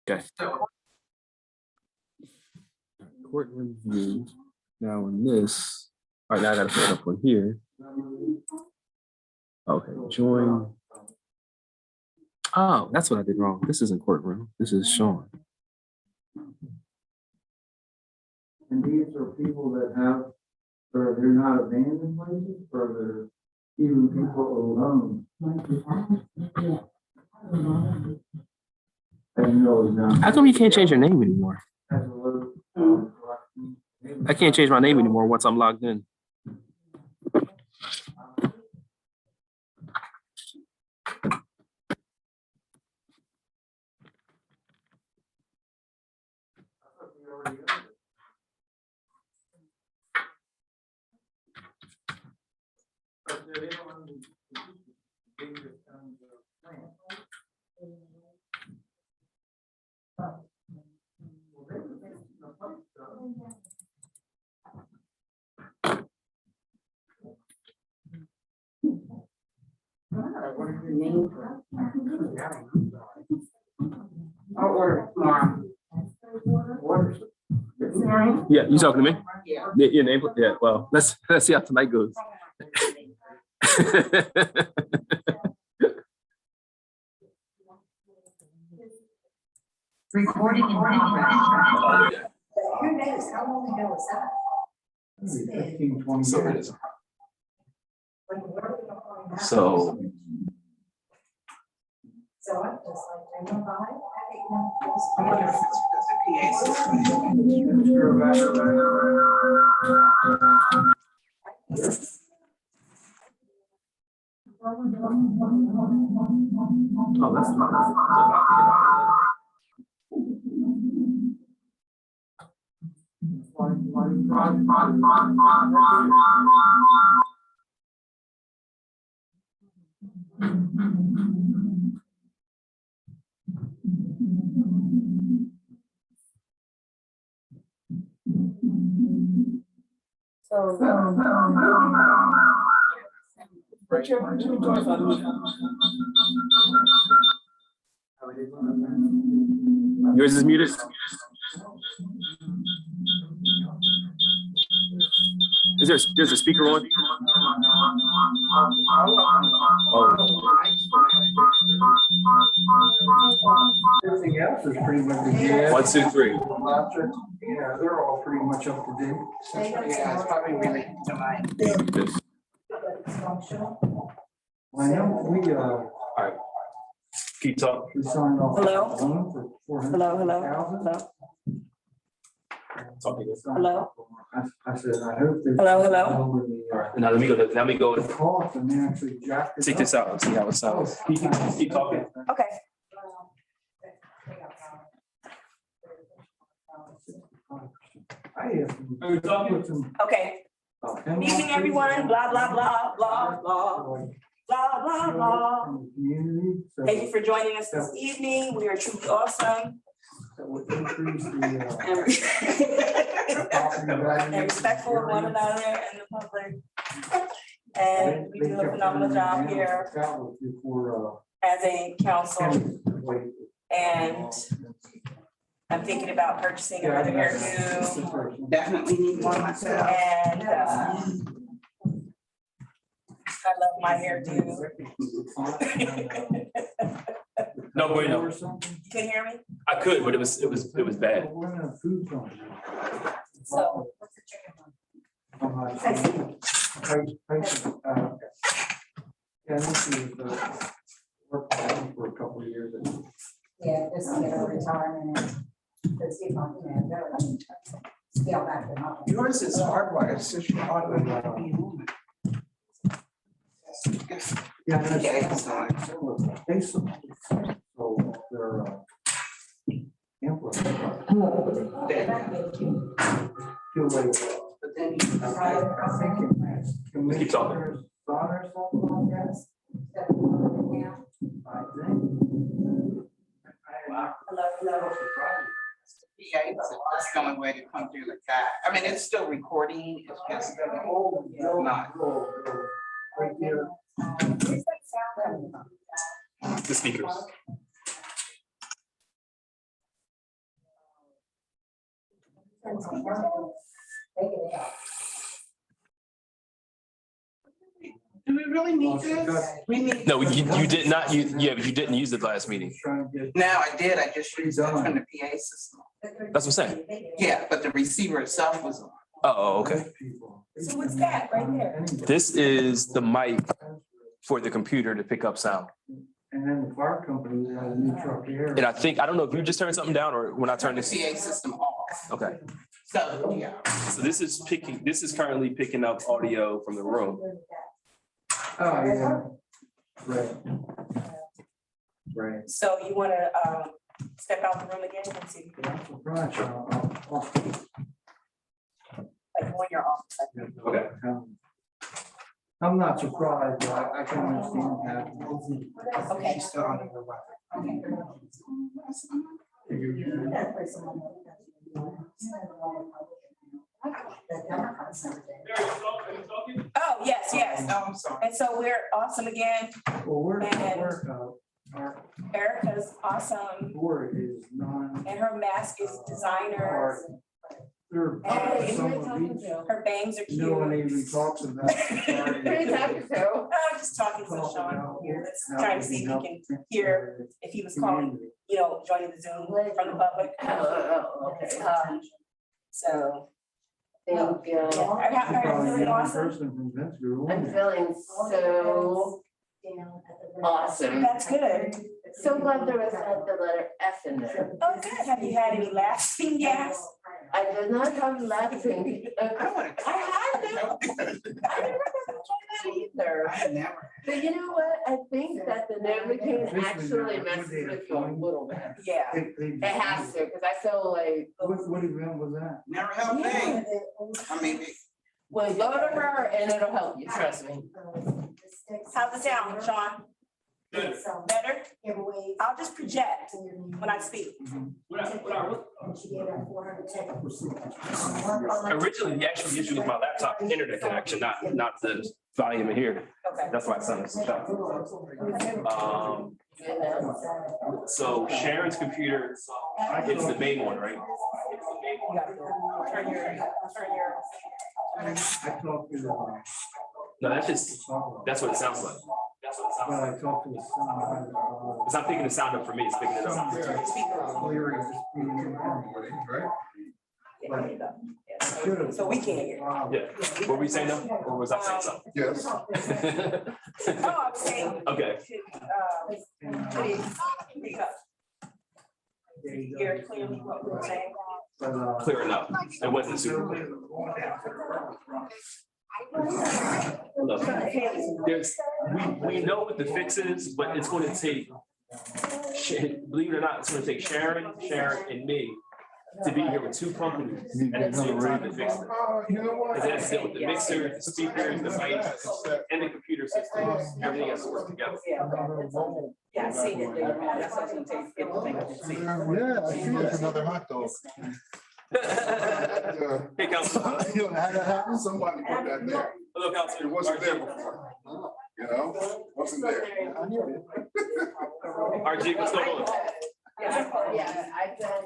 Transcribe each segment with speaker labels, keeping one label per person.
Speaker 1: Okay. Court review. Now in this, all right, now I gotta set up one here. Okay, join. Oh, that's what I did wrong. This isn't courtroom. This is Sean.
Speaker 2: And these are people that have, or they're not abandoned places, or they're even people alone.
Speaker 1: How come you can't change your name anymore? I can't change my name anymore once I'm logged in.
Speaker 2: What is your name? I'll order tomorrow.
Speaker 1: Yeah, you talking to me?
Speaker 2: Yeah.
Speaker 1: Your name? Yeah. Well, let's see how tonight goes.
Speaker 3: Recording in progress.
Speaker 4: Who knows? How long ago was that?
Speaker 2: 15, 20
Speaker 1: So it
Speaker 2: years.
Speaker 1: is. So
Speaker 4: So I'm just like, I'm by.
Speaker 3: I wonder if it's because the PA system.
Speaker 1: oh, that's not. Yours is muted. There's a speaker on?
Speaker 2: Everything else is pretty much. a good.
Speaker 1: 1, 2, 3.
Speaker 2: Yeah, they're all pretty much up to date.
Speaker 3: Yeah, it's probably related to mine.
Speaker 2: I know, we,
Speaker 1: All right. Keep talking.
Speaker 2: we signed off.
Speaker 5: Hello?
Speaker 2: For 400,000.
Speaker 5: Hello. Hello?
Speaker 2: I said, I hope they.
Speaker 5: Hello?
Speaker 1: All right. Now let me go
Speaker 2: The cost and they actually jacked it
Speaker 1: check this out and see how it sounds. Keep talking.
Speaker 5: Okay.
Speaker 2: I asked them to put some.
Speaker 5: Okay. Good evening, everyone. Blah, blah, blah, blah, blah, blah, blah, blah.
Speaker 2: Community. So
Speaker 5: Thank you for joining us this evening. We are truly awesome
Speaker 2: that would increase the,
Speaker 5: and
Speaker 2: property value.
Speaker 5: and respectful of one another and the public. And we do a phenomenal job here
Speaker 2: That was before,
Speaker 5: as a council.
Speaker 2: wait.
Speaker 5: And I'm thinking about purchasing another hairdo.
Speaker 3: Definitely need one myself.
Speaker 5: And I love my hairdo.
Speaker 1: No, wait, no.
Speaker 2: Or something.
Speaker 5: You can hear me?
Speaker 1: I could, but it was bad.
Speaker 2: We're gonna have food from.
Speaker 5: So.
Speaker 2: Yeah, this is, worked for a couple of years.
Speaker 4: Yeah, just to get a retirement and to see if I can go. Scale back the number.
Speaker 3: Yours is hardwired, so you automatically be on it.
Speaker 2: Yeah,
Speaker 3: Yeah,
Speaker 2: that's.
Speaker 3: so
Speaker 2: Basically, so they're, amplified. Too late.
Speaker 3: But then you.
Speaker 2: I think it has.
Speaker 1: Keep talking.
Speaker 2: Commissioner's son or something like that. I think.
Speaker 5: Hello.
Speaker 3: Yeah, it's the only way to come through like that. I mean, it's still recording, it's just not.
Speaker 2: Right there.
Speaker 1: The speakers.
Speaker 3: Do we really need this? We need.
Speaker 6: No, you did not, yeah, but you didn't use it last meeting.
Speaker 2: Trying to get.
Speaker 3: No, I did. I just used it from the PA system.
Speaker 6: That's what I'm saying.
Speaker 3: Yeah, but the receiver itself was on.
Speaker 6: Oh, okay.
Speaker 5: So what's that right there?
Speaker 6: This is the mic for the computer to pick up sound.
Speaker 2: And then the fire company has a new truck here.
Speaker 6: And I think, I don't know if you just turned something down or when I
Speaker 3: Turn
Speaker 6: turned
Speaker 3: the
Speaker 6: this.
Speaker 3: PA system off.
Speaker 6: Okay,
Speaker 3: So, yeah.
Speaker 6: so this is currently picking up audio from the room.
Speaker 2: Oh, yeah. Right. Right.
Speaker 5: So you wanna step out the room again and see,
Speaker 2: I'm surprised.
Speaker 5: like when you're off.
Speaker 6: Okay.
Speaker 2: I'm not surprised, but I can understand that.
Speaker 5: Okay.
Speaker 3: Still under the weapon.
Speaker 5: Oh, yes, yes.
Speaker 3: Oh, I'm sorry.
Speaker 5: And so we're awesome again.
Speaker 2: Well,
Speaker 5: And-
Speaker 2: our
Speaker 5: Erica's awesome
Speaker 2: board is non.
Speaker 5: and her mask is designer.
Speaker 2: They're
Speaker 5: Hey,
Speaker 2: some of these,
Speaker 5: Her bangs are
Speaker 2: you know, when
Speaker 5: cute.
Speaker 2: he talks about.
Speaker 5: I'm just talking to Sean here, let's try to see if he can hear if he was calling, you know, joining the Zoom from the public. So.
Speaker 7: Thank you.
Speaker 5: Yeah, I'm feeling awesome.
Speaker 2: Person from Ventura.
Speaker 7: I'm feeling so awesome.
Speaker 5: That's good.
Speaker 7: So glad there was not the letter F in there.
Speaker 5: Oh, good. Have you had any lasting gas?
Speaker 7: I did not have laughing.
Speaker 3: I wanna.
Speaker 7: I had no. I never had either.
Speaker 3: I never.
Speaker 7: But you know what? I think that the Novocaine actually messes with you a little bit.
Speaker 5: Yeah.
Speaker 7: It has to, because I feel like,
Speaker 2: What event was that?
Speaker 3: Never helped me. I mean,
Speaker 7: well, go to her and it'll help you, trust me.
Speaker 5: How's it sound, Sean? Better? I'll just project when I speak.
Speaker 6: Originally, the actual issue was my laptop internet connection, not the volume in here.
Speaker 5: Okay.
Speaker 6: That's why it sounded so sharp. So Sharon's computer is the main one, right?
Speaker 5: Turn your.
Speaker 2: I talked to the.
Speaker 6: No, that's what it sounds like. That's what it sounds
Speaker 2: Well,
Speaker 6: like.
Speaker 2: I talked to the son.
Speaker 6: It's not picking the sound up for me, it's picking it up.
Speaker 2: Clear it, just being in the-
Speaker 5: Yeah, so we can't hear.
Speaker 2: Wow.
Speaker 6: Yeah, what were we saying now? Or was I saying something?
Speaker 8: Yes.
Speaker 5: Oh, I was saying.
Speaker 6: Okay.
Speaker 5: Hear clearly what we were saying.
Speaker 2: But,
Speaker 6: Clear enough. It wasn't super. Look, we know what the fix is, but it's going to take, believe it or not, it's going to take Sharon, and me to be here with two companies at the same time to fix it. Because it has to deal with the mixer, the speakers, the mics, and the computer system. Everything has to work together.
Speaker 5: Yeah, I seen it later on. That's what I was gonna say.
Speaker 8: Yeah, I see that's another hot dog.
Speaker 6: Hey, Councilman.
Speaker 8: You know how that happened? Somebody put that there.
Speaker 6: Hello,
Speaker 8: It
Speaker 6: Councilman.
Speaker 8: wasn't there before. You know, wasn't there.
Speaker 6: RG, what's going on?
Speaker 7: Yeah, I've done.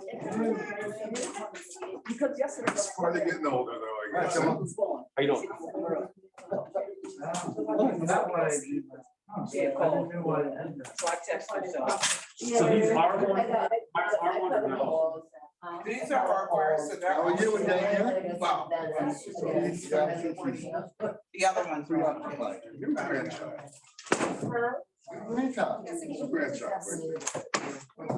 Speaker 5: Because yesterday.
Speaker 8: Are they getting older though, I guess?
Speaker 6: How you doing?
Speaker 2: That's what I did.
Speaker 5: Yeah,
Speaker 2: I knew what I did.
Speaker 5: So I texted her.
Speaker 6: So these are one or no?
Speaker 3: these are hardware, so they're.
Speaker 8: Oh, you and Dan,
Speaker 3: Wow. The other ones are on.
Speaker 8: Your grandchild. Grandchild. Grandchild.
Speaker 7: You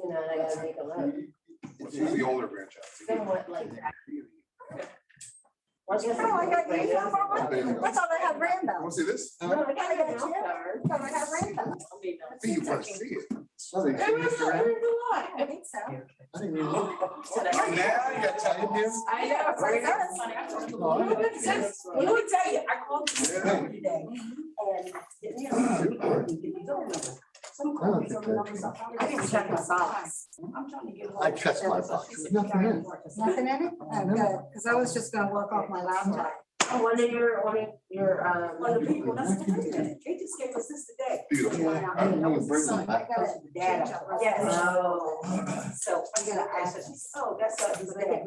Speaker 7: know, I gotta make a look.
Speaker 8: She's the older grandchild.
Speaker 7: Somewhat like that.
Speaker 4: Oh, I got you. I thought I had Rambo.
Speaker 8: Want to see this?
Speaker 4: No, I got you. I thought I had Rambo.
Speaker 8: I think you want to see it.
Speaker 4: I think so.
Speaker 8: I didn't even look.
Speaker 3: Now you got time here.
Speaker 7: I know.
Speaker 4: Right, that's funny.
Speaker 5: Let me tell you, I called you today.
Speaker 4: I didn't check my socks.
Speaker 8: I checked my box. Nothing in it.
Speaker 4: Nothing in it? Oh, good, because I was just gonna work off my laptop.
Speaker 7: One of your,
Speaker 5: On the people, that's the president. They just gave us this today.
Speaker 8: Beautiful. I'm gonna bring them back.
Speaker 5: Data. Yes.
Speaker 7: Oh.
Speaker 5: So I'm gonna ask her, she said, oh, that's up. She said,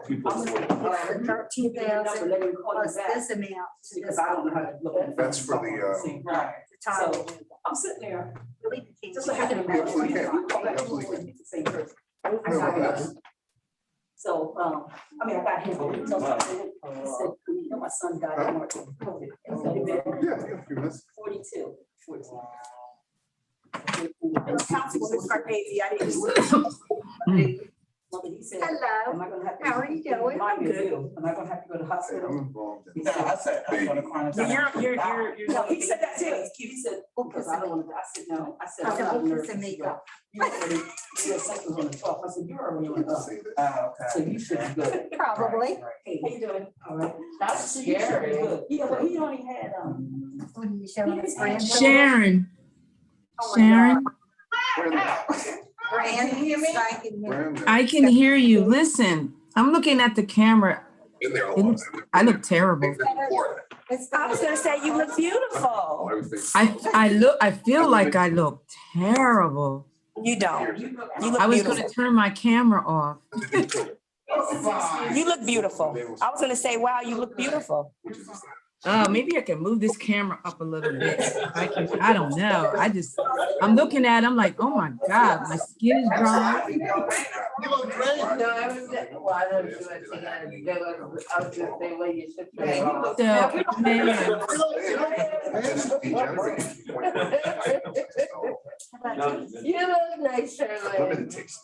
Speaker 6: We put
Speaker 5: I'm
Speaker 6: forward.
Speaker 5: gonna keep the number, let me call you back.
Speaker 4: This amount. to
Speaker 5: Because
Speaker 4: this
Speaker 5: I don't know how to look at.
Speaker 8: That's for the,
Speaker 3: Right.
Speaker 4: time.
Speaker 5: So I'm sitting there, just
Speaker 4: So
Speaker 5: so happened to be.
Speaker 8: Absolutely can. Absolutely.
Speaker 5: It's the same person. I
Speaker 8: No,
Speaker 5: got
Speaker 8: that's-
Speaker 5: him. So, I mean, I got him. So I said, you know, my son died of COVID. And so he been
Speaker 8: Yeah, a few minutes.
Speaker 5: 42. 14. Councilwoman Scarpese, I didn't. Mother, he said,
Speaker 4: Hello.
Speaker 5: am I gonna have to?
Speaker 4: How are you doing?
Speaker 5: I'm good. Am I gonna have to go to
Speaker 8: I'm
Speaker 5: hospital?
Speaker 8: involved in
Speaker 3: No, I said, I'm gonna find.
Speaker 5: No, he said that too. He said, because I don't want to, I said, no, I said, I'm not a nurse.
Speaker 4: Some makeup.
Speaker 5: You already, your second was on the 12th. I said, you're already on the up.
Speaker 8: Say that.
Speaker 5: So you should be good.
Speaker 4: Probably.
Speaker 5: Hey, how you doing? All right.
Speaker 7: That's
Speaker 5: So you should be
Speaker 7: scary.
Speaker 5: good. Yeah, but he only had,
Speaker 4: What are you showing us?
Speaker 9: Sharon,
Speaker 4: Oh my
Speaker 9: Sharon,
Speaker 3: Can you hear me?
Speaker 8: Brandon,
Speaker 9: I can hear you. Listen, I'm looking at the camera.
Speaker 8: been there a
Speaker 9: It
Speaker 8: long
Speaker 9: looks,
Speaker 8: time.
Speaker 9: I look terrible.
Speaker 8: Florida.
Speaker 5: I was gonna say, you look beautiful.
Speaker 8: Everything.
Speaker 9: I feel like I look terrible.
Speaker 5: You don't. You look
Speaker 9: I was
Speaker 5: beautiful.
Speaker 9: gonna turn my camera off.
Speaker 5: You look beautiful. I was gonna say, wow, you look beautiful.
Speaker 9: Maybe I can move this camera up a little bit. I don't know. I'm looking at it, I'm like, oh my God, my skin is dry.
Speaker 8: You look great.
Speaker 7: No, I was, well, I don't do it together. I was gonna say, well, you should.
Speaker 5: Yeah, you look-
Speaker 9: So, man,
Speaker 7: You look nice, Charlotte.
Speaker 8: Limited taste.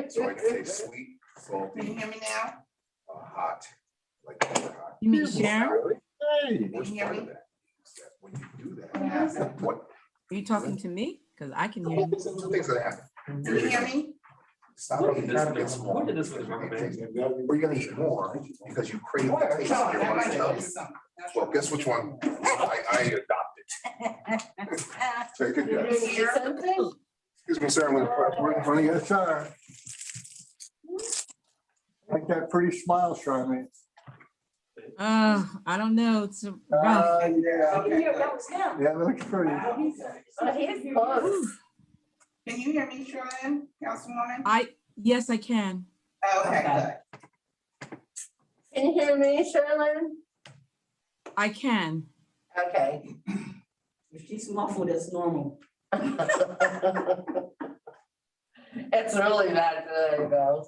Speaker 8: So I can taste sweet, salty,
Speaker 3: Can you hear me now?
Speaker 8: hot, like pepper hot.
Speaker 9: you mean Sharon?
Speaker 8: The worst part of that is that when you do that, what,
Speaker 9: Are you talking to me? Because I can hear you.
Speaker 8: two things that happen.
Speaker 3: Can you hear me?
Speaker 8: Stop eating, get small.
Speaker 6: Look at this with the rubber band.
Speaker 8: Or you're gonna eat more because you crave the taste of your mind tells you. Well, guess which one I adopted. Take a
Speaker 7: You're gonna
Speaker 8: guess.
Speaker 7: get something?
Speaker 8: Excuse me, sir, I'm gonna put right in front of you.
Speaker 2: Yes, sir. Like that pretty smile, Charmaine.
Speaker 9: I don't know. It's rough.
Speaker 2: Yeah,
Speaker 5: Yeah, that was him.
Speaker 2: yeah, that looks pretty.
Speaker 7: Oh, he's close.
Speaker 3: Can you hear me, Charlene, Councilwoman?
Speaker 9: Yes, I can.
Speaker 3: Okay, good.
Speaker 7: Can you hear me, Charlotte?
Speaker 9: I can.
Speaker 7: Okay.
Speaker 5: If she's muffled, that's normal.
Speaker 7: It's really not good, though.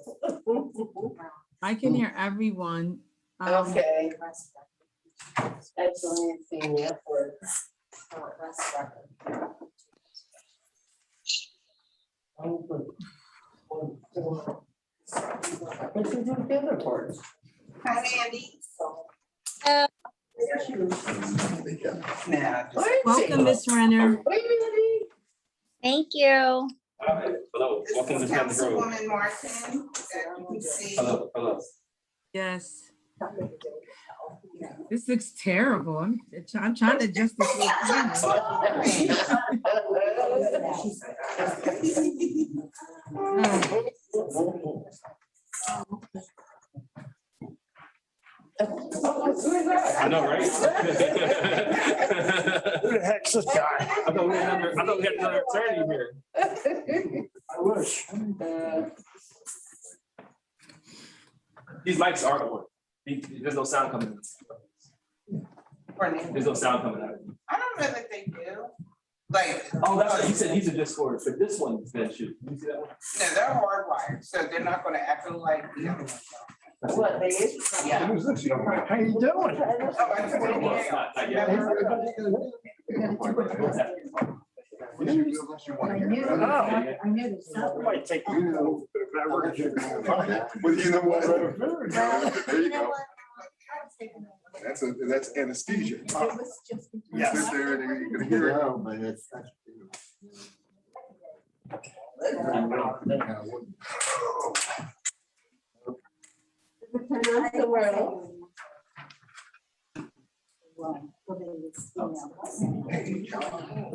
Speaker 9: I can hear everyone.
Speaker 7: Okay. Excellent, senior. What you do with the other parts?
Speaker 3: Hi, Andy. Now, just-
Speaker 9: Welcome, Miss Renner.
Speaker 10: Thank you.
Speaker 6: Hello,
Speaker 3: This
Speaker 6: welcome to
Speaker 3: is
Speaker 6: Town Grove.
Speaker 3: Councilwoman Martin, that you can see.
Speaker 6: Hello.
Speaker 9: Yes. This looks terrible. I'm trying to adjust this little camera.
Speaker 6: I know, right?
Speaker 2: Who the heck's this guy?
Speaker 6: I thought we had another attorney here.
Speaker 2: I wish.
Speaker 6: These mics aren't on. There's no sound coming in. There's no sound coming out.
Speaker 3: I don't know that they do. Like.
Speaker 6: Oh, that's right. You said these are Discord, but this one is gonna shoot. You see that one?
Speaker 3: No, they're hardwired, so they're not gonna echo like the other ones.
Speaker 7: What, they is?
Speaker 3: Yeah.
Speaker 2: Who's this young man? How you doing?
Speaker 3: Oh, I took it
Speaker 6: Well,
Speaker 3: away.
Speaker 6: it's not yet.
Speaker 8: Unless you want to hear it.
Speaker 2: I knew this. Might take you.
Speaker 8: Well, you know what? There you go. That's anesthesia. You sit there and you're gonna hear it.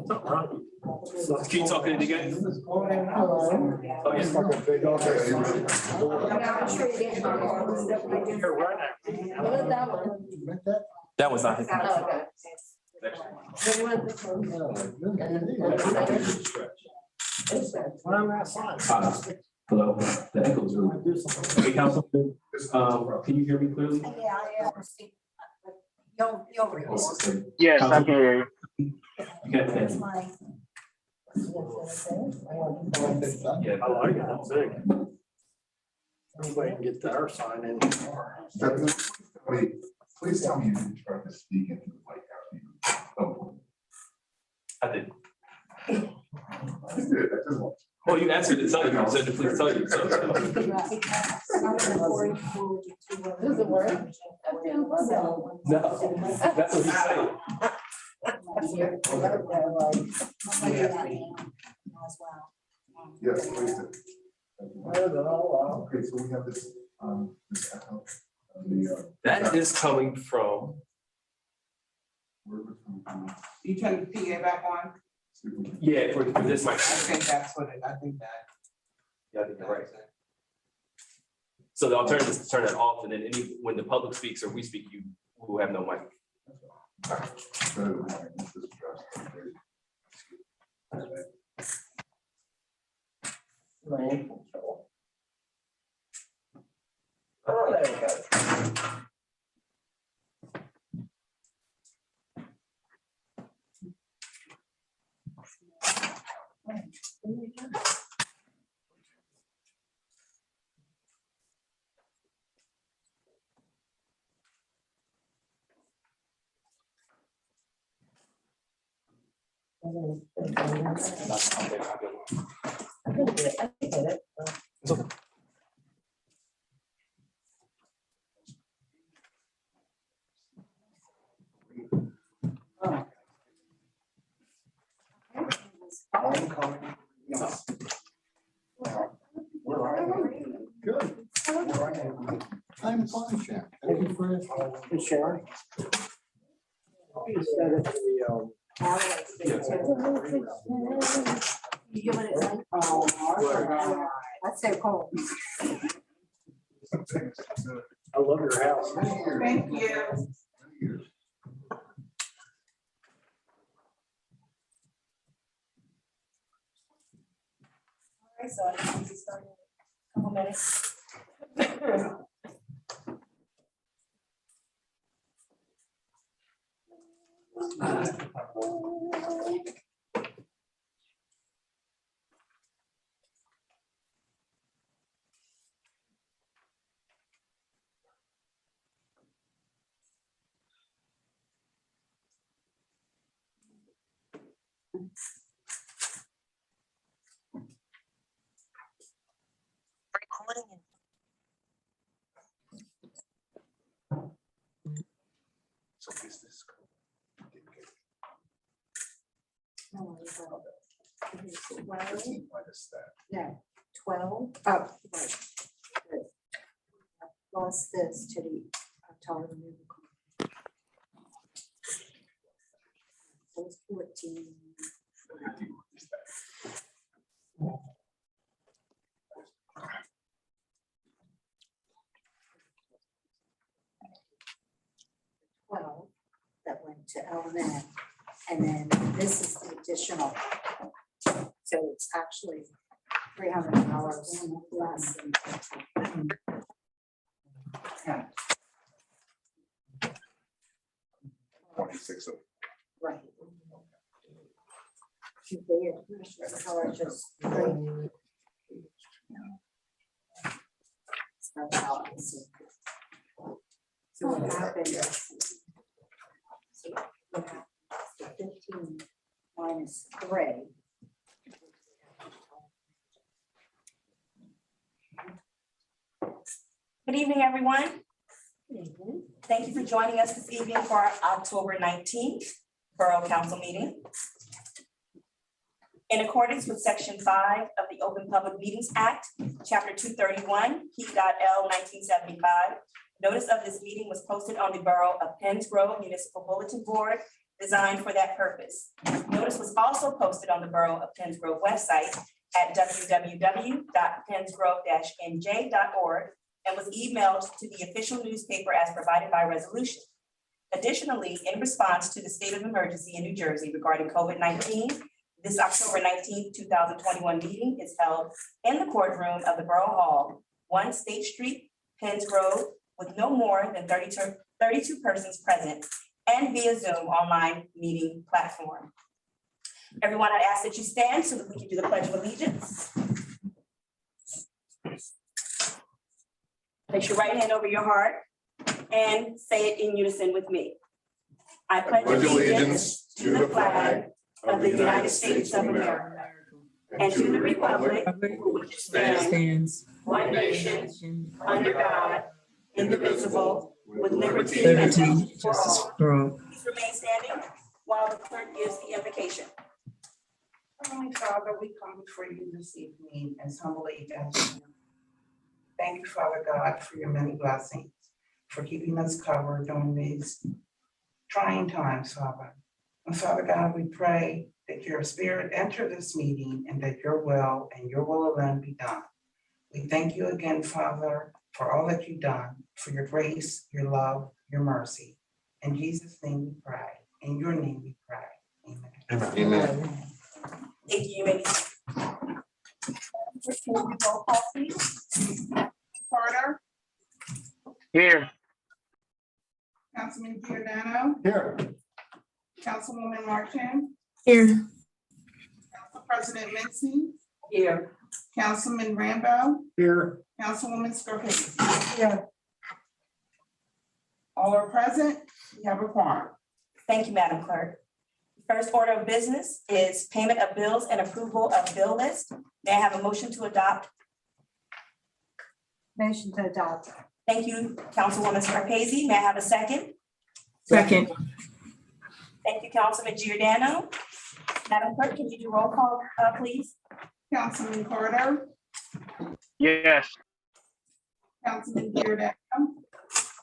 Speaker 4: Well,
Speaker 6: Keep talking it again. Oh, yeah. That was not his. Hello, the echo is really good. Hey, council, can you hear me clearly?
Speaker 4: You'll read it.
Speaker 11: Yes, I can hear you.
Speaker 6: Okay.
Speaker 11: I like it, that's big. Anybody can get their sign in.
Speaker 8: Wait, please tell me you didn't try to speak into the mic after you.
Speaker 6: I did.
Speaker 8: You did, that doesn't work.
Speaker 6: Well, you answered it, tell you, said to please tell you. So.
Speaker 7: Does it work?
Speaker 6: No, that's what he said.
Speaker 8: Yes, please do. Okay, so we have this, this echo,
Speaker 6: That is coming from.
Speaker 3: You turn the PA back on?
Speaker 6: Yeah, for this mic.
Speaker 3: I think that's what it, I think that.
Speaker 6: Yeah, I think you're right. So the alternative is to turn it off, and then when the public speaks or we speak, you will have no mic.
Speaker 7: Oh, there we go.
Speaker 8: Good. I'm fine, Sharon. Thank you for it.
Speaker 11: Sharon.
Speaker 4: That's so cool.
Speaker 11: I love your house.
Speaker 3: Thank you.
Speaker 5: All right, so I think we start in a couple minutes.
Speaker 8: So business.
Speaker 4: No, it's all- it's 12.
Speaker 8: 15 minus that.
Speaker 4: No, 12, oh, right. Good. Plus this to the tar removal. So it's 14. Well, that went to L&M, and then this is the additional. So it's actually $300 less than. Yeah.
Speaker 8: 26 of.
Speaker 4: Right. They charges free. That's how it's. So what happens? So you have the 15 minus 3.
Speaker 5: Good evening, everyone. Thank you for joining us this evening for our October 19th Borough Council meeting. In accordance with Section 5 of the Open Public Meetings Act, Chapter 231, P.L. 1975, notice of this meeting was posted on the Borough of Penns Grove Municipal Bulletin Board designed for that purpose. Notice was also posted on the Borough of Penns Grove website at www.pennsgrove-nj.org and was emailed to the official newspaper as provided by resolution. Additionally, in response to the state of emergency in New Jersey regarding COVID-19, this October 19th, 2021 meeting is held in the courtroom of the Borough Hall, 1 State Street, Penns Grove, with no more than 32 persons present and via Zoom online meeting platform. Everyone, I ask that you stand so that we can do the Pledge of Allegiance. Place your right hand over your heart and say it in unison with me. I pledge allegiance to the flag of the United States of America and to the republic for which it stands, one nation, under God, indivisible, with liberty and justice for all. Please remain standing while the clerk gives the invocation.
Speaker 3: Heavenly Father, we come before you this evening as humbly as we can. Thank you, Father God, for your many blessings, for keeping us covered during these trying times, Father. And Father God, we pray that your spirit enter this meeting and that your will and your will alone be done. We thank you again, Father, for all that you've done, for your grace, your love, your mercy. In Jesus' name we pray. In your name we pray. Amen.
Speaker 8: Amen.
Speaker 5: Thank you. You may be roll call, please.
Speaker 3: Carter,
Speaker 6: Here.
Speaker 3: Councilman Giordano,
Speaker 8: Here.
Speaker 3: Councilwoman Marchand,
Speaker 9: Here.
Speaker 3: Council President Mincy,
Speaker 5: Here.
Speaker 3: Councilman Rambo,
Speaker 11: Here.
Speaker 3: Councilwoman Scarpelli. Here. All are present. We have a quorum.
Speaker 5: Thank you, Madam Clerk. First order of business is payment of bills and approval of bill list. May I have a motion to adopt?
Speaker 4: Motion to adopt.
Speaker 5: Thank you, Councilwoman Scarpese. May I have a second?
Speaker 9: Second.
Speaker 5: Thank you, Councilman Giordano. Madam Clerk, can you do roll call, please?
Speaker 3: Councilman Carter,
Speaker 6: Yes.
Speaker 3: Councilman Giordano,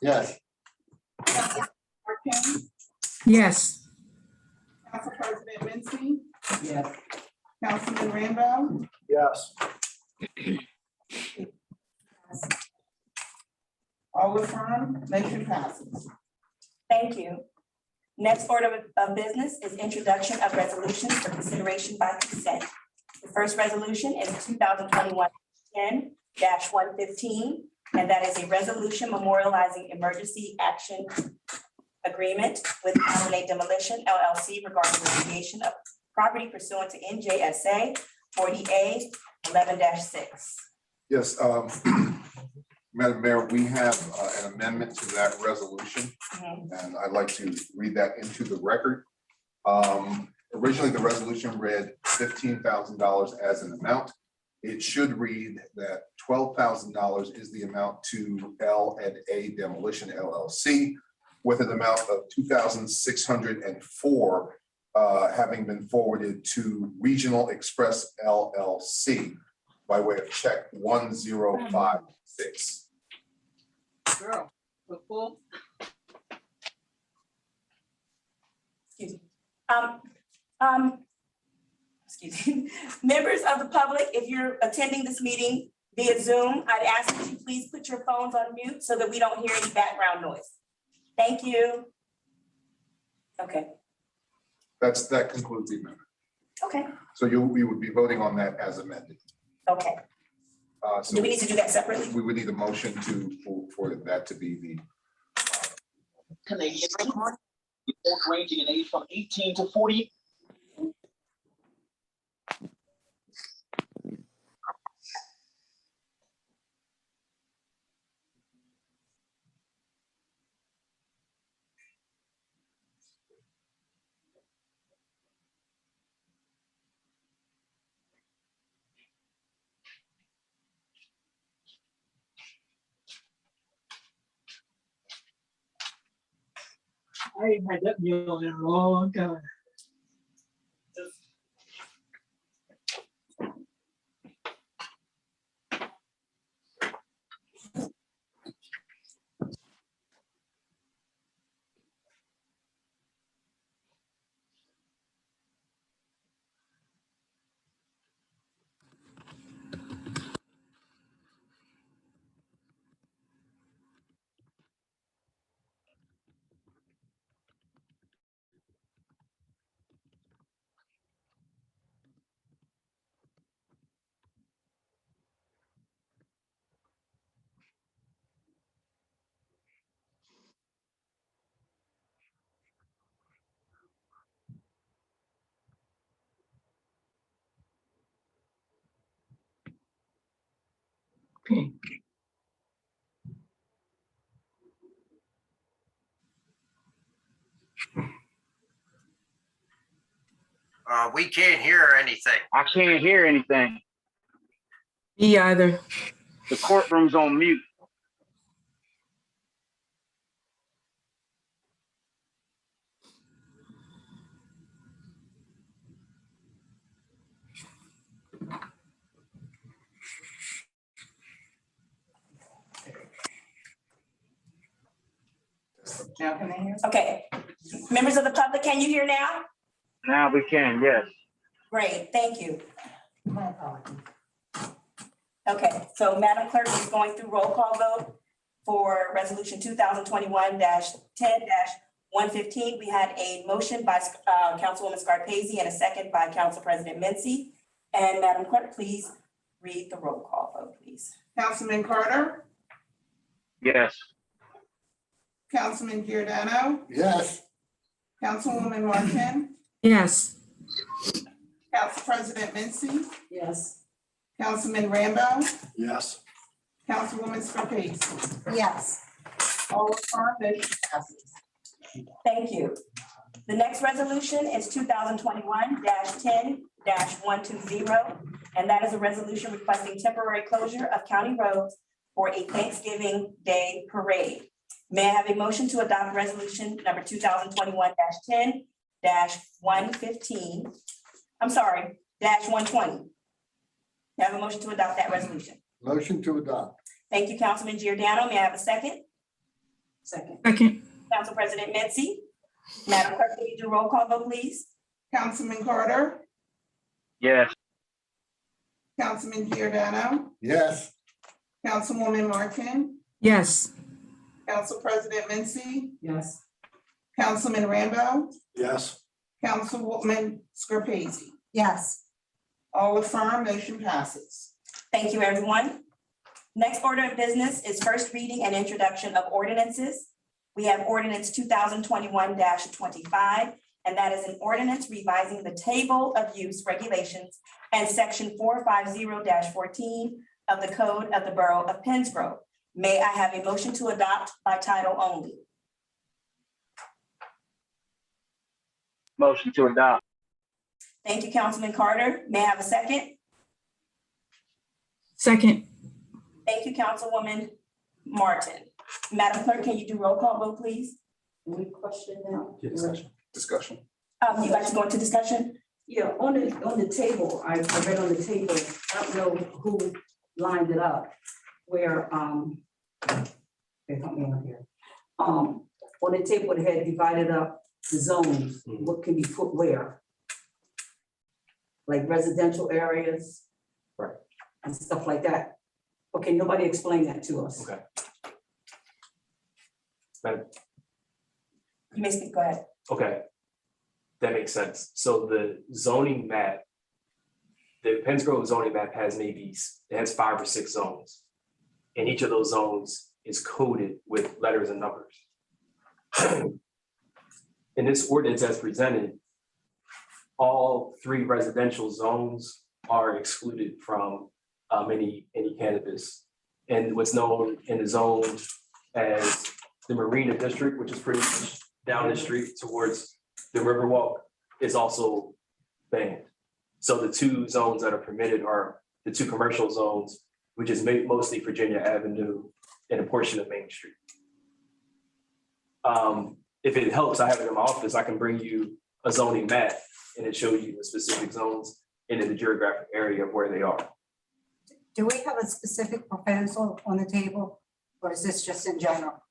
Speaker 8: Yes.
Speaker 3: Councilman Marchand,
Speaker 9: Yes.
Speaker 3: Council President Mincy,
Speaker 5: Yes.
Speaker 3: Councilman Rambo,
Speaker 11: Yes.
Speaker 3: all affirm, motion passes.
Speaker 5: Thank you. Next order of business is introduction of resolutions for consideration by consent. The first resolution is 2021-10-115, and that is a resolution memorializing emergency action agreement with Allen Demolition LLC regarding litigation of property pursuant to N.J.S.A 40A 11-6.
Speaker 8: Yes, Madam Mayor, we have an amendment to that resolution, and I'd like to read that into the record. Originally, the resolution read $15,000 as an amount. It should read that $12,000 is the amount to L&A Demolition LLC, with an amount of $2,604 having been forwarded to Regional Express LLC by way of check 1056.
Speaker 3: Girl, the full.
Speaker 5: Excuse me. Excuse me. Members of the public, if you're attending this meeting via Zoom, I'd ask that you please put your phones on mute so that we don't hear any background noise. Thank you. Okay.
Speaker 8: That concludes the amendment.
Speaker 5: Okay.
Speaker 8: So we would be voting on that as amended.
Speaker 5: Okay.
Speaker 8: So
Speaker 5: Do we need to do that separately?
Speaker 8: we would need a motion for that to be the
Speaker 12: Canadian record, ranging in age from 18 to 40.
Speaker 11: I ain't had that meal in a long time.
Speaker 13: We can't hear anything.
Speaker 14: I can't hear anything.
Speaker 9: Me either.
Speaker 14: The courtroom's on mute.
Speaker 3: Now can I hear?
Speaker 5: Okay, members of the public, can you hear now?
Speaker 14: Now we can, yes.
Speaker 5: Great, thank you. Okay, so Madam Clerk is going through roll call vote for resolution 2021-10-115. We had a motion by Councilwoman Scarpese and a second by Council President Mency. And Madam Clerk, please read the roll call vote, please.
Speaker 3: Councilman Carter,
Speaker 14: Yes.
Speaker 3: Councilman Giordano,
Speaker 8: Yes.
Speaker 3: Councilwoman Martin,
Speaker 9: Yes.
Speaker 3: Council President Mency,
Speaker 7: Yes.
Speaker 3: Councilman Rambo,
Speaker 8: Yes.
Speaker 3: Councilwoman Scarpese.
Speaker 4: Yes.
Speaker 3: All affirm, motion passes.
Speaker 5: Thank you. The next resolution is 2021-10-120, and that is a resolution requesting temporary closure of county roads for a Thanksgiving Day parade. May I have a motion to adopt resolution number 2021-10-115? I'm sorry, -120. May I have a motion to adopt that resolution?
Speaker 8: Motion to adopt.
Speaker 5: Thank you, Councilman Giordano. May I have a second?
Speaker 7: Second.
Speaker 9: Second.
Speaker 5: Council President Mency. Madam Clerk, can you do roll call vote, please?
Speaker 3: Councilman Carter,
Speaker 14: Yes.
Speaker 3: Councilman Giordano,
Speaker 8: Yes.
Speaker 3: Councilwoman Martin,
Speaker 9: Yes.
Speaker 3: Council President Mency,
Speaker 7: Yes.
Speaker 3: Councilman Rambo,
Speaker 8: Yes.
Speaker 3: Councilwoman Scarpese.
Speaker 4: Yes.
Speaker 3: All affirm, motion passes.
Speaker 5: Thank you, everyone. Next order of business is first reading and introduction of ordinances. We have ordinance 2021-25, and that is an ordinance revising the table of use regulations and section 450-14 of the code of the Borough of PENN. May I have a motion to adopt by title only?
Speaker 14: Motion to adopt.
Speaker 5: Thank you, Councilman Carter. May I have a second?
Speaker 9: Second.
Speaker 5: Thank you, Councilwoman Martin. Madam Clerk, can you do roll call vote, please?
Speaker 7: Any question now?
Speaker 8: Discussion.
Speaker 5: You'd like to go into discussion?
Speaker 7: Yeah, on the table, I read on the table, I don't know who lined it up, where, okay, help me out here. On the table, it had divided up the zones, what can be put where? Like residential areas?
Speaker 6: Right.
Speaker 7: And stuff like that. Okay, nobody explained that to us.
Speaker 6: Okay. Madam,
Speaker 5: You may speak, go ahead.
Speaker 6: okay. That makes sense. So the zoning map, the Penns Grove zoning map has maybe, it has 5 or 6 zones. And each of those zones is coded with letters and numbers. In this ordinance as presented, all 3 residential zones are excluded from any cannabis. And what's known in the zone as the Marina District, which is pretty much down the street towards the Riverwalk, is also banned. So the 2 zones that are permitted are the 2 commercial zones, which is mostly Virginia Avenue and a portion of Main Street. If it helps, I have it in my office. I can bring you a zoning map and it shows you the specific zones and in the geographic area of where they are.
Speaker 4: Do we have a specific proposal on the table, or is this just in general?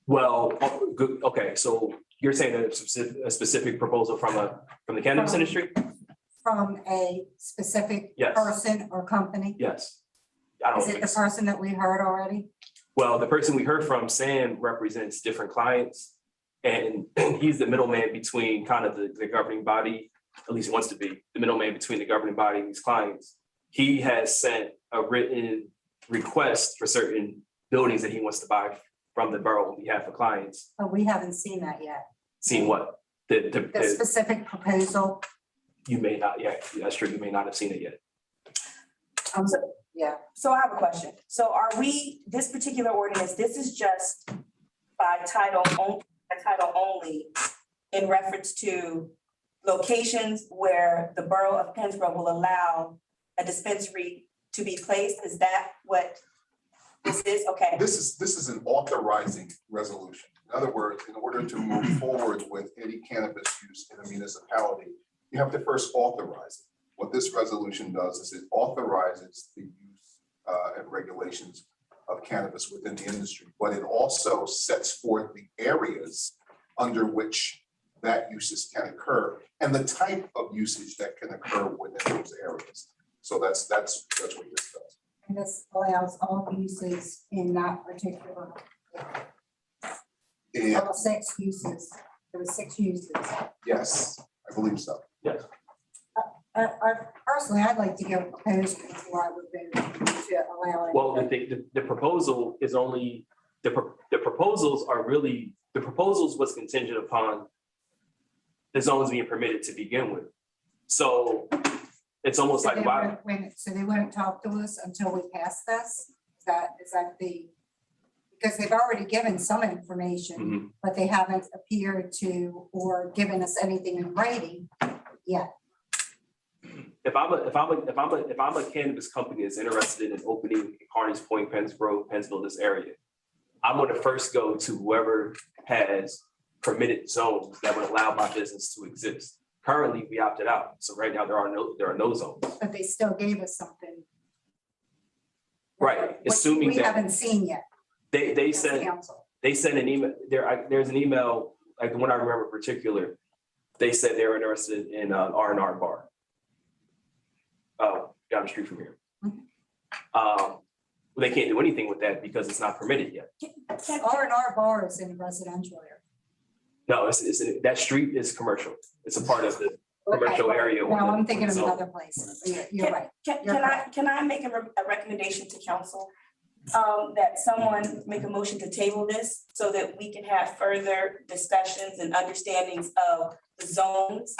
Speaker 6: Well, good, okay, so you're saying that it's a specific proposal from the cannabis industry?
Speaker 4: From a specific
Speaker 6: Yes.
Speaker 4: person or company?
Speaker 6: Yes. I don't
Speaker 4: Is it
Speaker 6: think
Speaker 4: the
Speaker 6: so.
Speaker 4: person that we heard already?
Speaker 6: Well, the person we heard from, Sam, represents different clients. And he's the middleman between kind of the governing body, at least wants to be, the middleman between the governing body and these clients. He has sent a written request for certain buildings that he wants to buy from the borough on behalf of clients.
Speaker 4: But we haven't seen that yet.
Speaker 6: Seeing what?
Speaker 4: The specific proposal.
Speaker 6: You may not, yeah, that's true, you may not have seen it yet.
Speaker 4: Yeah.
Speaker 5: So I have a question. So are we, this particular ordinance, this is just by title only in reference to locations where the Borough of Pennsboro will allow a dispensary to be placed? Is that what this is? Okay.
Speaker 8: This is an authorizing resolution. In other words, in order to move forward with any cannabis use in a municipality, you have to first authorize it. What this resolution does is it authorizes the use and regulations of cannabis within the industry, but it also sets forth the areas under which that uses can occur and the type of usage that can occur within those areas. So that's what this does.
Speaker 4: And this allows all uses in that particular,
Speaker 8: And
Speaker 4: all 6 uses. There were 6 uses.
Speaker 8: yes, I believe so.
Speaker 6: Yes.
Speaker 4: Personally, I'd like to go proposed before I would vote to allow it.
Speaker 6: Well, the proposal is only, the proposals are really, the proposals was contingent upon the zones being permitted to begin with. So it's almost like, why?
Speaker 4: So they wouldn't talk to us until we pass this? Is that the, because they've already given some information, but they haven't appeared to or given us anything in writing yet.
Speaker 6: If I'm a cannabis company that's interested in opening in Carneys Point, Pennsville, this area, I'm gonna first go to whoever has permitted zones that would allow my business to exist. Currently, we opted out, so right now there are no zones.
Speaker 4: But they still gave us something.
Speaker 6: Right,
Speaker 4: which
Speaker 6: assuming
Speaker 4: we
Speaker 6: that
Speaker 4: haven't seen yet.
Speaker 6: they
Speaker 4: as
Speaker 6: said
Speaker 4: council.
Speaker 6: they sent an email. There's an email, like the one I remember in particular. They said they were interested in an R&R bar. Down the street from here. They can't do anything with that because it's not permitted yet.
Speaker 4: R&R bar is in residential area.
Speaker 6: No, that street is commercial. It's a part of the commercial
Speaker 4: Okay,
Speaker 6: area.
Speaker 4: Now I'm thinking of another place. You're right.
Speaker 5: Can I make a recommendation to council? That someone make a motion to table this so that we can have further discussions and understandings of the zones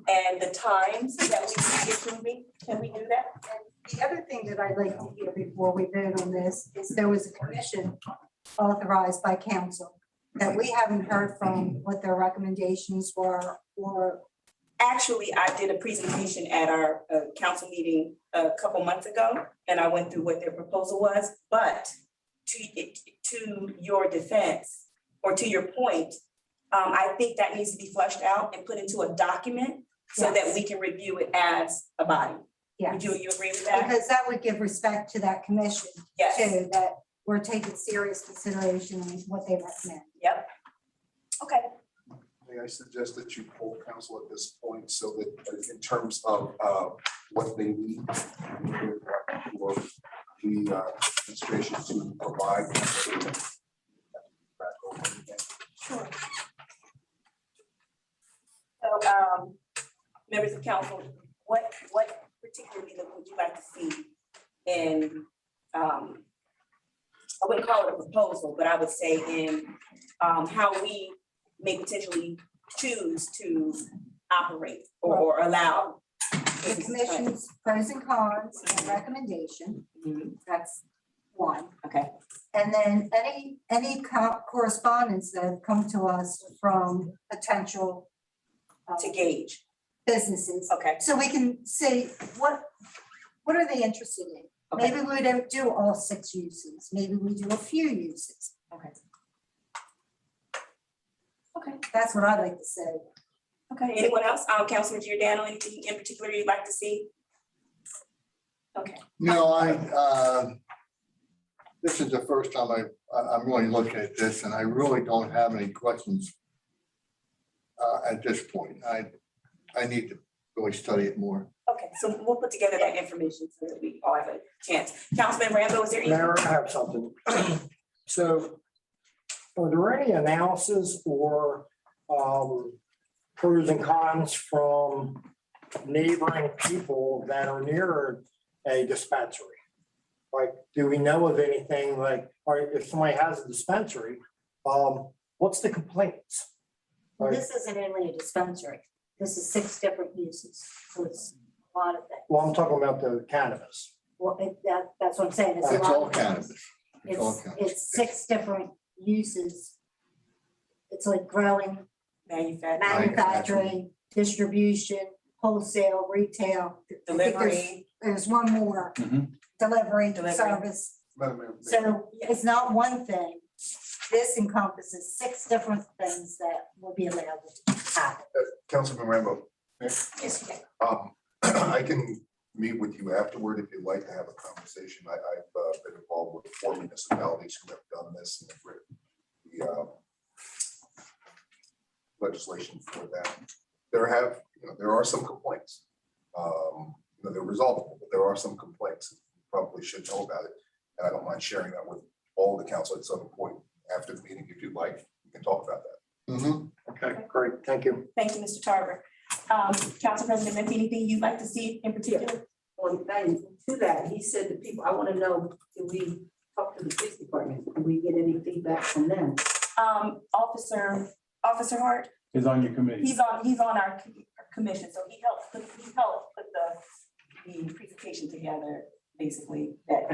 Speaker 5: and the times that we can get moving. Can we do that?
Speaker 4: And the other thing that I'd like to hear before we vote on this is there was a commission authorized by council that we haven't heard from what their recommendations were or.
Speaker 5: Actually, I did a presentation at our council meeting a couple months ago, and I went through what their proposal was. But to your defense, or to your point, I think that needs to be fleshed out and put into a document so that we can review it as a body.
Speaker 4: Yeah.
Speaker 5: Would you agree with that?
Speaker 4: Because that would give respect to that commission.
Speaker 5: Yes.
Speaker 4: Too, that we're taking serious consideration in what they recommend.
Speaker 5: Yep. Okay.
Speaker 8: May I suggest that you poll council at this point so that in terms of what they need for the administration to provide.
Speaker 5: Sure. So, members of council, what particularly would you like to see in, I wouldn't call it a proposal, but I would say in how we may potentially choose to operate or allow.
Speaker 4: The commission's pros and cons and recommendation, that's one.
Speaker 5: Okay.
Speaker 4: And then any correspondence that have come to us from potential
Speaker 5: To gauge.
Speaker 4: businesses.
Speaker 5: Okay.
Speaker 4: So we can say, what are they interested in?
Speaker 5: Okay.
Speaker 4: Maybe we don't do all 6 uses, maybe we do a few uses.
Speaker 5: Okay. Okay.
Speaker 4: That's what I'd like to say.
Speaker 5: Okay. Anyone else? Councilman Giordano, anything in particular you'd like to see? Okay.
Speaker 15: No, this is the first time I'm really looking at this, and I really don't have any questions at this point. I need to really study it more.
Speaker 5: Okay, so we'll put together that information so that we all have a chance. Councilman Rambo, is there anything?
Speaker 11: Mayor, I have something. So are there any analysis or pros and cons from neighboring people that are near a dispensary? Like, do we know of anything like, or if somebody has a dispensary, what's the complaints?
Speaker 4: Well, this isn't only a dispensary. This is 6 different uses, so it's a lot of things.
Speaker 11: Well, I'm talking about the cannabis.
Speaker 4: Well, that's what I'm saying. It's a
Speaker 15: It's
Speaker 4: lot
Speaker 15: all
Speaker 4: of things.
Speaker 15: cannabis. It's all
Speaker 4: It's,
Speaker 15: cannabis.
Speaker 4: it's 6 different uses. It's like growing, manufacturing, distribution, wholesale, retail. I think
Speaker 5: Delivery.
Speaker 4: There's one more, delivery, service.
Speaker 8: Madam Mayor,
Speaker 4: So it's not one thing. This encompasses 6 different things that will be allowed to happen.
Speaker 8: Councilman Rambo,
Speaker 5: Yes, you can.
Speaker 8: I can meet with you afterward if you'd like to have a conversation. I've been involved with 4 municipalities who have done this and have written the legislation for them. There are some complaints. They're resolvable, but there are some complaints. You probably should know about it. And I don't mind sharing that with all the council at some point after the meeting, if you'd like. We can talk about that.
Speaker 11: Okay, great, thank you.
Speaker 5: Thank you, Mr. Tarver. Council President Menke, anything you'd like to see in particular?
Speaker 7: One thing to that, he said to people, I want to know, did we talk to the police department? Did we get any feedback from them?
Speaker 5: Officer Hart,
Speaker 1: Is on your committee.
Speaker 5: he's on our commission, so he helped put the presentation together, basically, that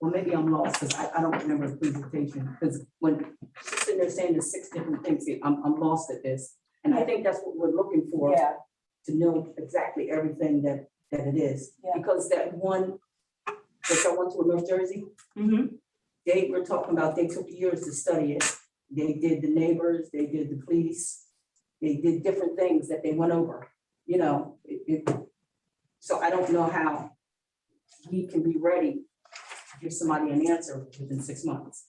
Speaker 7: Well, maybe I'm lost because I don't remember the presentation, because when she's sitting there saying there's 6 different things, I'm lost at this. And I think that's what we're looking for.
Speaker 5: Yeah.
Speaker 7: To know exactly everything that it is.
Speaker 5: Yeah.
Speaker 7: Because that one, that I went to in North Jersey, they were talking about, they took years to study it. They did the neighbors, they did the police, they did different things that they went over, so I don't know how we can be ready to give somebody an answer within 6 months.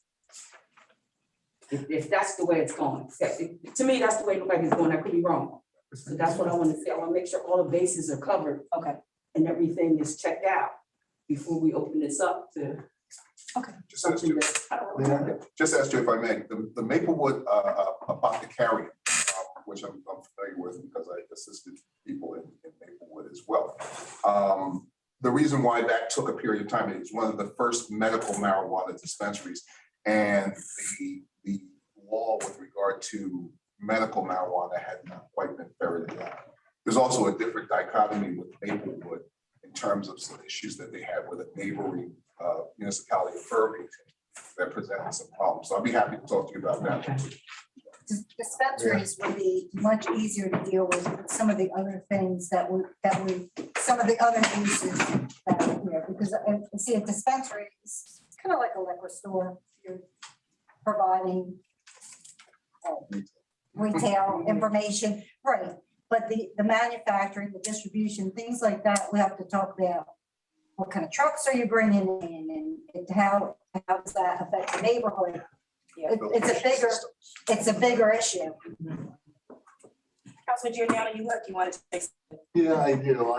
Speaker 7: If that's the way it's going. To me, that's the way it looks like it's going. I could be wrong. So that's what I want to say. I want to make sure all the bases are covered.
Speaker 5: Okay.
Speaker 7: And everything is checked out before we open this up to.
Speaker 5: Okay.
Speaker 8: Just ask you if I may, the Maplewood Apothecarium, which I'm familiar with because I assisted people in Maplewood as well. The reason why that took a period of time, it was one of the first medical marijuana dispensaries, and the law with regard to medical marijuana had not quite been ferreted out. There's also a different dichotomy with Maplewood in terms of some issues that they had with a neighboring municipality of Irvington that presented some problems. So I'd be happy to talk to you about that.
Speaker 4: Dispensaries would be much easier to deal with than some of the other things some of the other uses that are here, because see, a dispensary is kind of like a liquor store. You're providing retail information, right? But the manufacturing, the distribution, things like that, we have to talk about. What kind of trucks are you bringing in, and how does that affect the neighborhood? It's a bigger issue.
Speaker 5: Councilman Giordano, you wanted to say something?
Speaker 15: Yeah, I do.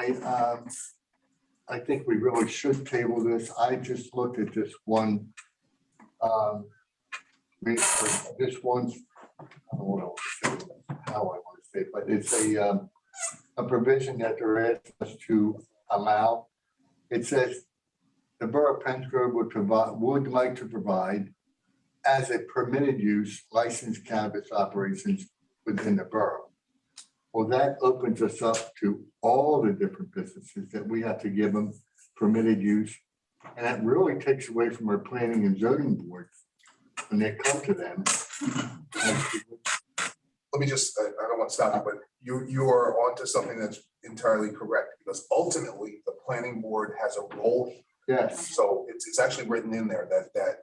Speaker 15: I think we really should table this. I just looked at this one. This one's, I don't know how I want to say it, but it's a provision that they're asking us to allow. It says the Borough of Penns would like to provide as a permitted use licensed cannabis operations within the borough. Well, that opens us up to all the different businesses that we have to give them permitted use. And that really takes away from our planning and zoning board when they come to them.
Speaker 8: Let me just, I don't want to stop you, but you are onto something that's entirely correct, because ultimately the planning board has a role.
Speaker 15: Yes.
Speaker 8: So it's actually written in there that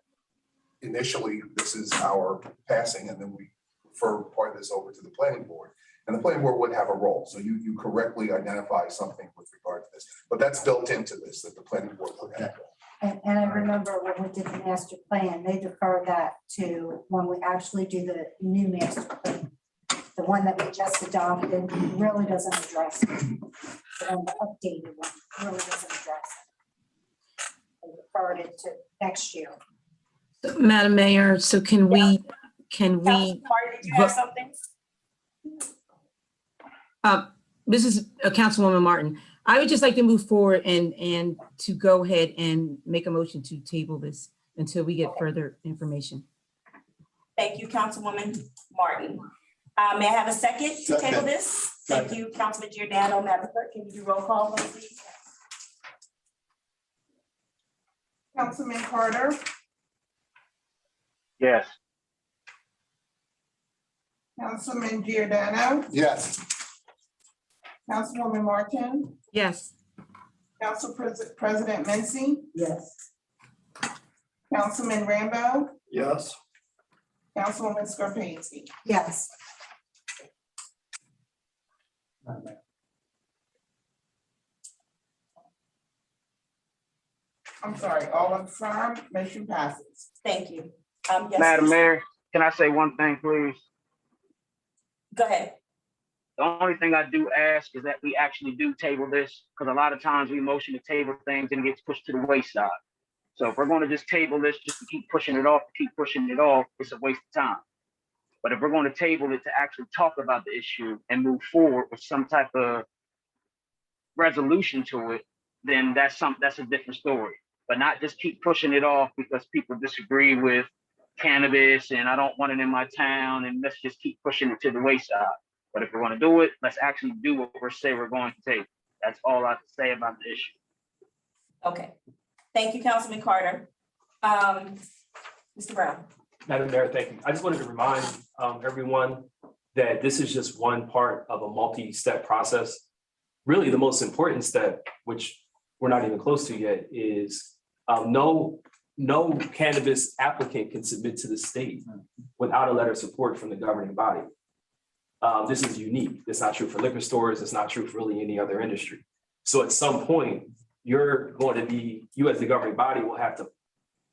Speaker 8: initially this is our passing, and then we refer part of this over to the planning board. And the planning board would have a role. So you correctly identify something with regard to this, but that's built into this, that the planning board would have.
Speaker 4: And I remember when we did the master plan, they defer that to when we actually do the new master plan. The one that we just adopted really doesn't address it. The updated one really doesn't address it. They deferred it to next year.
Speaker 9: Madam Mayor, so can we?
Speaker 5: Councilman Martin, did you have something?
Speaker 9: This is Councilwoman Martin. I would just like to move forward and to go ahead and make a motion to table this until we get further information.
Speaker 5: Thank you, Councilwoman Martin. May I have a second to table this? Thank you, Councilman Giordano. Madam Clerk, can you do roll call, please?
Speaker 3: Councilman Carter,
Speaker 14: Yes.
Speaker 3: Councilman Giordano,
Speaker 15: Yes.
Speaker 3: Councilwoman Martin,
Speaker 9: Yes.
Speaker 3: President Mency,
Speaker 7: Yes.
Speaker 3: Councilman Rambo,
Speaker 11: Yes.
Speaker 3: Councilwoman Scarpese.
Speaker 4: Yes.
Speaker 3: I'm sorry, all affirmed, motion passes.
Speaker 5: Thank you. Yes,
Speaker 14: Madam
Speaker 5: please.
Speaker 14: Mayor, can I say one thing, please?
Speaker 5: Go ahead.
Speaker 14: The only thing I do ask is that we actually do table this, because a lot of times we motion to table things and it gets pushed to the wayside. So if we're going to just table this, just to keep pushing it off, it's a waste of time. But if we're going to table it to actually talk about the issue and move forward with some type of resolution to it, then that's a different story. But not just keep pushing it off because people disagree with cannabis and I don't want it in my town, and let's just keep pushing it to the wayside. But if we're going to do it, let's actually do what we're saying we're going to take. That's all I have to say about the issue.
Speaker 5: Okay. Thank you, Councilman Carter. Mr. Brown.
Speaker 6: Madam Mayor, thank you. I just wanted to remind everyone that this is just one part of a multi-step process. Really, the most important step, which we're not even close to yet, is no cannabis applicant can submit to the state without a letter of support from the governing body. This is unique. It's not true for liquor stores. It's not true for really any other industry. So at some point, you as the governing body will have to,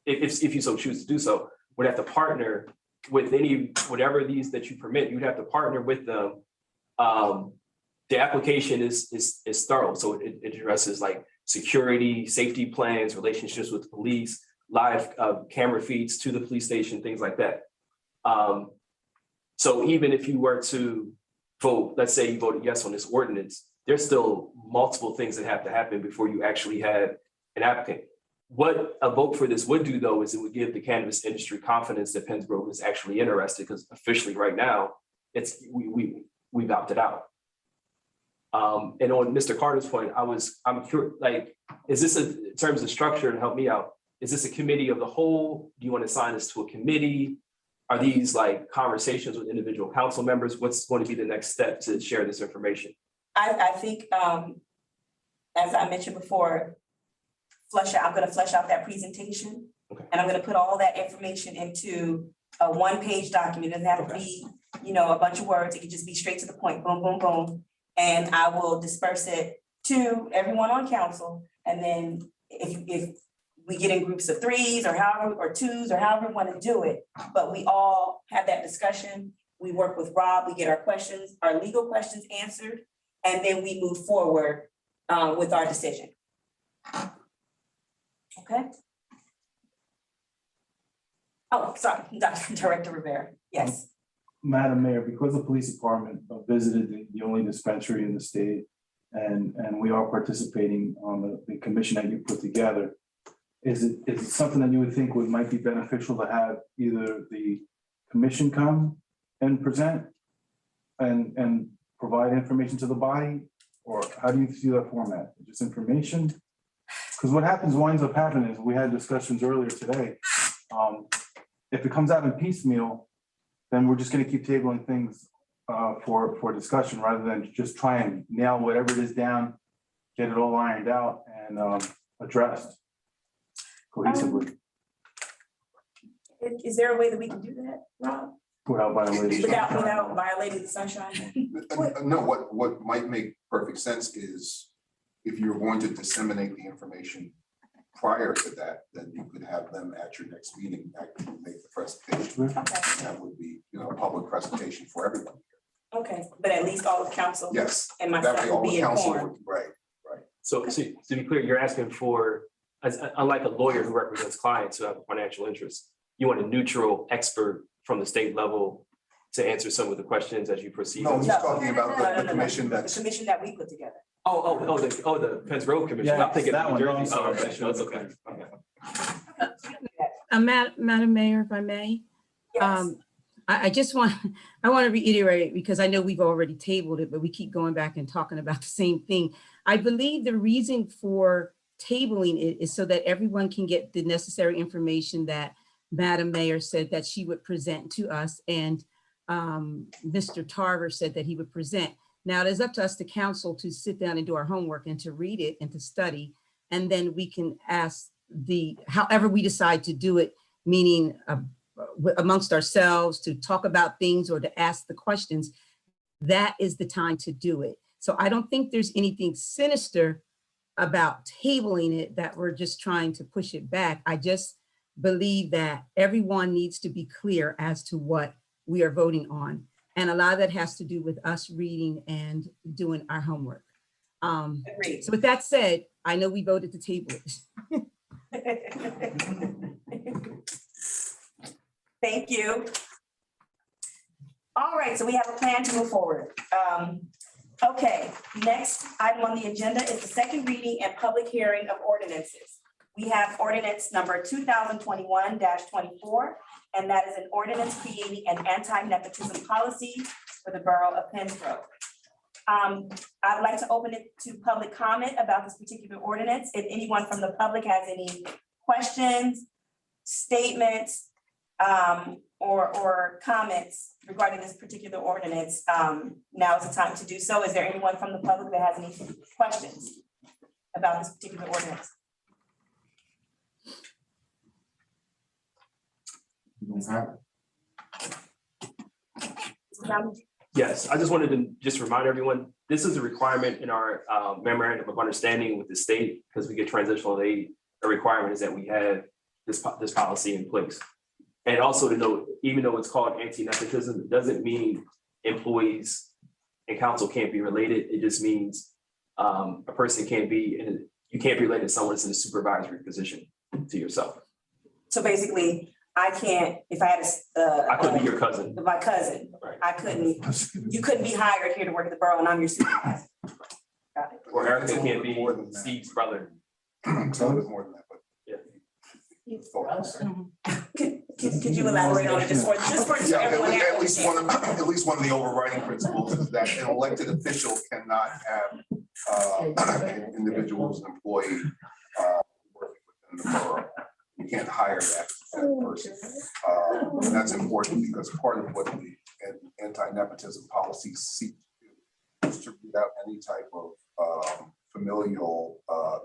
Speaker 6: if you so choose to do so, would have to partner with whatever these that you permit, you'd have to partner with them. The application is thorough. So it addresses like security, safety plans, relationships with the police, live camera feeds to the police station, things like that. So even if you were to vote, let's say you voted yes on this ordinance, there's still multiple things that have to happen before you actually have an applicant. What a vote for this would do, though, is it would give the cannabis industry confidence that Pennsboro is actually interested, because officially right now, we've opted out. And on Mr. Carter's point, I'm curious, like, is this in terms of structure, and help me out, is this a committee of the whole? Do you want to assign this to a committee? Are these like conversations with individual council members? What's going to be the next step to share this information?
Speaker 5: I think, as I mentioned before, I'm going to flesh out that presentation.
Speaker 6: Okay.
Speaker 5: And I'm going to put all that information into a one-page document. It doesn't have to be, a bunch of words. It can just be straight to the point, boom, boom, boom. And I will disperse it to everyone on council. And then if we get in groups of threes or twos or however we want to do it, but we all have that discussion. We work with Rob, we get our legal questions answered, and then we move forward with our decision. Okay. Oh, sorry, Director Rivera. Yes.
Speaker 16: Madam Mayor, because the police department visited the only dispensary in the state, and we are participating on the commission that you put together, is it something that you would think might be beneficial to have either the commission come and present and provide information to the body, or how do you see that format? Just information? Because what winds up happening is, we had discussions earlier today. If it comes out in piecemeal, then we're just going to keep tabling things for discussion, rather than just try and nail whatever it is down, get it all ironed out and addressed cohesively.
Speaker 5: Is there a way that we can do that, Rob?
Speaker 16: Without violation.
Speaker 5: Without violating the sunshine?
Speaker 8: No, what might make perfect sense is if you're going to disseminate the information prior to that, then you could have them at your next meeting actually make the presentation.
Speaker 5: Okay.
Speaker 8: That would be, a public presentation for everyone.
Speaker 5: Okay, but at least all of council.
Speaker 8: Yes.
Speaker 5: And
Speaker 8: That
Speaker 5: myself
Speaker 8: way
Speaker 5: will
Speaker 8: all
Speaker 5: be
Speaker 8: the council
Speaker 5: informed.
Speaker 8: would- Right.
Speaker 6: So to be clear, you're asking for, unlike a lawyer who represents clients who have a financial interest, you want a neutral expert from the state level to answer some of the questions as you proceed?
Speaker 8: No, he's talking about the commission
Speaker 5: The
Speaker 8: that's.
Speaker 5: commission that we put together.
Speaker 6: The Penns Road Commission.
Speaker 16: Yeah,
Speaker 6: I'm thinking
Speaker 16: that
Speaker 6: of
Speaker 16: one.
Speaker 6: New
Speaker 16: No, I'm
Speaker 6: Jersey.
Speaker 16: sorry.
Speaker 6: Okay, that's okay.
Speaker 9: Madam Mayor, if I may,
Speaker 5: Yes.
Speaker 9: I want to reiterate, because I know we've already tabled it, but we keep going back and talking about the same thing. I believe the reason for tabling it is so that everyone can get the necessary information that Madam Mayor said that she would present to us, and Mr. Tarver said that he would present. Now, it is up to us, the council, to sit down and do our homework and to read it and to study, and then we can ask however we decide to do it, meaning amongst ourselves, to talk about things or to ask the questions. That is the time to do it. So I don't think there's anything sinister about tabling it, that we're just trying to push it back. I just believe that everyone needs to be clear as to what we are voting on. And a lot of that has to do with us reading and doing our homework.
Speaker 5: Agreed.
Speaker 9: So with that said, I know we voted to table it.
Speaker 5: Thank you. All right, so we have a plan to move forward. Okay, next item on the agenda is the second reading and public hearing of ordinances. We have ordinance number 2021-24, and that is an ordinance creating an anti-nepotism policy for the Borough of Penns. I'd like to open it to public comment about this particular ordinance. If anyone from the public has any questions, statements, or comments regarding this particular ordinance, now is the time to do so. Is there anyone from the public that has any questions about this particular ordinance?
Speaker 6: Yes, I just wanted to just remind everyone, this is a requirement in our memorandum of understanding with the state, because we get transitional aid. A requirement is that we have this policy in place. And also to note, even though it's called anti-nepotism, it doesn't mean employees and council can't be related. It just means a person can't be you can't be related to someone that's in a supervisory position to yourself.
Speaker 5: So basically, I can't, if I had
Speaker 6: I could be your cousin.
Speaker 5: my cousin,
Speaker 6: Right.
Speaker 5: you couldn't be hired here to work at the borough and I'm your supervisor. Got it.
Speaker 6: Or Erica can't be Steve's brother.
Speaker 8: So it was more than that, but.
Speaker 5: Could you elaborate on it just for
Speaker 8: Yeah,
Speaker 5: everyone?
Speaker 8: at least one of the overriding principles is that an elected official cannot have an individual's employee working within the borough. You can't hire that person. And that's important because part of what the anti-nepotism policy seeks to do is to root out any type of familial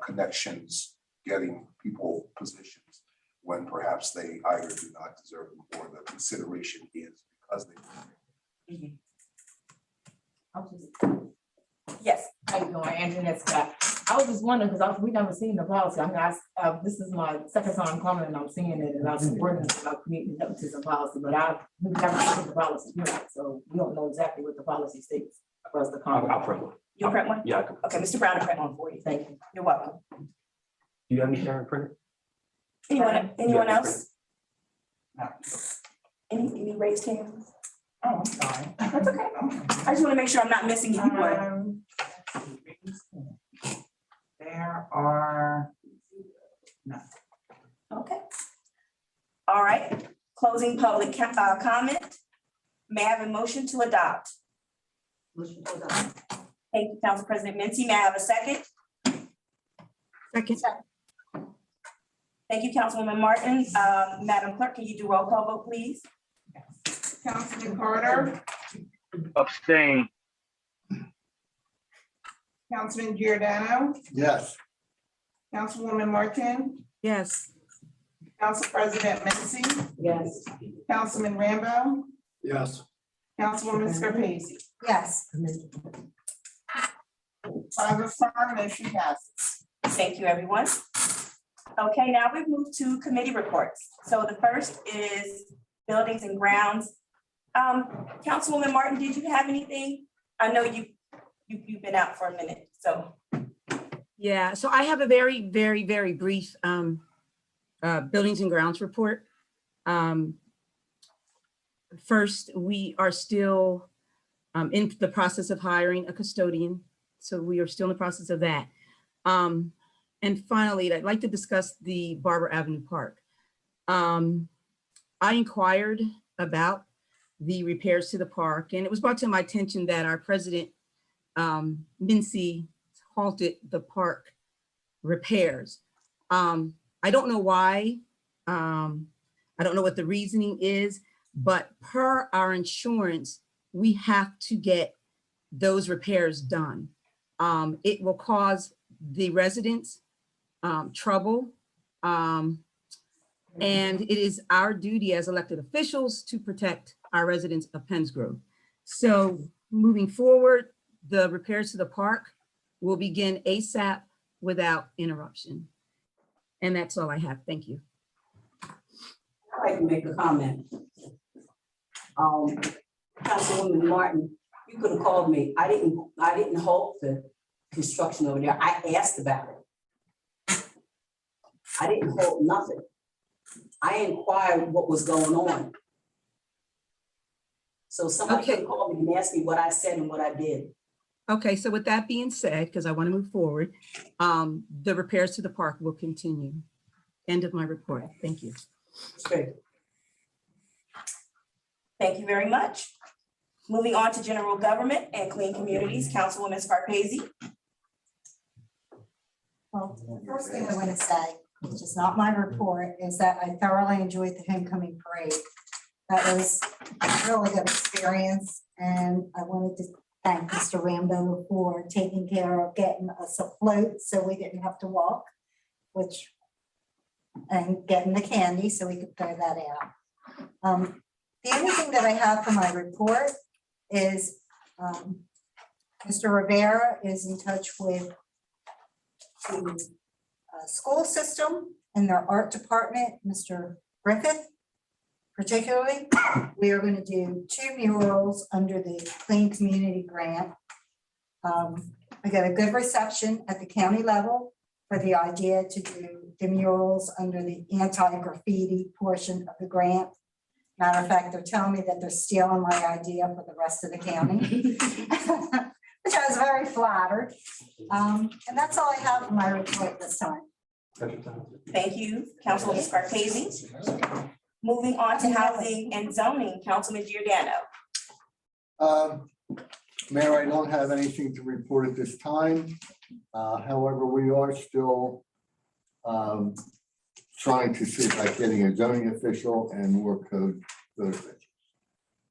Speaker 8: connections, getting people positions when perhaps they either do not deserve them or the consideration is because they.
Speaker 5: Yes.
Speaker 17: How you doing, N.J.S.A? I was just wondering, because we never seen the policy. I mean, this is my second time coming and I'm seeing it, and I'm supporting about creating nepotism policy, but we've never seen the policy, so we don't know exactly what the policy states for us to comment.
Speaker 6: I'll print one.
Speaker 5: You'll print one?
Speaker 6: Yeah, I can.
Speaker 5: Okay, Mr. Brown will print one for you.
Speaker 17: Thank you.
Speaker 5: You're welcome.
Speaker 6: Do you have any Sharon printer?
Speaker 5: Anyone else? Any raised hands?
Speaker 17: Oh, I'm sorry.
Speaker 5: That's okay. I just want to make sure I'm not missing anyone.
Speaker 3: There are none.
Speaker 5: Okay. All right, closing public comment. May I have a motion to adopt?
Speaker 7: Motion to adopt.
Speaker 5: Thank you, Council President Mincy. May I have a second?
Speaker 9: Second.
Speaker 5: Thank you, Councilwoman Martin. Madam Clerk, can you do roll call vote, please?
Speaker 3: Councilman Carter,
Speaker 14: Abstain.
Speaker 3: Councilman Giordano,
Speaker 15: Yes.
Speaker 3: Councilwoman Martin,
Speaker 9: Yes.
Speaker 3: Council President Mency,
Speaker 17: Yes.
Speaker 3: Councilman Rambo,
Speaker 15: Yes.
Speaker 3: Councilwoman Scarpese.
Speaker 4: Yes.
Speaker 3: 5 affirm, motion passes.
Speaker 5: Thank you, everyone. Okay, now we've moved to committee reports. So the first is buildings and grounds. Councilwoman Martin, did you have anything? I know you've been out for a minute, so.
Speaker 9: Yeah, so I have a very, very, very brief buildings and grounds report. First, we are still in the process of hiring a custodian. So we are still in the process of that. And finally, I'd like to discuss the Barber Avenue Park. I inquired about the repairs to the park, and it was brought to my attention that our president, Mincy, halted the park repairs. I don't know why. I don't know what the reasoning is, but per our insurance, we have to get those repairs done. It will cause the residents trouble. And it is our duty as elected officials to protect our residents of Penns Grove. So moving forward, the repairs to the park will begin ASAP without interruption. And that's all I have. Thank you.
Speaker 7: I'd like to make a comment. Councilwoman Martin, you could have called me. I didn't halt the construction over there. I asked about it. I didn't halt nothing. I inquired what was going on. So somebody could call me and ask me what I said and what I did.
Speaker 9: Okay, so with that being said, because I want to move forward, the repairs to the park will continue. End of my report. Thank you.
Speaker 7: Great.
Speaker 5: Thank you very much. Moving on to general government and clean communities, Councilwoman Scarpese.
Speaker 4: Well, the first thing I want to say, which is not my report, is that I thoroughly enjoyed the homecoming parade. That was a really good experience, and I wanted to thank Mr. Rambo for taking care of getting us a float so we didn't have to walk, and getting the candy so we could throw that out. The only thing that I have for my report is Mr. Rivera is in touch with the school system and their art department, Mr. Griffith. Particularly, we are going to do 2 murals under the Clean Community Grant. I got a good reception at the county level for the idea to do the murals under the anti-graffiti portion of the grant. Matter of fact, they're telling me that they're stealing my idea for the rest of the county, which I was very flattered. And that's all I have for my report this time.
Speaker 5: Thank you, Councilwoman Scarpese. Moving on to housing and zoning, Councilman Giordano.
Speaker 15: Mayor, I don't have anything to report at this time. However, we are still trying to see about getting a zoning official and more code officials.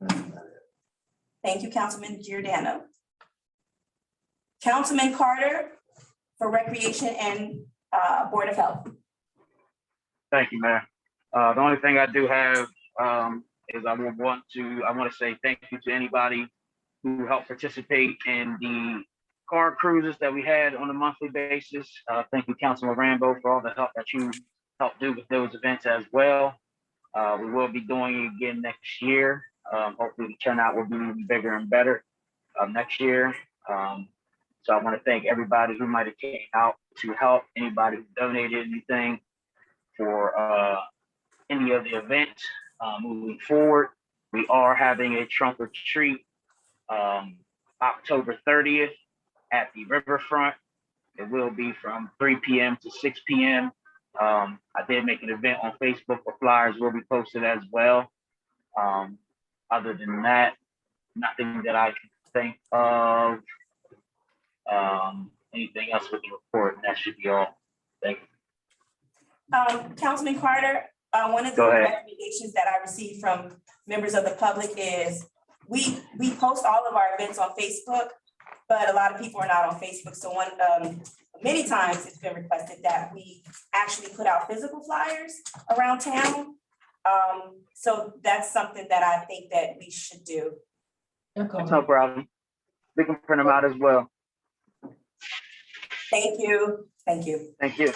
Speaker 15: That's about it.
Speaker 5: Thank you, Councilman Giordano. Councilman Carter for Recreation and Board of Health.
Speaker 14: Thank you, Mayor. The only thing I do have is I want to say thank you to anybody who helped participate in the car cruises that we had on a monthly basis. Thank you, Councilman Rambo, for all the help that you helped do with those events as well. We will be doing it again next year. Hopefully the turnout will be even bigger and better next year. So I want to thank everybody who might have came out to help, anybody who donated anything for any of the events. Moving forward, we are having a trunk or treat October 30th at the riverfront. It will be from 3 p.m. to 6 p.m. I did make an event on Facebook, where flyers will be posted as well. Other than that, nothing that I can think of. Anything else with the report, and that should be all. Thank you.
Speaker 5: Councilman Carter, one of the recommendations that I received from members of the public is we post all of our events on Facebook, but a lot of people are not on Facebook. So many times it's been requested that we actually put out physical flyers around town. So that's something that I think that we should do.
Speaker 14: That's no problem. We can print them out as well.
Speaker 5: Thank you. Thank you.
Speaker 14: Thank you.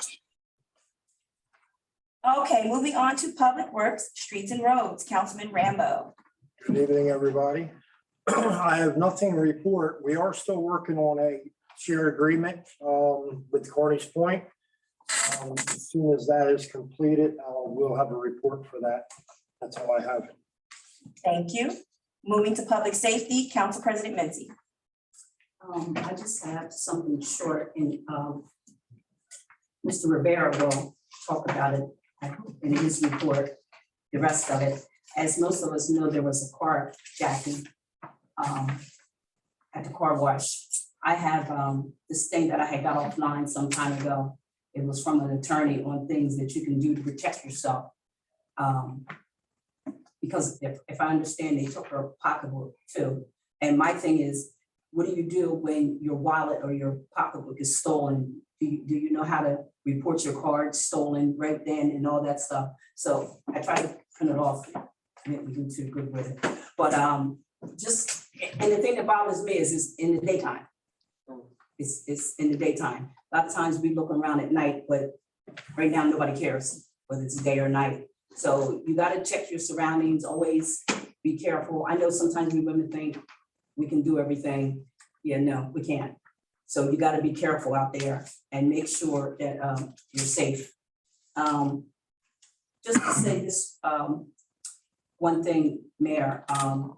Speaker 5: Okay, moving on to Public Works, Streets and Roads, Councilman Rambo.
Speaker 11: Good evening, everybody. I have nothing to report. We are still working on a shared agreement with Carney's Point. As soon as that is completed, we'll have a report for that. That's all I have.
Speaker 5: Thank you. Moving to Public Safety, Council President Menzie.
Speaker 7: I just have something short, and Mr. Rivera will talk about it in his report, the rest of it. As most of us know, there was a carjacking at the car wash. I have this thing that I had got offline some time ago, It was from an attorney on things that you can do to protect yourself. Because if I understand, they took her pocketbook too. And my thing is, what do you do when your wallet or your pocketbook is stolen? Do you know how to report your card stolen right then and all that stuff? So I try to print it off. Maybe we can do good with it. But just, and the thing that bothers me is in the daytime. It's in the daytime. A lot of times we look around at night, but right now nobody cares whether it's day or night. So you gotta check your surroundings, always be careful. I know sometimes we women think we can do everything. Yeah, no, we can't. So you gotta be careful out there and make sure that you're safe. Just to say this, one thing, Mayor, I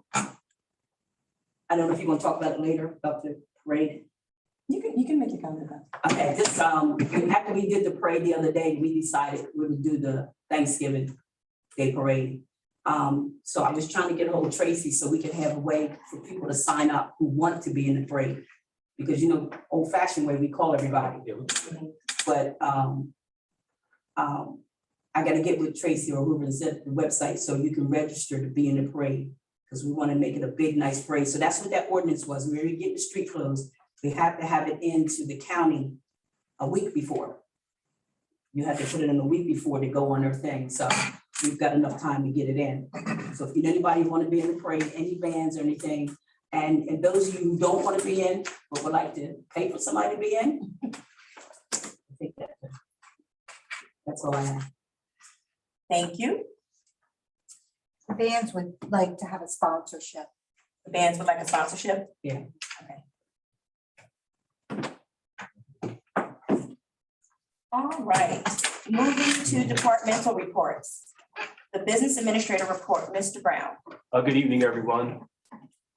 Speaker 7: don't know if you want to talk about it later, about the parade.
Speaker 17: You can make your comment.
Speaker 7: Okay, just after we did the parade the other day, we decided we would do the Thanksgiving Day parade. So I was trying to get a hold of Tracy so we could have a way for people to sign up who want to be in the parade. Because old fashioned way, we call everybody. But I gotta get with Tracy or whoever set the website so you can register to be in the parade. Because we want to make it a big, nice parade. So that's what that ordinance was. We were getting the street closed. We have to have it into the county a week before. You have to put it in a week before to go on their thing. So we've got enough time to get it in. So if anybody want to be in the parade, any bands or anything, and those of you who don't want to be in, but would like to pay for somebody to be in, I think that's all I have.
Speaker 5: Thank you.
Speaker 4: The bands would like to have a sponsorship.
Speaker 5: The bands would like a sponsorship?
Speaker 7: Yeah.
Speaker 5: Okay. All right, moving to departmental reports. The business administrator report, Mr. Brown.
Speaker 6: Good evening, everyone.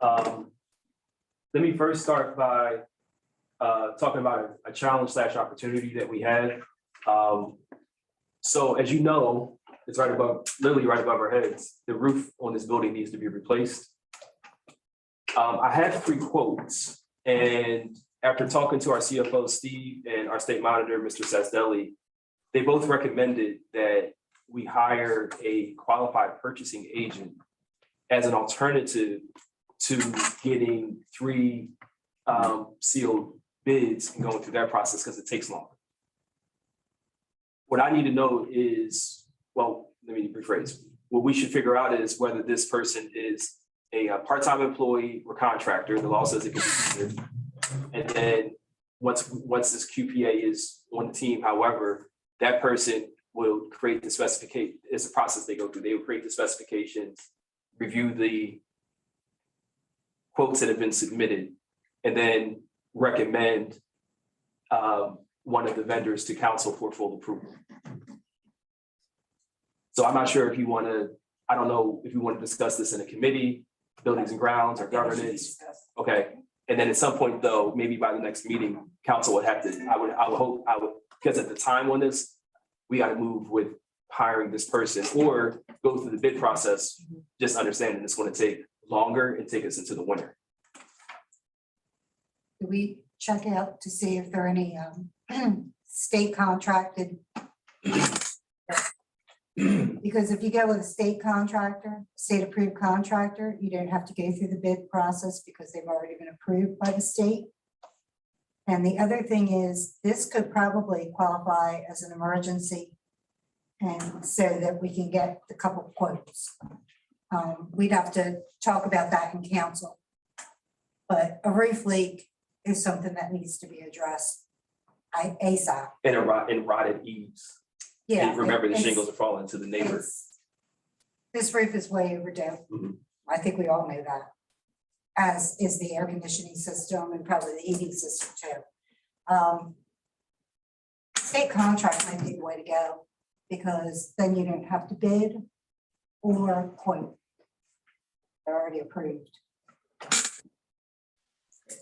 Speaker 6: Let me first start by talking about a challenge / opportunity that we had. So as you know, it's right above, literally right above our heads. The roof on this building needs to be replaced. I had 3 quotes, and after talking to our CFO, Steve, and our state monitor, Mr. Sasdelli, they both recommended that we hire a qualified purchasing agent as an alternative to getting 3 sealed bids and going through that process because it takes longer. What I need to know is, well, let me rephrase. What we should figure out is whether this person is a part-time employee or contractor. The law says it can be either. And then once this QPA is on the team, however, that person will create the specification. It's a process they go through. They will create the specifications, review the quotes that have been submitted, and then recommend one of the vendors to council for full approval. So I'm not sure if you want to, I don't know if you want to discuss this in a committee, buildings and grounds or governance. Okay. And then at some point though, maybe by the next meeting, council would have to, I would hope, because at the time on this, we got to move with hiring this person or go through the bid process, just understanding it's going to take longer and take us into the winter.
Speaker 4: Do we check out to see if there are any state contracted? Because if you go with a state contractor, state approved contractor, you don't have to go through the bid process because they've already been approved by the state. And the other thing is, this could probably qualify as an emergency. And so that we can get a couple of quotes. We'd have to talk about that in council. But a roof leak is something that needs to be addressed ASAP.
Speaker 6: And rotted eaves.
Speaker 4: Yeah.
Speaker 6: And remember, the shingles are falling to the neighbor.
Speaker 4: This roof is way overdue. I think we all know that. As is the air conditioning system and probably the heating system too. State contract might be the way to go because then you don't have to bid or quote. They're already approved.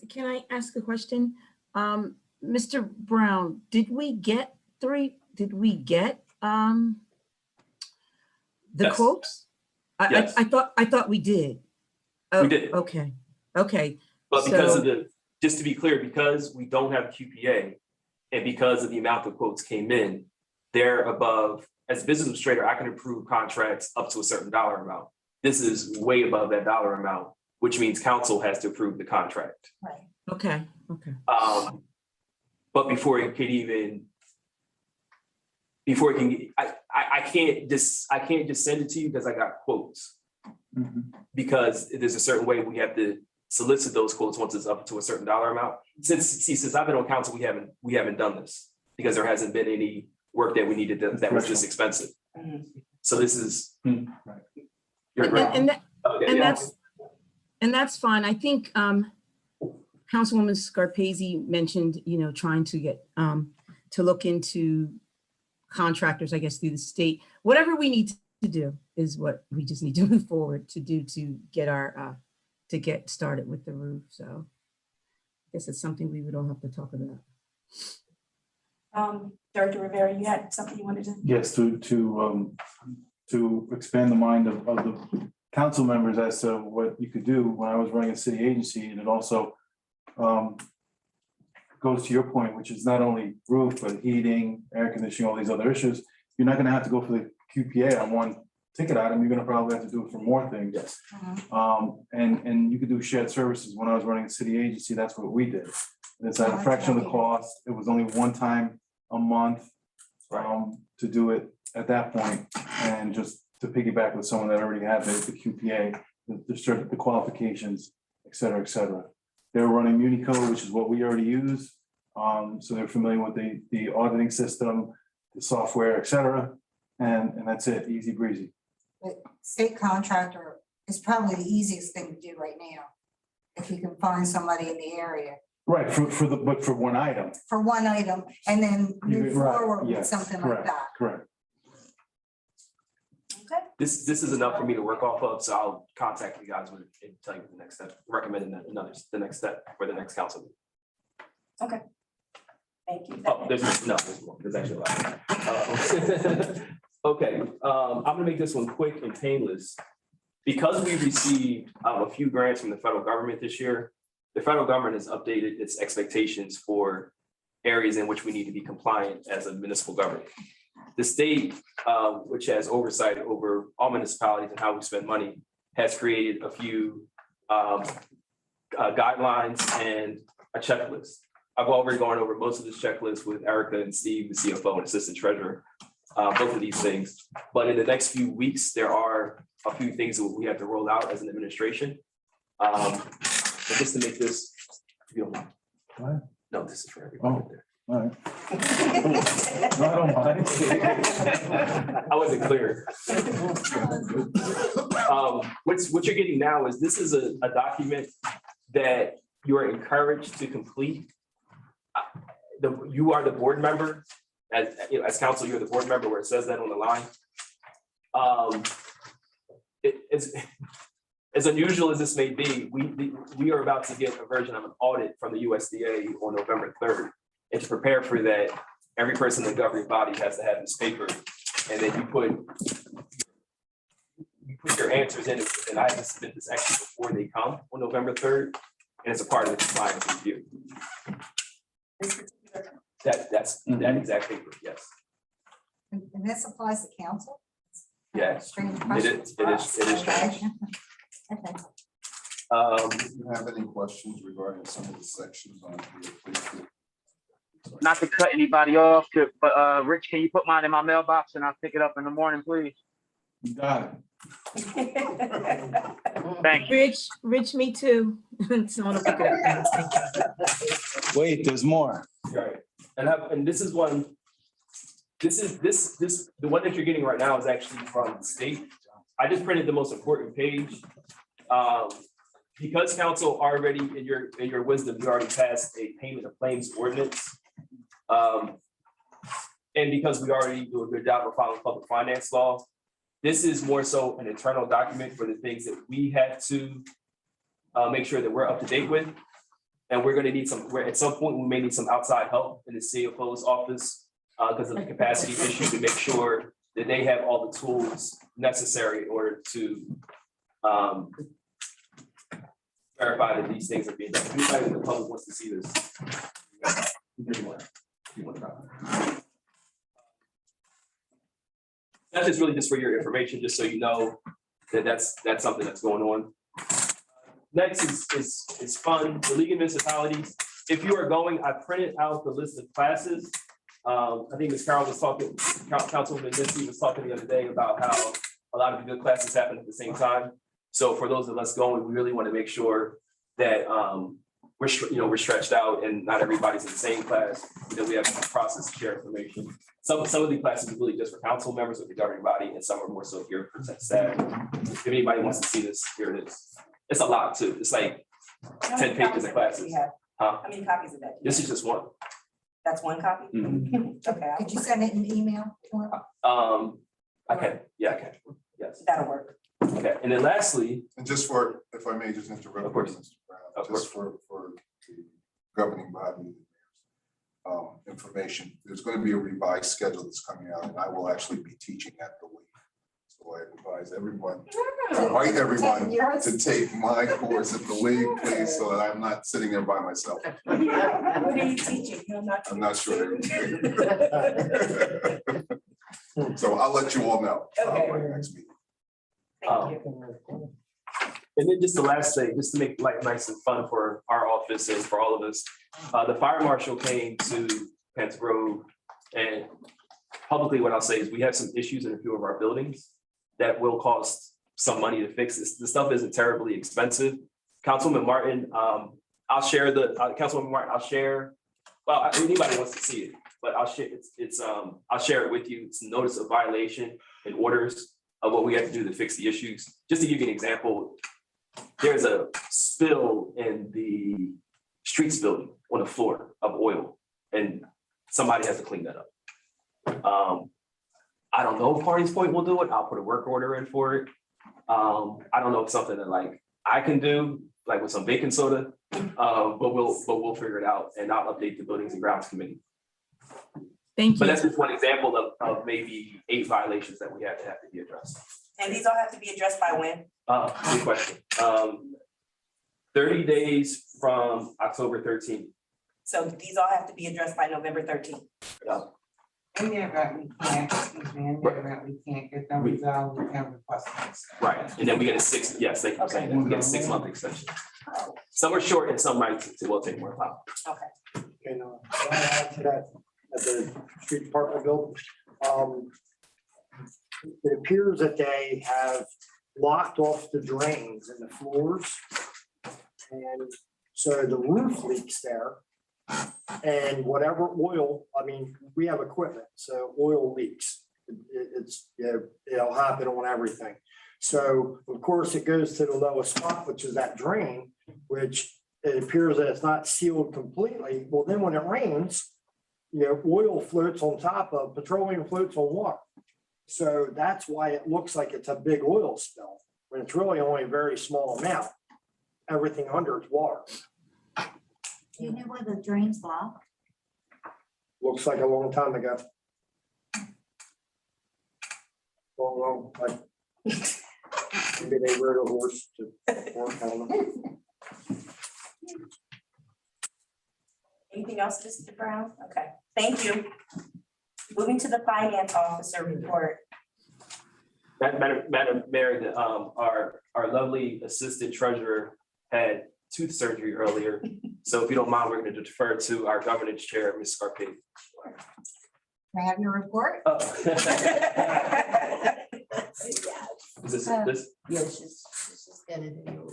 Speaker 9: Can I ask a question? Mr. Brown, did we get the
Speaker 6: Yes.
Speaker 9: quotes?
Speaker 6: Yes.
Speaker 9: I thought we did.
Speaker 6: We did.
Speaker 9: Okay.
Speaker 6: But because of just to be clear, because we don't have QPA, And because of the amount of quotes came in, they're above, as business administrator, I can approve contracts up to a certain dollar amount. This is way above that dollar amount, which means council has to approve the contract.
Speaker 9: Okay, okay.
Speaker 6: But before it could even, before it can, I can't just send it to you because I got quotes. Because there's a certain way we have to solicit those quotes once it's up to a certain dollar amount. Since I've been on council, we haven't done this because there hasn't been any work that we needed that was just expensive. So this is. You're right.
Speaker 9: And that's fine. I think Councilwoman Scarpese mentioned, trying to get to look into contractors, I guess, through the state. Whatever we need to do is what we just need to move forward to do to get our to get started with the roof. So I guess it's something we would all have to talk about.
Speaker 5: Director Rivera, you had something you wanted to?
Speaker 16: Yes, to expand the mind of the council members as to what you could do. When I was running a city agency, and it also goes to your point, which is not only roof, but heating, air conditioning, all these other issues. You're not going to have to go for the QPA on one ticket item. You're going to probably have to do it for more things.
Speaker 6: Yes.
Speaker 16: And you could do shared services. When I was running a city agency, that's what we did. It's at a fraction of the cost. It was only one time a month to do it at that point, and just to piggyback with someone that already had the QPA, the qualifications, et cetera, et cetera. They were running Unicode, which is what we already use. So they're familiar with the auditing system, the software, et cetera. And that's it, easy breezy.
Speaker 4: But state contractor is probably the easiest thing to do right now. If you can find somebody in the area.
Speaker 16: Right, but for one item.
Speaker 4: For one item, and then move forward with
Speaker 16: Yes,
Speaker 4: something
Speaker 16: correct,
Speaker 4: like that.
Speaker 16: Correct.
Speaker 5: Okay.
Speaker 6: This is enough for me to work off of, so I'll contact you guys and tell you the next step, recommending that the next step for the next council meeting.
Speaker 5: Okay. Thank you.
Speaker 6: Oh, there's more. There's actually a lot. Okay, I'm gonna make this one quick and painless. Because we received a few grants from the federal government this year, the federal government has updated its expectations for areas in which we need to be compliant as a municipal government. The state, which has oversight over all municipalities and how we spend money, has created a few guidelines and a checklist. I've already gone over most of this checklist with Erica and Steve, the CFO and assistant treasurer, both of these things. But in the next few weeks, there are a few things that we have to roll out as an administration. But just to make this, if you don't mind.
Speaker 16: What?
Speaker 6: No, this is for everybody.
Speaker 16: Oh, all right. No, I don't mind.
Speaker 6: I wasn't clear. What you're getting now is this is a document that you are encouraged to complete. You are the board member. As council, you're the board member where it says that on the line. It's as unusual as this may be, we are about to get a version of an audit from the USDA on November 3rd. And to prepare for that, every person in the governing body has to have this paper. And then you put your answers in it, and I have to submit this actually before they come on November 3rd. And it's a part of the compliance review. That's that exact paper, yes.
Speaker 4: And this applies to council?
Speaker 6: Yes,
Speaker 4: Strange
Speaker 6: it
Speaker 4: question
Speaker 6: is
Speaker 4: for us.
Speaker 6: strange.
Speaker 4: Okay.
Speaker 8: Do you have any questions regarding some of the sections on here, please?
Speaker 14: Not to cut anybody off, but Rich, can you put mine in my mailbox and I'll pick it up in the morning, please?
Speaker 16: You got it.
Speaker 14: Thank you.
Speaker 9: Rich, me too. Someone will pick it up.
Speaker 16: Wait, there's more.
Speaker 6: Right, and this is one. The one that you're getting right now is actually from the state. I just printed the most important page. Because council already, in your wisdom, you already passed a payment of claims ordinance. And because we already do a good job of following public finance law, this is more so an internal document for the things that we have to make sure that we're up to date with. And we're gonna need at some point, we may need some outside help in the CFO's office because of the capacity issue to make sure that they have all the tools necessary in order to verify that these things are being done. Anybody in the public wants to see this? That's just really just for your information, just so you know that that's something that's going on. Next is fun, the League of Municipalities. If you are going, I printed out the list of classes. I think Ms. Carroll was talking, Councilwoman Missy was talking the other day about how a lot of the good classes happen at the same time. So for those of us going, we really want to make sure that we're stretched out and not everybody's in the same class, that we have a process to share information. Some of the classes are really just for council members of the governing body, and some are more so here for staff. If anybody wants to see this, here it is. It's a lot too. It's like 10 pages of classes.
Speaker 5: How many copies of that?
Speaker 6: This is just one.
Speaker 5: That's one copy? Okay.
Speaker 4: Could you send it in email?
Speaker 6: I can, yeah, I can, yes.
Speaker 5: That'll work.
Speaker 6: Okay, and then lastly.
Speaker 8: And just for, if I may just interrupt.
Speaker 6: Of course.
Speaker 8: Mr. Brown, just for the governing body information, there's going to be a revised schedule that's coming out, and I will actually be teaching at the League. So I advise everyone, invite everyone to take my course at the League, please, so that I'm not sitting there by myself.
Speaker 5: What are you teaching?
Speaker 8: I'm not sure. So I'll let you all know by next meeting.
Speaker 5: Thank you.
Speaker 6: And then just the last thing, just to make life nice and fun for our office and for all of us, the fire marshal came to Penns Grove, and publicly what I'll say is we have some issues in a few of our buildings that will cost some money to fix. The stuff isn't terribly expensive. Councilwoman Martin, I'll share Councilwoman Martin, I'll share, well, anybody wants to see it, but I'll share I'll share it with you. It's a notice of violation and orders of what we have to do to fix the issues. Just to give you an example, there's a spill in the streets building on the floor of oil, and somebody has to clean that up. I don't know if Parties Point will do it. I'll put a work order in for it. I don't know if it's something that like I can do, like with some baking soda, but we'll figure it out, and I'll update the Buildings and Grounds Committee.
Speaker 9: Thank you.
Speaker 6: But that's just one example of maybe 8 violations that we have to be addressed.
Speaker 5: And these all have to be addressed by when?
Speaker 6: Good question. 30 days from October 13th.
Speaker 5: So these all have to be addressed by November 13th.
Speaker 3: In the event we can't, excuse me, in the event we can't get them resolved, we can request this.
Speaker 6: Right, and then we get a 6, yes, thank you for saying that, we get a 6-month extension. Some are short and some might, will take more time.
Speaker 5: Okay.
Speaker 11: And I'll add to that, at the street department building, it appears that they have blocked off the drains and the floors. And so the roof leaks there. And whatever oil, I mean, we have equipment, so oil leaks. It'll happen on everything. So of course it goes to the lowest spot, which is that drain, which it appears that it's not sealed completely. Well, then when it rains, oil floats on top of petroleum, floats on water. So that's why it looks like it's a big oil spill, when it's really only a very small amount. Everything under is water.
Speaker 4: Do you know where the drains block?
Speaker 11: Looks like a long time ago. Long, like maybe they rode a horse to work, I don't know.
Speaker 5: Anything else, Mr. Brown? Okay, thank you. Moving to the finance officer report.
Speaker 6: Madam Mayor, our lovely assistant treasurer had tooth surgery earlier. So if you don't mind, we're going to defer to our governance chair, Ms. Scarpelli.
Speaker 4: Can I have your report?
Speaker 6: Is this?
Speaker 17: Yes, just get it in your.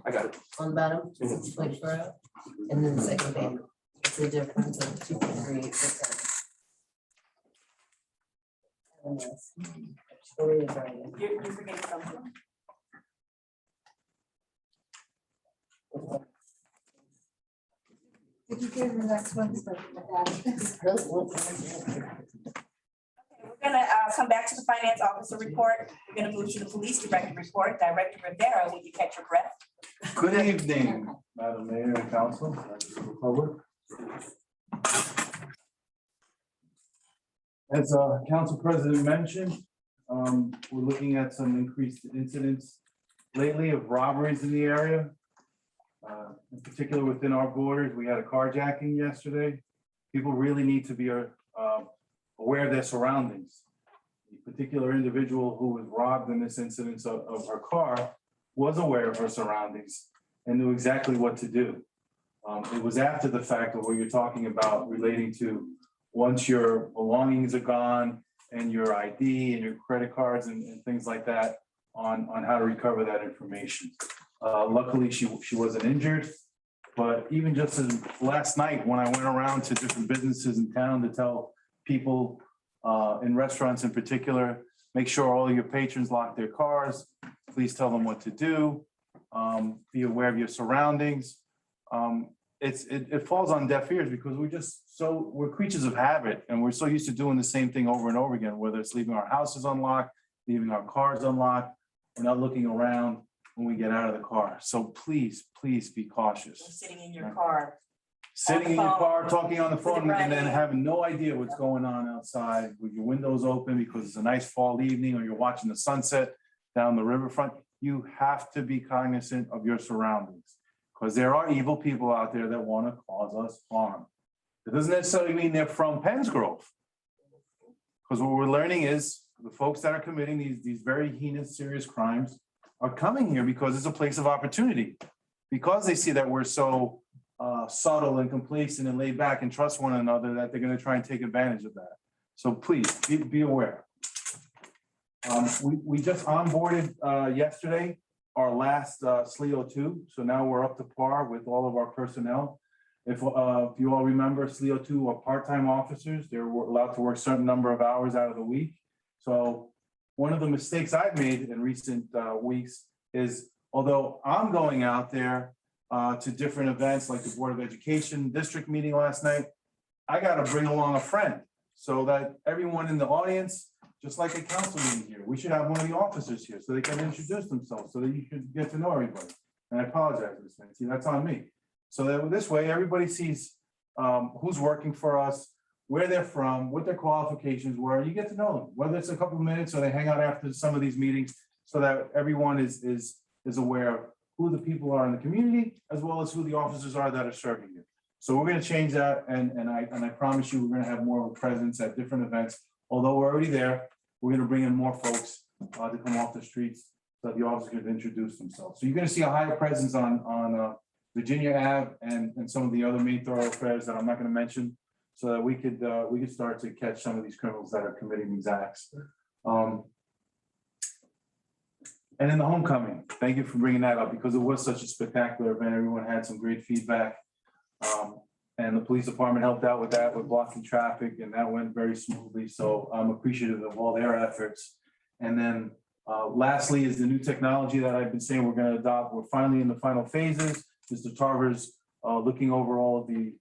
Speaker 6: I got it.
Speaker 17: On the bottom, 6.4, and then the second page, it's a difference of 2.38%.
Speaker 5: You're forgetting something.
Speaker 4: Did you give the next one?
Speaker 5: We're gonna come back to the finance officer report. We're gonna move to the police director report. Director Rivera, will you catch your breath?
Speaker 16: Good evening, Madam Mayor and Council, members of the public. As Council President mentioned, we're looking at some increased incidents lately of robberies in the area. In particular, within our borders, we had a carjacking yesterday. People really need to be aware of their surroundings. The particular individual who was robbed in this incident of her car was aware of her surroundings and knew exactly what to do. It was after the fact of what you're talking about relating to once your belongings are gone and your ID and your credit cards and things like that on how to recover that information. Luckily, she wasn't injured, but even just as last night when I went around to different businesses in town to tell people in restaurants in particular, make sure all of your patrons lock their cars. Please tell them what to do. Be aware of your surroundings. It falls on deaf ears because we're creatures of habit and we're so used to doing the same thing over and over again, whether it's leaving our houses unlocked, leaving our cars unlocked. We're not looking around when we get out of the car. So please be cautious.
Speaker 5: Sitting in your car.
Speaker 16: Sitting in your car, talking on the phone, and then
Speaker 5: Right.
Speaker 16: having no idea what's going on outside with your windows open because it's a nice fall evening or you're watching the sunset down the riverfront. You have to be cognizant of your surroundings because there are evil people out there that want to cause us harm. It doesn't necessarily mean they're from Penns Grove. Because what we're learning is the folks that are committing these very heinous, serious crimes are coming here because it's a place of opportunity. Because they see that we're so subtle and complacent and laid back and trust one another that they're going to try and take advantage of that. So please be aware. We just onboarded yesterday our last SLEO 2. So now we're up to par with all of our personnel. If you all remember, SLEO 2 are part-time officers. They're allowed to work a certain number of hours out of the week. So one of the mistakes I've made in recent weeks is, although I'm going out there to different events like the Board of Education district meeting last night, I got to bring along a friend so that everyone in the audience, just like a council meeting here, we should have one of the officers here so they can introduce themselves so that you can get to know everybody. And I apologize, Ms. Nancy, that's on me. So that this way, everybody sees who's working for us, where they're from, what their qualifications were. You get to know them, whether it's a couple of minutes or they hang out after some of these meetings so that everyone is aware of who the people are in the community, as well as who the officers are that are serving you. So we're going to change that. And I promise you, we're going to have more of a presence at different events. Although we're already there, we're going to bring in more folks to come off the streets so that the officers can introduce themselves. So you're going to see a higher presence on Virginia Ave and some of the other main thoroughfares that I'm not going to mention, so that we could start to catch some of these criminals that are committing these acts. And in the homecoming, thank you for bringing that up because it was such a spectacular event. Everyone had some great feedback. And the police department helped out with that, with blocking traffic, and that went very smoothly. So I'm appreciative of all their efforts. And then lastly is the new technology that I've been saying we're going to adopt. We're finally in the final phases. Mr. Tarver's looking over all of the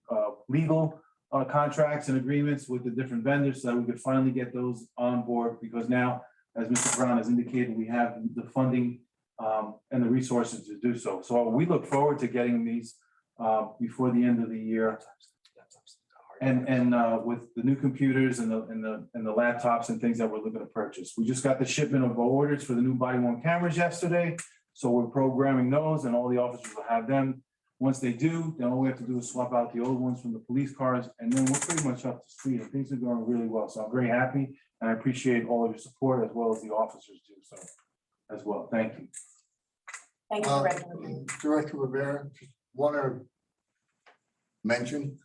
Speaker 16: legal contracts and agreements with the different vendors so that we could finally get those on board because now, as Mr. Brown has indicated, we have the funding and the resources to do so. So we look forward to getting these before the end of the year. And with the new computers and the laptops and things that we're looking to purchase. We just got the shipment of orders for the new body-worn cameras yesterday. So we're programming those and all the officers will have them. Once they do, then all we have to do is swap out the old ones from the police cars, and then we're pretty much up to speed and things are going really well. So I'm very happy and I appreciate all of your support as well as the officers do so as well. Thank you.
Speaker 5: Thank you, Director.
Speaker 15: Director Rivera, just want to mention,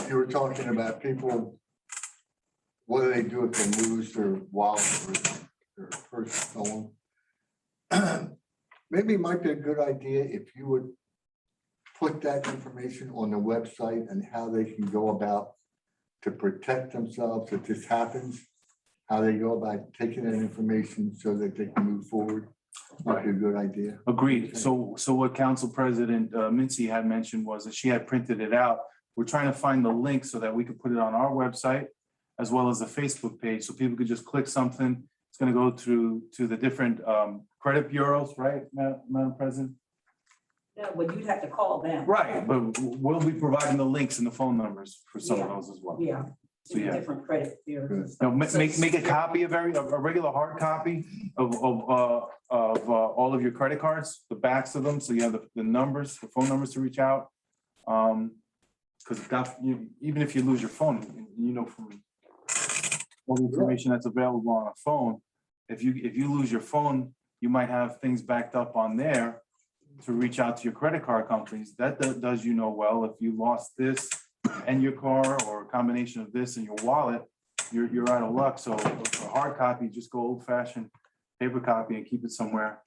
Speaker 15: you were talking about people, what do they do if they lose their wallet or their purse stolen? Maybe it might be a good idea if you would put that information on the website and how they can go about to protect themselves if this happens, how they go about taking that information so that they can move forward. Might be a good idea.
Speaker 16: Agreed. So what Council President Mincy had mentioned was that she had printed it out. We're trying to find the link so that we could put it on our website as well as the Facebook page. So people could just click something. It's going to go through to the different credit bureaus, right, Madam President?
Speaker 7: Yeah, but you'd have to call them.
Speaker 16: Right, but we'll be providing the links and the phone numbers for some of those as well.
Speaker 7: Yeah.
Speaker 16: So, yeah.
Speaker 7: Different credit bureaus.
Speaker 16: No, make a copy of a regular hard copy of all of your credit cards, the backs of them, so you have the numbers, the phone numbers to reach out. Because even if you lose your phone, you know, from all the information that's available on a phone, if you lose your phone, you might have things backed up on there to reach out to your credit card companies. That does you know well. If you lost this and your car, or a combination of this and your wallet, you're out of luck. So a hard copy, just go old fashioned paper copy and keep it somewhere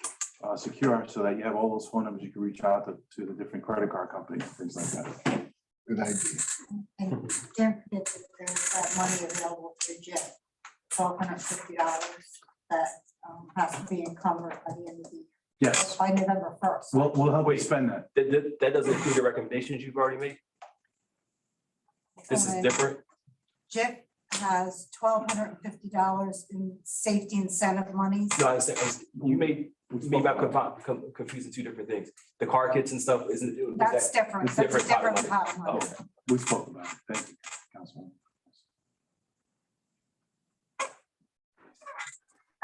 Speaker 16: secure, so that you have all those phone numbers you can reach out to the different credit card companies, things like that.
Speaker 15: Good idea.
Speaker 4: And don't forget that there's that money available for JET, $1,250 that has to be encumbered by the end of the year.
Speaker 16: Yes,
Speaker 4: By November 1st.
Speaker 16: we'll help you spend that.
Speaker 6: That doesn't include the recommendations you've already made? This is different?
Speaker 4: JET has $1,250 in safety incentive monies.
Speaker 6: No, I understand. You may confusing two different things. The car kits and stuff isn't.
Speaker 4: That's different.
Speaker 6: It's
Speaker 4: That's a
Speaker 6: different
Speaker 4: different pot of money.
Speaker 6: Oh, okay.
Speaker 16: We spoke about it. Thank you, Councilman.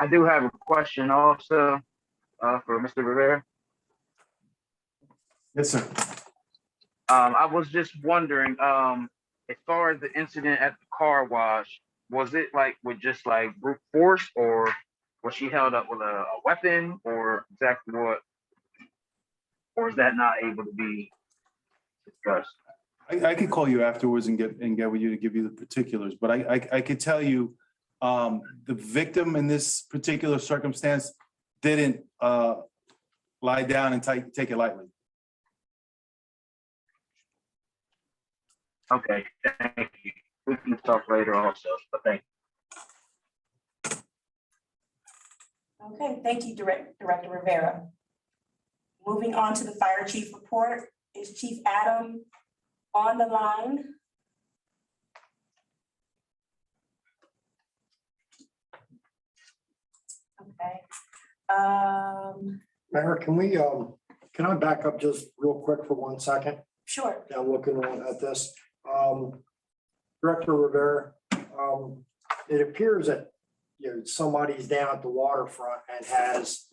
Speaker 14: I do have a question also for Mr. Rivera.
Speaker 16: Yes, sir.
Speaker 14: I was just wondering, as far as the incident at the car wash, was it like with just like brute force, or was she held up with a weapon, or exactly what? Or is that not able to be discussed?
Speaker 16: I could call you afterwards and get with you to give you the particulars, but I could tell you the victim in this particular circumstance didn't lie down and take it lightly.
Speaker 14: Okay, thank you. We can talk later also, but thank you.
Speaker 5: Okay, thank you, Director Rivera. Moving on to the fire chief report, is Chief Adam on the line? Okay.
Speaker 11: Mayor, can I back up just real quick for 1 second?
Speaker 5: Sure.
Speaker 11: Now looking at this, Director Rivera, it appears that, you know, somebody's down at the waterfront and has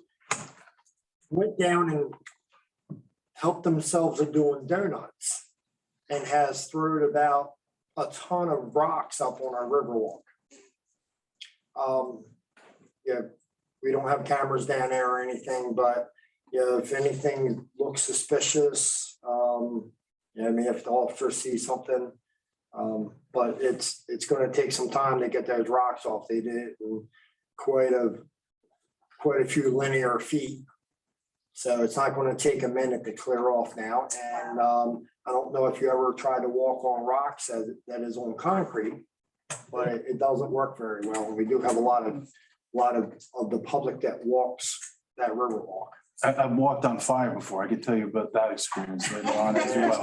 Speaker 11: went down and helped themselves in doing donuts and has thrown about a ton of rocks up on our Riverwalk. Yeah, we don't have cameras down there or anything, but yeah, if anything looks suspicious, yeah, I mean, if the officer sees something, but it's going to take some time to get those rocks off. They did it in quite a few linear feet, so it's not going to take a minute to clear off now. And I don't know if you ever tried to walk on rocks that is on concrete, but it doesn't work very well. And we do have a lot of the public that walks that Riverwalk.
Speaker 16: I've walked on fire before. I could tell you about that experience later on as well.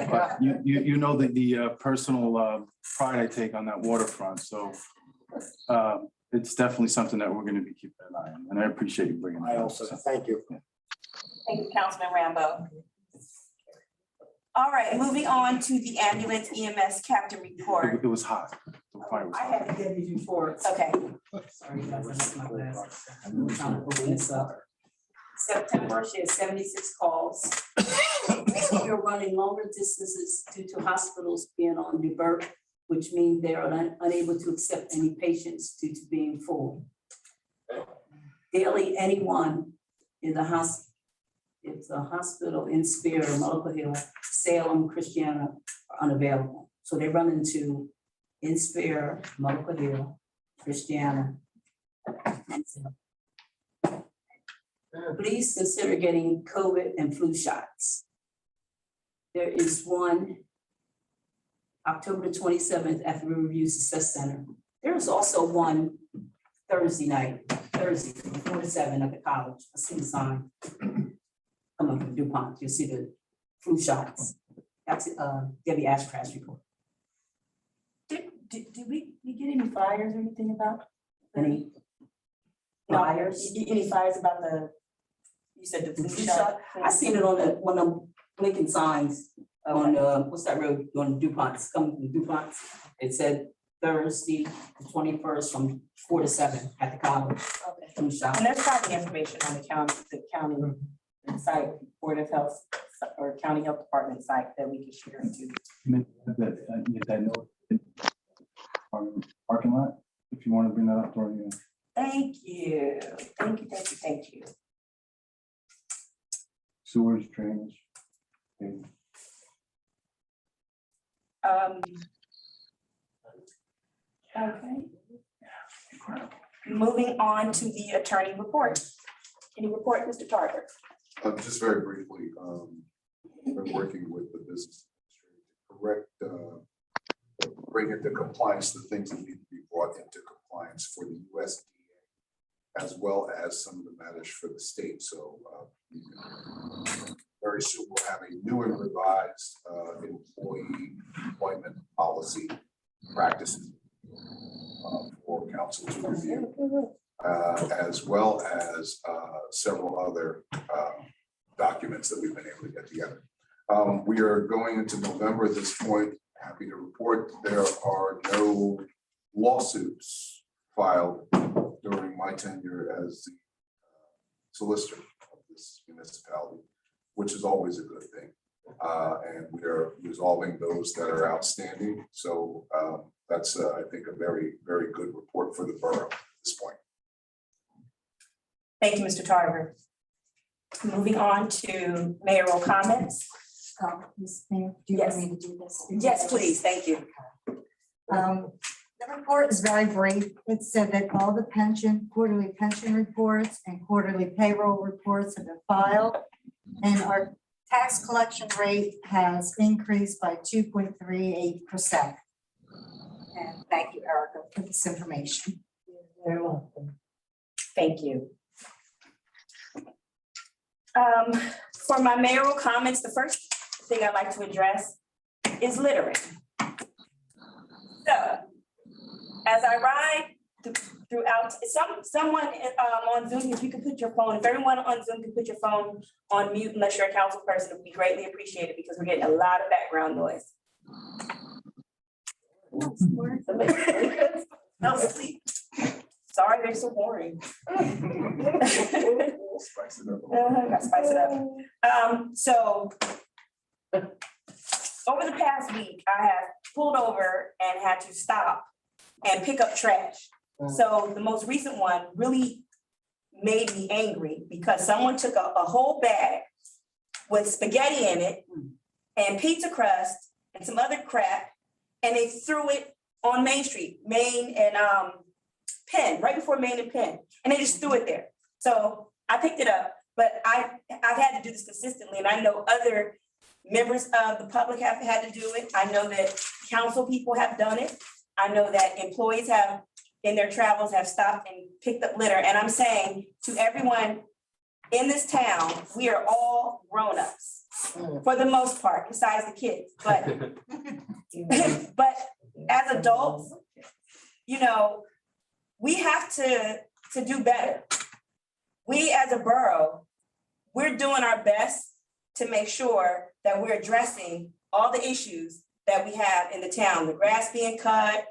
Speaker 16: But you know the personal pride I take on that waterfront. So it's definitely something that we're going to be keeping an eye on. And I appreciate you bringing that up.
Speaker 11: Also, thank you.
Speaker 5: Thank you, Councilman Rambo. All right, moving on to the ambulance EMS captain report.
Speaker 16: It was hot. The fire was
Speaker 7: I
Speaker 16: hot.
Speaker 7: had to give you reports.
Speaker 5: Okay,
Speaker 7: Sorry, guys, I left my glasses. I'm trying to open this up.
Speaker 5: September, she has 76 calls.
Speaker 7: We are running longer distances due to hospitals being on divert, which means they are unable to accept any patients due to being full. Daily, anyone in the hospital, it's a hospital in Spear, Mullica Hill, Salem, Christiana are unavailable. So they run into in Spear, Mullica Hill, Christiana. Please consider getting COVID and flu shots. There is one October 27th at the Riverview Success Center. There is also one Thursday from 4 to 7 at the college. I see the sign coming from DuPont. You'll see the flu shots. That's Debbie Ashcraft's report.
Speaker 5: Did we get any flyers or anything about?
Speaker 7: Any flyers?
Speaker 5: Any flyers about you said the flu shot?
Speaker 7: I seen it on one of them blinking signs on, what's that road, on DuPont's, coming from DuPont's. It said Thursday, the 21st, from 4 to 7 at the college.
Speaker 5: Okay.
Speaker 7: From South.
Speaker 5: And there's probably information on the county site, Board of Health or County Health Department site that we can share into.
Speaker 16: That note parking lot, if you want to bring that up during the.
Speaker 5: Thank you. Thank you, thank you, thank you.
Speaker 16: Sewers, drainage. Okay.
Speaker 5: Okay. Moving on to the attorney report. Any report, Mr. Tarver?
Speaker 8: Just very briefly, been working with the business administrator to correct, bring into compliance the things that need to be brought into compliance for the USDA, as well as some of the matters for the state. So very soon we'll have a new and revised employee employment policy practices for council to review, as well as several other documents that we've been able to get together. We are going into November at this point. Happy to report there are no lawsuits filed during my tenure as the solicitor of this municipality, which is always a good thing. And we are resolving those that are outstanding. So that's, I think, a very, very good report for the borough at this point.
Speaker 5: Thank you, Mr. Tarver. Moving on to mayoral comments.
Speaker 4: Ms. Mayor, do you want me to do this?
Speaker 5: Yes, please. Thank you.
Speaker 4: The report is very brief. It said that all the quarterly pension reports and quarterly payroll reports have been filed. And our tax collection rate has increased by 2.38%. And thank you, Erica, for this information.
Speaker 17: You're welcome.
Speaker 5: Thank you. For my mayoral comments, the first thing I'd like to address is littering. So, as I ride throughout, someone on Zoom, if you could put your phone, if everyone on Zoom can put your phone on mute unless you're a council person, it would be greatly appreciated because we're getting a lot of background noise. No sleep. Sorry, they're so boring.
Speaker 8: Spice it up.
Speaker 5: Gotta spice it up. So over the past week, I have pulled over and had to stop and pick up trash. So the most recent one really made me angry because someone took a whole bag with spaghetti in it and pizza crust and some other crap, and they threw it on Main Street, Main and Penn, right before Main and Penn, and they just threw it there. So I picked it up, but I've had to do this consistently, and I know other members of the public have had to do it. I know that council people have done it. I know that employees have, in their travels, have stopped and picked up litter. And I'm saying to everyone in this town, we are all grown-ups for the most part, besides the kids. But, but as adults, you know, we have to do better. We as a borough, we're doing our best to make sure that we're addressing all the issues that we have in the town, the grass being cut,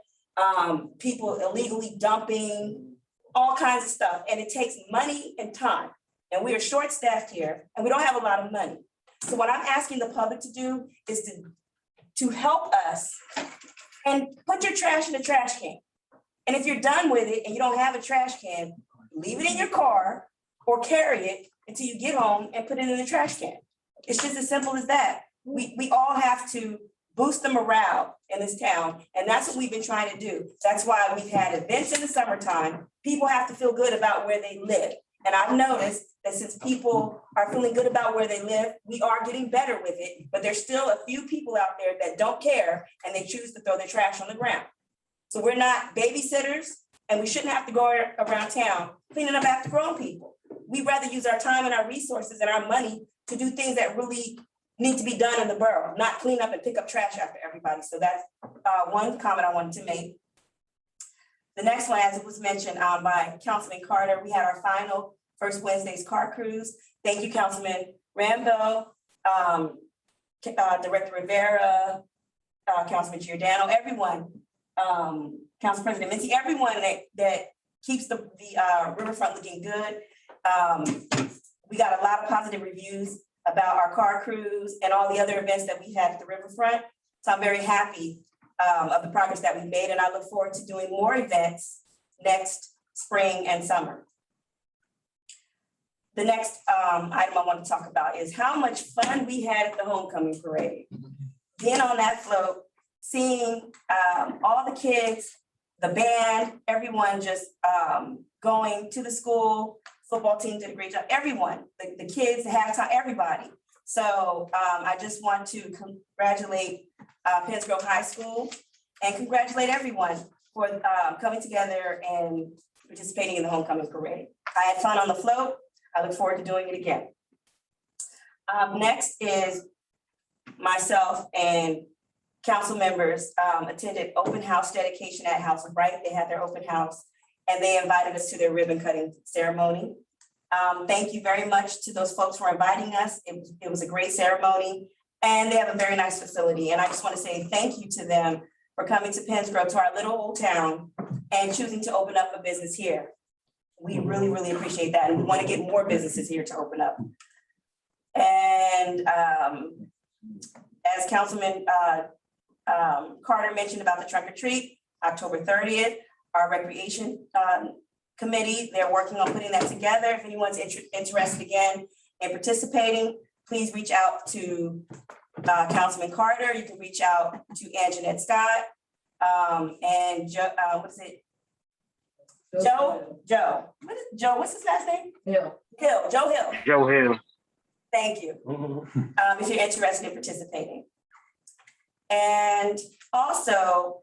Speaker 5: people illegally dumping, all kinds of stuff. And it takes money and time. And we are short-staffed here and we don't have a lot of money. So what I'm asking the public to do is to help us and put your trash in the trash can. And if you're done with it and you don't have a trash can, leave it in your car or carry it until you get home and put it in the trash can. It's just as simple as that. We all have to boost the morale in this town, and that's what we've been trying to do. That's why we've had events in the summertime. People have to feel good about where they live. And I've noticed that since people are feeling good about where they live, we are getting better with it, but there's still a few people out there that don't care and they choose to throw their trash on the ground. So we're not babysitters, and we shouldn't have to go around town cleaning up after grown people. We'd rather use our time and our resources and our money to do things that really need to be done in the borough, not clean up and pick up trash after everybody. So that's one comment I wanted to make. The next one, as it was mentioned by Councilman Carter, we had our final First Wednesday's car cruise. Thank you, Councilman Rambo, Director Rivera, Councilman Giordano, everyone, Council President Mincy, everyone that keeps the riverfront looking good. We got a lot of positive reviews about our car cruise and all the other events that we had at the riverfront. So I'm very happy of the progress that we've made, and I look forward to doing more events next spring and summer. The next item I want to talk about is how much fun we had at the homecoming parade. Being on that float, seeing all the kids, the band, everyone just going to the school, football team did a great job, everyone, the kids, the halftime, everybody. So I just want to congratulate Penns Grove High School and congratulate everyone for coming together and participating in the homecoming parade. I had fun on the float. I look forward to doing it again. Next is myself and council members attended open house dedication at House of Bright. They had their open house and they invited us to their ribbon cutting ceremony. Thank you very much to those folks for inviting us. It was a great ceremony and they have a very nice facility. And I just want to say thank you to them for coming to Penns Grove, to our little old town, and choosing to open up a business here. We really, really appreciate that. And we want to get more businesses here to open up. And as Councilman Carter mentioned about the trunk or treat, October 30th, our recreation committee, they're working on putting that together. If anyone's interested again in participating, please reach out to Councilman Carter. You can reach out to N.J.S.A and Joe, what is it? Joe. What's his last name? Joe Hill.
Speaker 14: Joe Hill.
Speaker 5: Thank you. If you're interested in participating. And also,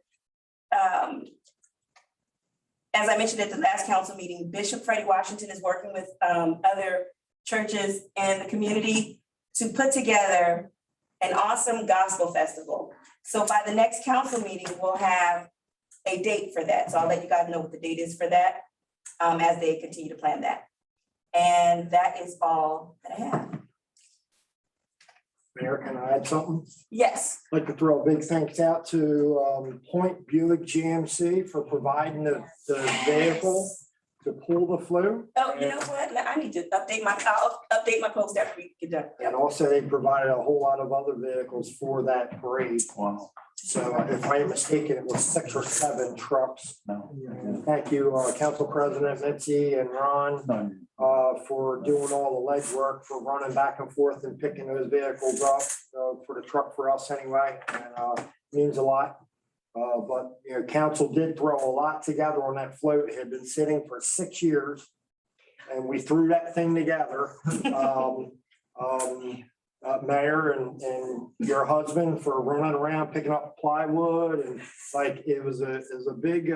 Speaker 5: as I mentioned at the last council meeting, Bishop Freddie Washington is working with other churches in the community to put together an awesome gospel festival. So by the next council meeting, we'll have a date for that. So I'll let you guys know what the date is for that as they continue to plan that. And that is all that I have.
Speaker 11: Mayor, can I add something?
Speaker 5: Yes.
Speaker 11: I'd like to throw a big thanks out to Point Buick GMC for providing the vehicle to pull the float.
Speaker 5: Oh, you know what? I need to update I'll update my post after we get done.
Speaker 11: And also they provided a whole lot of other vehicles for that parade.
Speaker 16: Wow.
Speaker 11: So if I'm mistaken, it was 6 or 7 trucks.
Speaker 16: No.
Speaker 11: Thank you, Council President Mitzi and Ron, for doing all the legwork, for running back and forth and picking those vehicles up for the truck for us anyway. And means a lot. But you know, council did throw a lot together on that float. It had been sitting for 6 years, and we threw that thing together. Mayor and your husband for running around picking up plywood, and like it was a big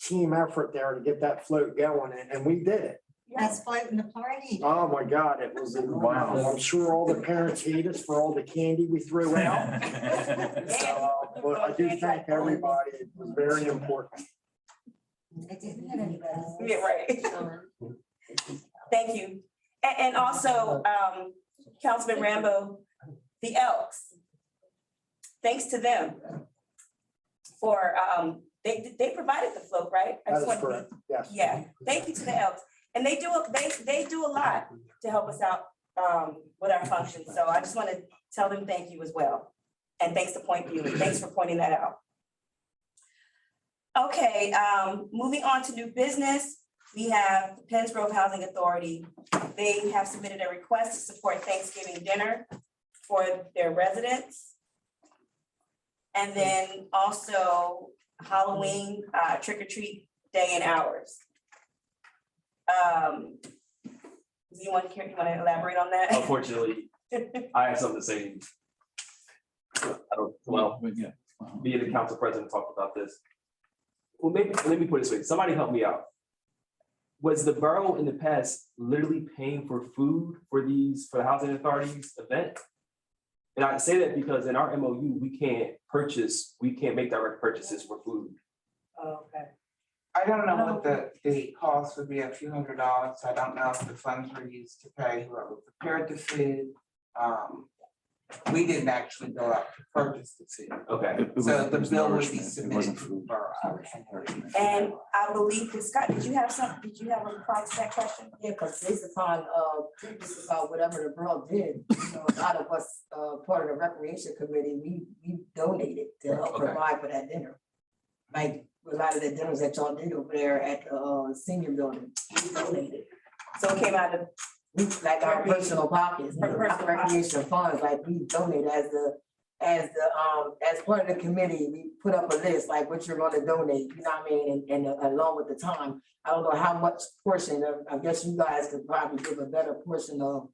Speaker 11: team effort there to get that float going, and we did it.
Speaker 4: Best float in the party.
Speaker 11: Oh my God, it was wow. I'm sure all the parents hate us for all the candy we threw out. But I do thank everybody. It was very important.
Speaker 4: It didn't hit anybody.
Speaker 5: Yeah, right. Thank you. And also, Councilman Rambo, the Elks. Thanks to them for they provided the float, right?
Speaker 11: That is correct. Yes.
Speaker 5: Yeah. Thank you to the Elks. And they do a lot to help us out with our functions. So I just want to tell them thank you as well. And thanks to Point Buick. Thanks for pointing that out. Okay, moving on to new business. We have the Penns Grove Housing Authority. They have submitted a request to support Thanksgiving dinner for their residents. And then also Halloween trick or treat day and hours. Do you want to elaborate on that?
Speaker 6: Unfortunately, I have something to say. Me and the council president talked about this. Well, maybe let me put it this way. Somebody help me out. Was the borough in the past literally paying for food for the housing authorities event? And I say that because in our MOU, we can't make direct purchases for food.
Speaker 3: Oh, okay. I don't know what the cost would be, a few $100s. I don't know if the funds were used to pay whoever prepared the food. We didn't actually go out to purchase the tea.
Speaker 6: Okay.
Speaker 3: So the bill would be
Speaker 16: It
Speaker 3: submitted
Speaker 16: wasn't
Speaker 3: to
Speaker 16: food.
Speaker 3: Borough.
Speaker 5: And I believe, Scott, did you have a reply to that question?
Speaker 17: Yeah, because based upon, previous about whatever the borough did, you know, a lot of us, part of the recreation committee, we donated to help
Speaker 6: Okay.
Speaker 17: provide for that dinner. Like, a lot of the dinners that y'all did over there at the, senior building, we donated.
Speaker 5: So it came out of,
Speaker 17: Like our personal pockets,
Speaker 5: Personal
Speaker 17: recreation funds, like we donate as part of the committee, we put up a list, like what you're gonna donate, you know what I mean, and along with the time. I don't know how much portion of, I guess you guys could probably give a better portion of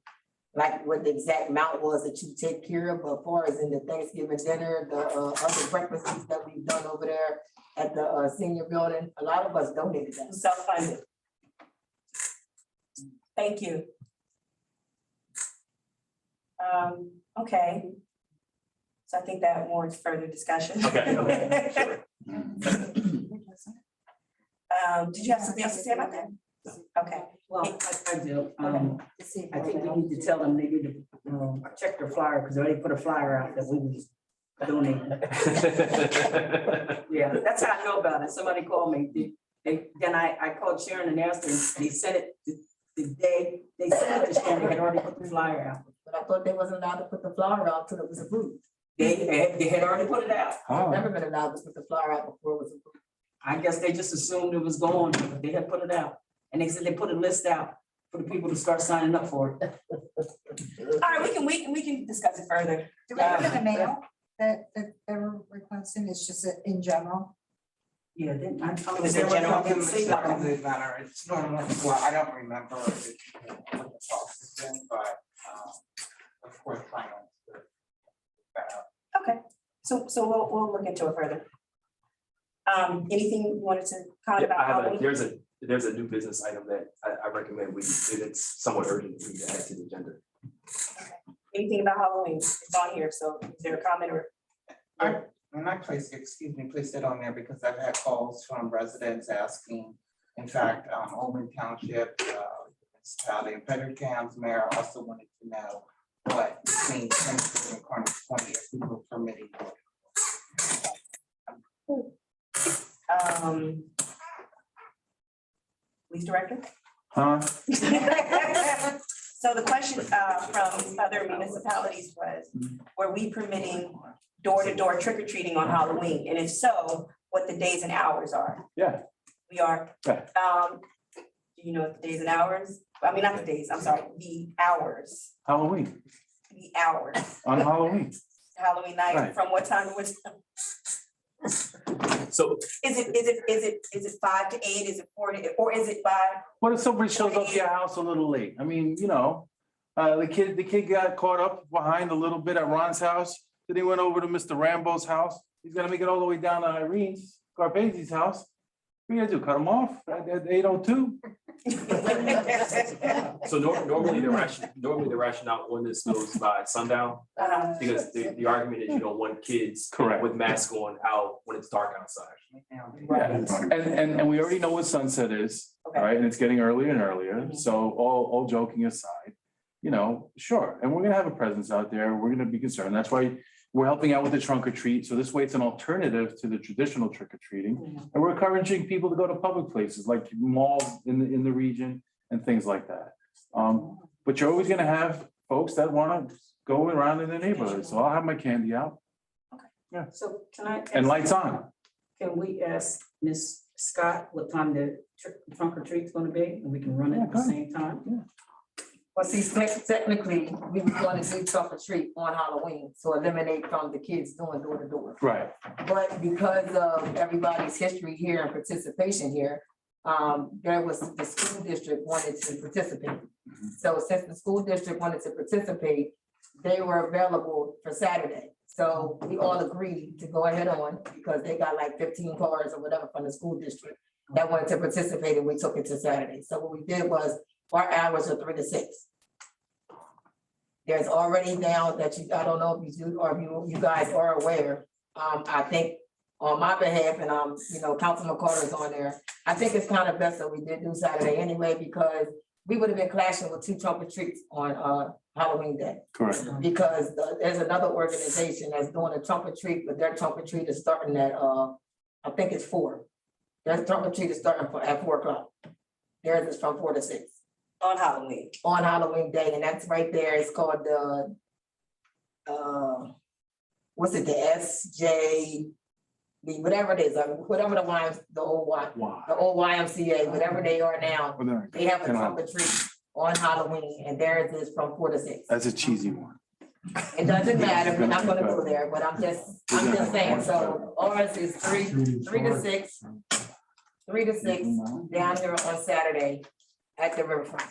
Speaker 17: like what the exact amount was that you take care of, but as far as in the Thanksgiving dinner, the other breakfasts that we've done over there at the senior building, a lot of us donated that.
Speaker 5: self-funded. Thank you. Okay. So I think that warrants further discussion.
Speaker 6: Okay, sure.
Speaker 5: Did you have something else to say about that? Okay.
Speaker 7: Well, I do. I think we need to tell them they need to check their flyer, because they already put a flyer out that we was donating. Yeah, that's how I know about it. Somebody called me. Then I called Sharon and asked her, and they sent it the day, they sent it to Sharon, they had already put the flyer out.
Speaker 17: But I thought they wasn't allowed to put the flyer out till it was approved.
Speaker 7: They had already put it out.
Speaker 17: I've never been allowed to put the flyer out before it was approved.
Speaker 7: I guess they just assumed it was going, but they had put it out. And they said they put a list out for the people to start signing up for it.
Speaker 5: All right, we can discuss it further.
Speaker 4: Do we have an email that they were requesting? It's just in general?
Speaker 7: Yeah, then I.
Speaker 5: Was it general?
Speaker 3: It's normal, well, I don't remember what the cost has been, but, of course, finance.
Speaker 5: Okay, so we'll look into it further. Anything you wanted to comment
Speaker 6: Yeah, I have
Speaker 5: about?
Speaker 6: there's a new business item that I recommend it's somewhat urgent for you to add to the agenda.
Speaker 5: Anything about Halloween? It's on here, so is there a comment or?
Speaker 3: And I placed it on there because I've had calls from residents asking, in fact, Oldham Township, municipality of Fredericktown's mayor also wanted to know what between Princeton and Cornish County if we were permitting.
Speaker 5: Police director?
Speaker 16: Huh?
Speaker 5: So the question from other municipalities was, were we permitting door-to-door trick-or-treating on Halloween? And if so, what the days and hours are?
Speaker 16: Yeah.
Speaker 5: We are.
Speaker 16: Yeah.
Speaker 5: Do you know what the days and hours? I mean, not the days, I'm sorry, the hours.
Speaker 16: Halloween,
Speaker 5: The hours.
Speaker 16: on Halloween.
Speaker 5: Halloween night,
Speaker 16: Right.
Speaker 5: from what time to what time?
Speaker 6: So
Speaker 5: Is it 5 to 8? Is it 4 to 8? Or is it 5?
Speaker 16: What if somebody shows up to your house a little late? I mean, you know, the kid got caught up behind a little bit at Ron's house. Then he went over to Mr. Rambo's house. He's gonna make it all the way down to Irene's, Carpathi's house. What are you gonna do, cut him off at 8:02?
Speaker 6: So normally the rationale on this goes by sundown, because the argument is you don't want kids
Speaker 16: Correct.
Speaker 6: with masks on out when it's dark outside.
Speaker 16: Yeah, and we already know what sunset is,
Speaker 5: Okay.
Speaker 16: right? And it's getting earlier and earlier. So all joking aside, you know, sure. And we're gonna have a presence out there. We're gonna be concerned. That's why we're helping out with the trunk or treat. So this way it's an alternative to the traditional trick or treating. And we're encouraging people to go to public places like malls in the region and things like that. But you're always gonna have folks that wanna go around in the neighborhood. So I'll have my candy out. Yeah,
Speaker 7: So can I?
Speaker 16: and lights on.
Speaker 7: Can we ask Ms. Scott what time the trunk or treat's gonna be, and we can run it at the same time?
Speaker 17: Well, see, technically, we were going to do trunk or treat on Halloween, so eliminate from the kids doing door to door.
Speaker 16: Right.
Speaker 17: But because of everybody's history here and participation here, there was, the school district wanted to participate. So since the school district wanted to participate, they were available for Saturday. So we all agreed to go ahead on, because they got like 15 cars or whatever from the school district that wanted to participate, and we took it to Saturday. So what we did was, our hours are 3 to 6. There's already now that I don't know if you do, or if you guys are aware, I think on my behalf, and you know, Councilman Carter's on there, I think it's kind of best that we did do Saturday anyway, because we would have been clashing with 2 trunk or treats on Halloween Day.
Speaker 16: Correct.
Speaker 17: Because there's another organization that's doing a trunk or treat, but their trunk or treat is starting at, I think it's 4. Their trunk or treat is starting at 4 o'clock. Theirs is from 4 to 6
Speaker 5: On Halloween.
Speaker 17: on Halloween Day, and that's right there. It's called the, what's it, the S.J., whatever it is, whatever the old YMCA, whatever they are now. They have a trunk or treat on Halloween, and theirs is from 4 to 6.
Speaker 16: That's a cheesy one.
Speaker 17: It doesn't matter, we're not gonna go there, but I'm just saying, so ours is 3 to 6. 3 to 6 down here on Saturday at the riverfront.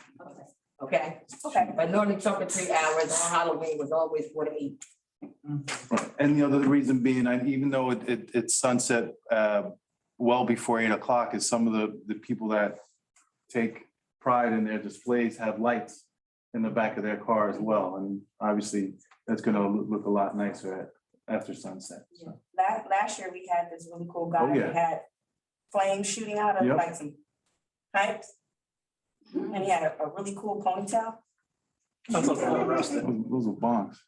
Speaker 17: Okay?
Speaker 5: Okay.
Speaker 17: But normally trunk or treat hours on Halloween was always 4 to 8.
Speaker 16: Right. And the other reason being, even though it's sunset well before 8 o'clock, is some of the people that take pride in their displays have lights in the back of their car as well. And obviously, that's gonna look a lot nicer after sunset. So.
Speaker 5: Last year, we had this really cool guy
Speaker 16: Oh,
Speaker 5: who
Speaker 16: yeah.
Speaker 5: had flames shooting out of
Speaker 16: Yep.
Speaker 5: like some pipes. And he had a really cool ponytail.
Speaker 16: Those are bombs.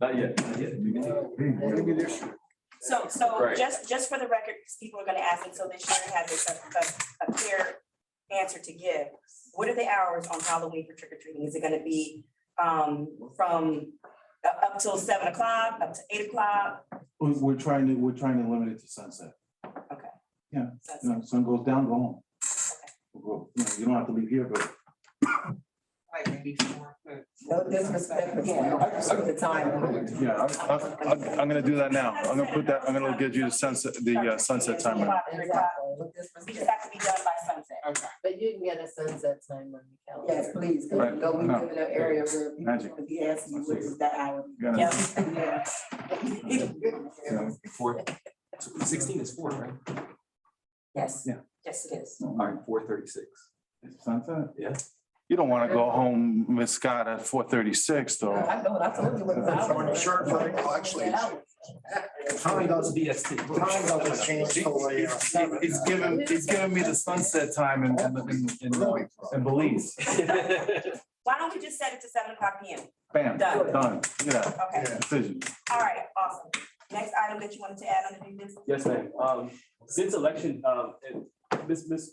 Speaker 6: Not yet, not yet.
Speaker 5: So
Speaker 6: Right.
Speaker 5: just for the record, because people are gonna ask, and so this year has a clear answer to give. What are the hours on Halloween for trick or treating? Is it gonna be from up till 7 o'clock, up to 8 o'clock?
Speaker 16: We're trying to limit it to sunset.
Speaker 5: Okay.
Speaker 16: Yeah, sun goes down, go home. You don't have to leave here, but.
Speaker 3: Like maybe 4.
Speaker 17: No disrespect, again, the time.
Speaker 16: Yeah, I'm gonna do that now. I'm gonna get you the sunset timer.
Speaker 5: We just have to be done by sunset.
Speaker 3: Okay.
Speaker 17: But you can get a sunset time on the calendar. Yes, please, because
Speaker 16: Right.
Speaker 17: you know we
Speaker 16: No.
Speaker 17: live in an area where people
Speaker 16: Magic.
Speaker 17: are gonna be asking you what is that hour.
Speaker 16: Gotta-
Speaker 17: Yeah.
Speaker 6: 4, 16 is 4, right?
Speaker 5: Yes.
Speaker 16: Yeah.
Speaker 5: Yes, it is.
Speaker 6: All right, 4:36.
Speaker 16: It's sunset?
Speaker 6: Yeah.
Speaker 16: You don't wanna go home, Miss Scott, at 4:36 though.
Speaker 17: I know, that's what you was
Speaker 15: On your shirt, well, actually,
Speaker 6: Time does BST.
Speaker 11: Time doesn't change till the,
Speaker 16: It's giving me the sunset time in Belize.
Speaker 5: Why don't we just set it to 7 o'clock PM?
Speaker 16: Bam,
Speaker 5: Done.
Speaker 16: done. Look at that.
Speaker 5: Okay,
Speaker 16: Decision.
Speaker 5: all right, awesome. Next item that you wanted to add on the new business?
Speaker 6: Yes, ma'am. Since election, and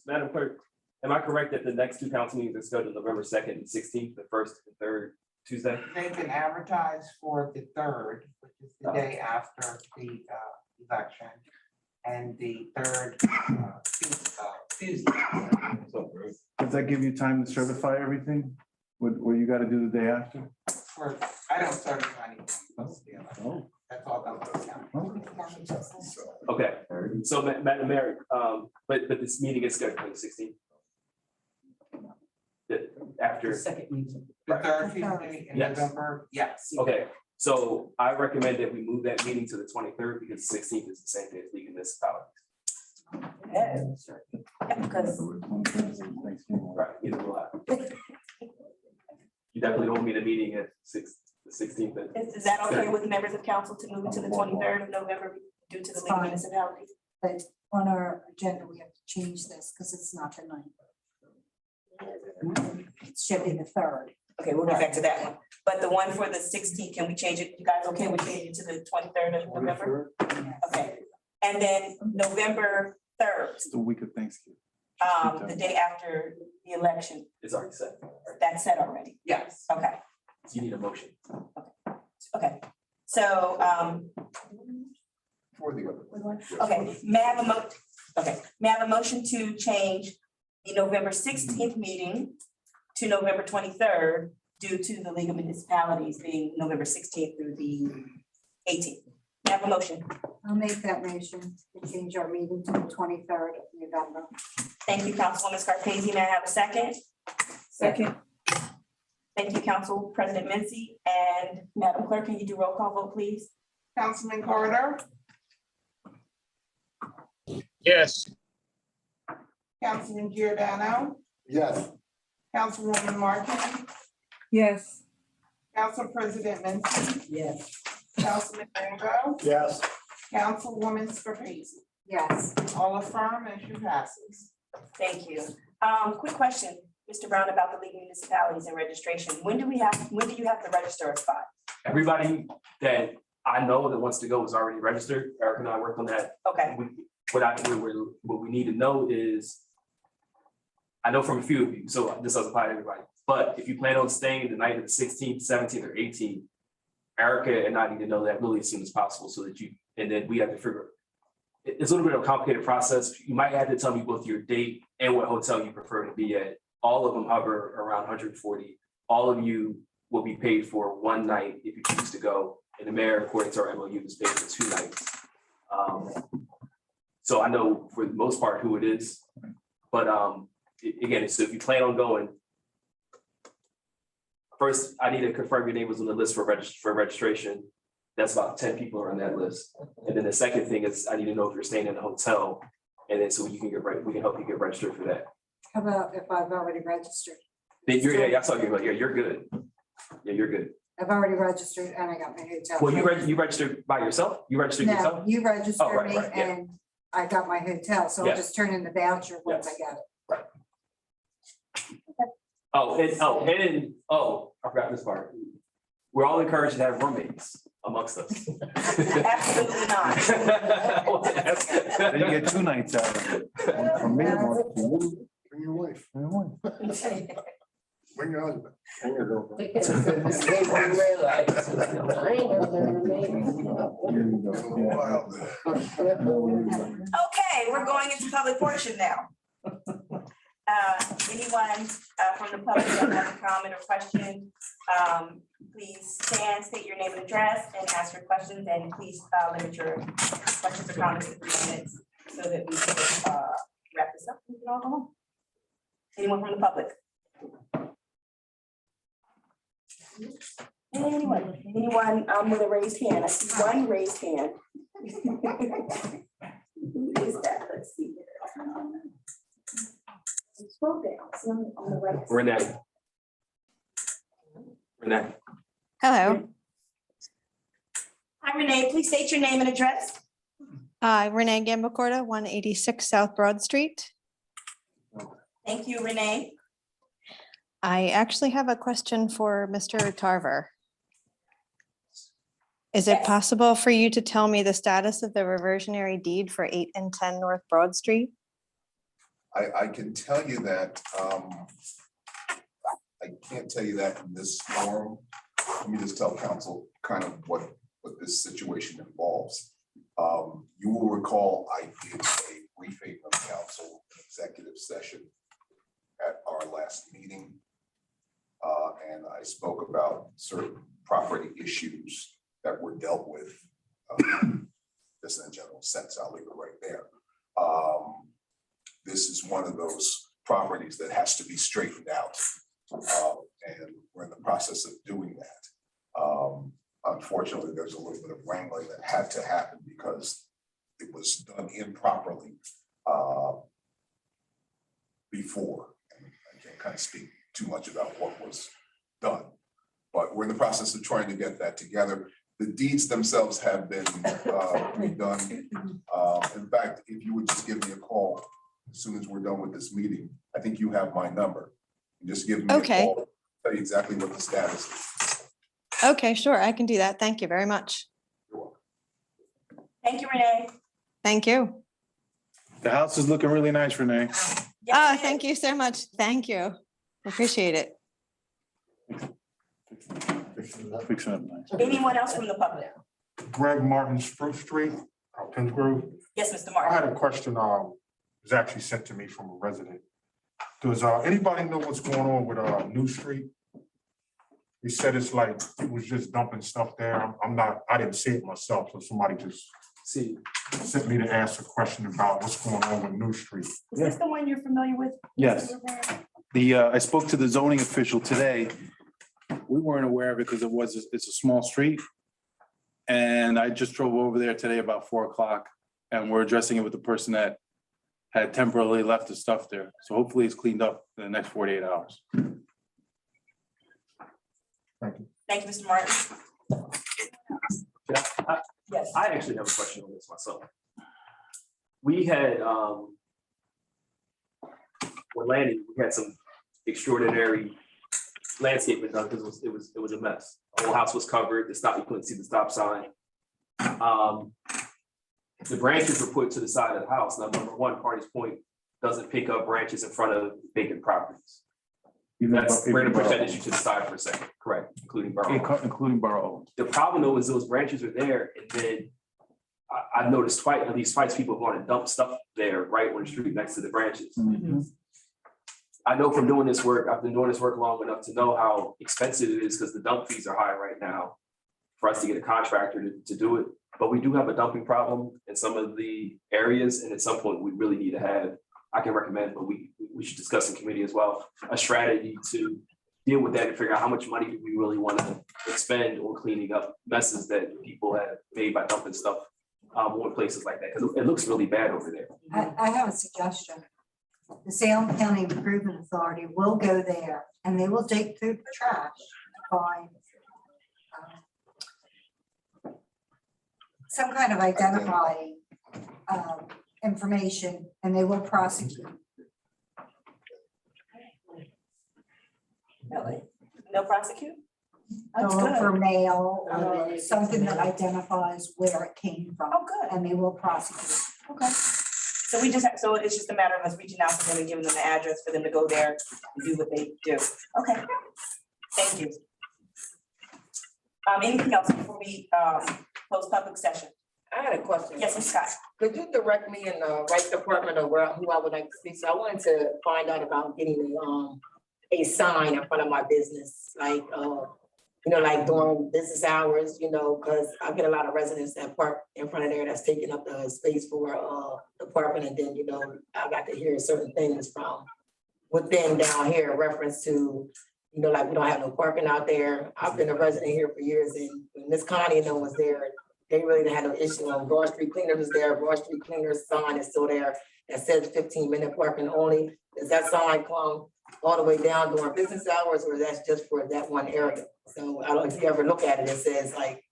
Speaker 6: Madam Clerk, am I correct that the next 2 council meetings are scheduled November 2nd and 16th, the 1st and 3rd Tuesday?
Speaker 3: They've been advertised for the 3rd, which is the day after the election, and the 3rd Tuesday.
Speaker 16: Does that give you time to certify everything? What you gotta do the day after?
Speaker 3: I don't certify anything.
Speaker 16: Oh.
Speaker 3: That's all done by the county.
Speaker 6: Okay, so Madam Mayor, but this meeting is scheduled for the 16th. After.
Speaker 17: Second meeting.
Speaker 3: The 3rd Tuesday in
Speaker 6: Yes.
Speaker 3: November, yes.
Speaker 6: Okay, so I recommend that we move that meeting to the 23rd because the 16th is the same day as League of Municipalities.
Speaker 5: Because
Speaker 6: Right, either will happen. You definitely don't meet a meeting at the 16th.
Speaker 5: is that okay with members of council to move it to the 23rd of November due to the League of Municipalities?
Speaker 4: But on our agenda, we have to change this because it's not the 9th. It should be the 3rd.
Speaker 5: Okay, we'll get back to that one. But the one for the 16th, can we change it? You guys okay with changing it to the 23rd of November? Okay, and then November 3rd,
Speaker 16: It's the week of Thanksgiving.
Speaker 5: the day after the election,
Speaker 6: It's already set.
Speaker 5: that's set already.
Speaker 3: Yes.
Speaker 5: Okay,
Speaker 6: You need a motion.
Speaker 5: okay. So,
Speaker 8: For the other.
Speaker 5: okay, may I have a motion to change the November 16th meeting to November 23rd due to the League of Municipalities being November 16th through the 18th. May I have a motion?
Speaker 4: I'll make that motion to change our meeting to the 23rd of November.
Speaker 5: Thank you, Councilwoman Scarpese. May I have a second?
Speaker 3: Second.
Speaker 5: Thank you, Council President Mency. And Madam Clerk, can you do roll call vote, please?
Speaker 3: Councilman Carter,
Speaker 13: Yes.
Speaker 3: Councilman Giordano,
Speaker 15: Yes.
Speaker 3: Councilwoman Martin,
Speaker 17: Yes.
Speaker 3: Council President Mency,
Speaker 17: Yes.
Speaker 3: Councilman Rainbow,
Speaker 11: yes.
Speaker 3: Councilwoman Scarpese.
Speaker 4: Yes.
Speaker 3: All affirm, motion passes.
Speaker 5: Thank you. Quick question, Mr. Brown, about the League of Municipalities and registration. When do you have to register a spot?
Speaker 6: Everybody that I know that wants to go is already registered. Eric and I worked on that.
Speaker 5: Okay.
Speaker 6: What we need to know is, I know from a few of you, so this doesn't apply to everybody, but if you plan on staying the night of the 16th, 17th, or 18th, Erica and I need to know that really as soon as possible so that and then we have to figure, it's a little bit of a complicated process. You might have to tell me both your date and what hotel you prefer to be at. All of them hover around 140. All of you will be paid for one night if you choose to go. And the mayor, according to our MOU, is paid for 2 nights. So I know for the most part who it is, but again, so if you plan on going, first, I need to confirm your name was on the list for registration. That's about 10 people are on that list. And then the second thing is I need to know if you're staying in a hotel, and then so we can help you get registered for that.
Speaker 4: How about if I've already registered?
Speaker 6: Then I saw you, yeah, you're good. Yeah, you're good.
Speaker 4: I've already registered and I got my hotel.
Speaker 6: Well, you registered by yourself? You registered
Speaker 4: No,
Speaker 6: yourself?
Speaker 4: you registered
Speaker 6: right,
Speaker 4: me
Speaker 6: yeah.
Speaker 4: and I got my hotel, so I'll just turn in the voucher once I get it.
Speaker 6: I forgot this part. We're all encouraged to have roommates amongst us.
Speaker 5: Absolutely not.
Speaker 16: Then you get 2 nights out of it. One for me, one for you.
Speaker 15: Bring your wife,
Speaker 16: and one.
Speaker 15: bring your husband.
Speaker 16: And your girlfriend.
Speaker 17: They didn't realize. I ain't never been to
Speaker 5: Okay, we're going into public portion now. Anyone from the public that have a comment or question, please stand, state your name and address, and ask your questions, and please limit your questions or comments to 3 minutes so that we can wrap this up and we can all go home. Anyone from the public? Anyone with a raised hand? I see one raised hand. Who is that? Let's see. Scroll down, see on the right.
Speaker 6: Renee.
Speaker 18: Hello,
Speaker 5: Hi, Renee. Please state your name and address.
Speaker 18: Renee Gambacorta, 186 South Broad Street.
Speaker 5: Thank you, Renee.
Speaker 18: I actually have a question for Mr. Tarver. Is it possible for you to tell me the status of the reversionary deed for 8 and 10 North Broad Street?
Speaker 8: I can tell you that, I can't tell you that in this forum. Let me just tell council kind of what this situation involves. You will recall I did a briefing of council executive session at our last meeting. And I spoke about certain property issues that were dealt with, just in a general sense. I'll leave it right there. This is one of those properties that has to be straightened out. And we're in the process of doing that. Unfortunately, there's a little bit of wrangling that had to happen because it was done improperly before. And I can't kind of speak too much about what was done, but we're in the process of trying to get that together. The deeds themselves have been redone. In fact, if you would just give me a call as soon as we're done with this meeting, I think you have my number. Just give me a call, tell you exactly what the status is.
Speaker 18: Okay, sure, I can do that. Thank you very much.
Speaker 8: You're welcome.
Speaker 5: Thank you, Renee.
Speaker 18: Thank you.
Speaker 16: The house is looking really nice, Renee.
Speaker 18: Thank you so much. Thank you. Appreciate it.
Speaker 16: Fixing up nice.
Speaker 5: Anyone else from the public?
Speaker 19: Greg Martin, Spruce Street, Penns Grove.
Speaker 5: Yes, Mr.
Speaker 19: I
Speaker 5: Martin.
Speaker 19: had a question, was actually sent to me from a resident. Does anybody know what's going on with New Street? He said it's like, it was just dumping stuff there. I didn't see it myself, so somebody just sent me to ask a question about what's going on with New Street.
Speaker 5: Is this the one you're familiar with?
Speaker 16: Yes. I spoke to the zoning official today. We weren't aware of it because it's a small street. And I just drove over there today about 4 o'clock and we're addressing it with the person that had temporarily left the stuff there. So hopefully it's cleaned up in the next 48 hours.
Speaker 19: Thank you.
Speaker 5: Thank you, Mr. Martin. Yes.
Speaker 6: I actually have a question on this myself. We had or landing, we had some extraordinary landscaping done because it was a mess. The whole house was covered, you couldn't see the stop sign. The branches were put to the side of the house. Now, number one, Party's Point doesn't pick up branches in front of vacant properties. That's, we're gonna push that issue to the side for a second, correct, including Borough.
Speaker 16: Including Borough.
Speaker 6: The problem though is those branches are there, and then I've noticed at least twice people have gone and dumped stuff there right on the street next to the branches. I know from doing this work, I've been doing this work long enough to know how expensive it is because the dump fees are high right now for us to get a contractor to do it. But we do have a dumping problem in some of the areas, and at some point we really need to have, I can recommend, but we should discuss in committee as well, a strategy to deal with that and figure out how much money do we really want to expend on cleaning up messes that people have made by dumping stuff on places like that, because it looks really bad over there.
Speaker 4: I have a suggestion. The Salem County Improvement Authority will go there and they will dig through the trash to find some kind of identifying information, and they will prosecute.
Speaker 5: Really? No prosecute? That's
Speaker 4: Go
Speaker 5: good.
Speaker 4: for mail or something that identifies where it came from.
Speaker 5: Oh, good.
Speaker 4: And they will prosecute.
Speaker 5: Okay. So we just have, so it's just a matter of us reaching out to them and giving them the address for them to go there and do what they do. Okay. Thank you. Anything else before we close public session?
Speaker 17: I had a question.
Speaker 5: Yes, Ms. Scott.
Speaker 17: Could you direct me in the right department of who I would like to speak to? I wanted to find out about getting a sign in front of my business, like, like during business hours, because I get a lot of residents that park in front of there that's taking up the space for the parking, and then, I got to hear certain things from within down here, reference to, like we don't have no parking out there. I've been a resident here for years, and when Miss Connie was there, they really didn't have no issue. On Broad Street Cleaners was there. Broad Street Cleaners sign is still there that says 15-minute parking only. Does that sign come all the way down during business hours, or that's just for that one area? So I don't know if you ever look at it, it says like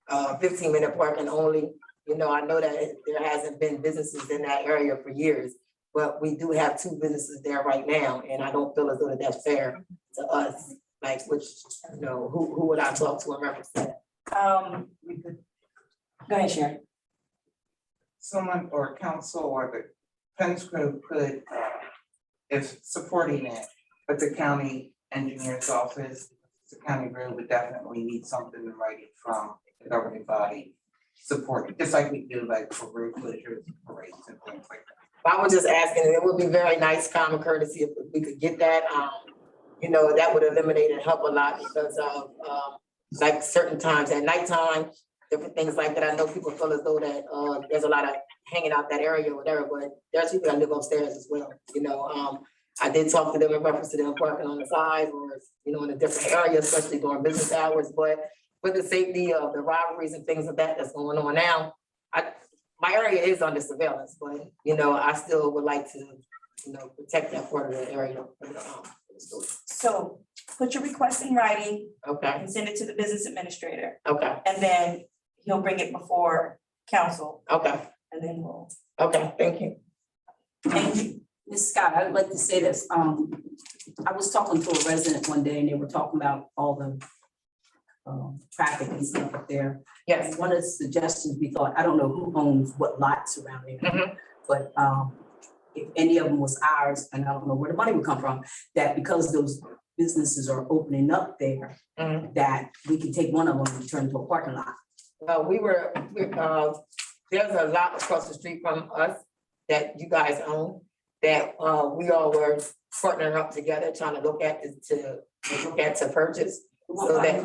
Speaker 17: 15-minute parking only. I know that there hasn't been businesses in that area for years, but we do have 2 businesses there right now, and I don't feel as though that's fair to us. Like, which, who would I talk to in reference to that?
Speaker 5: Go ahead, Sharon.
Speaker 3: Someone or council or the PENS group could, if supporting it, but the county engineer's office, the county group would definitely need something in writing from the governing body supporting, just like we do like for road closures, parades and things like that.
Speaker 17: I was just asking, it would be very nice, common courtesy if we could get that. That would eliminate and help a lot because of like certain times at nighttime, different things like that. I know people feel as though that there's a lot of hanging out that area or whatever, but there's people that live upstairs as well. I did talk to them in reference to them parking on the side or, in a different area, especially during business hours, but with the safety of the robberies and things of that's going on now, my area is under surveillance, but, I still would like to, protect that part of the area.
Speaker 5: So put your request in writing.
Speaker 17: Okay.
Speaker 5: And send it to the business administrator.
Speaker 17: Okay.
Speaker 5: And then he'll bring it before council.
Speaker 17: Okay.
Speaker 5: And then we'll.
Speaker 17: Okay, thank you.
Speaker 5: Thank you.
Speaker 7: Ms. Scott, I would like to say this. I was talking to a resident one day and they were talking about all the traffic and stuff up there.
Speaker 17: Yes.
Speaker 7: One of the suggestions we thought, I don't know who owns what lots around there, but if any of them was ours, and I don't know where the money would come from, that because those businesses are opening up there, that we can take one of them and turn into a parking lot.
Speaker 17: There's a lot across the street from us that you guys own, that we all were partnering up together, trying to look at to purchase. So that,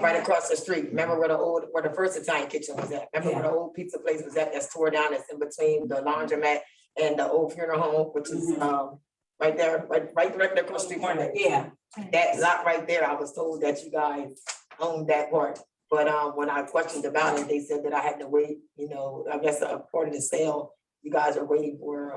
Speaker 17: right across the street, remember where the first Italian kitchen was at? Remember where the old pizza place was at, that's tore down, that's in between the laundromat and the old funeral home, which is right there, right directly across the street from it.
Speaker 7: Yeah.
Speaker 17: That lot right there, I was told that you guys owned that part. But when I questioned about it, they said that I had to wait, I guess part of the sale, you guys are waiting for,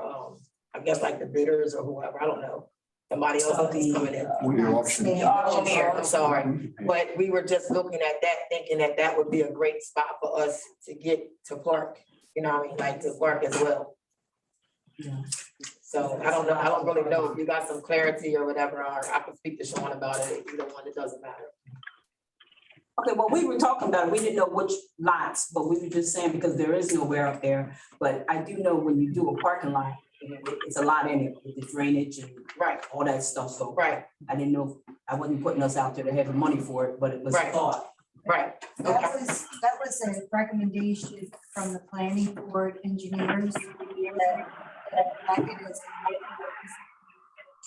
Speaker 17: I guess like the bidders or whoever, I don't know. Somebody else is coming in. The auctioneer, I'm sorry. But we were just looking at that, thinking that that would be a great spot for us to get to park, like to park as well. So I don't know, I don't really know if you got some clarity or whatever, or I can speak to Sean about it, either one, it doesn't matter.
Speaker 7: Okay, well, we were talking about it. We didn't know which lots, but we were just saying because there is nowhere up there. But I do know when you do a parking lot, it's a lot in it with the drainage and
Speaker 17: Right,
Speaker 7: all that stuff. So
Speaker 17: right,
Speaker 7: I didn't know, I wasn't putting us out there to have the money for it, but it was
Speaker 17: Right.
Speaker 7: thought.
Speaker 17: right.
Speaker 4: That was a recommendation from the planning board engineers that mechanism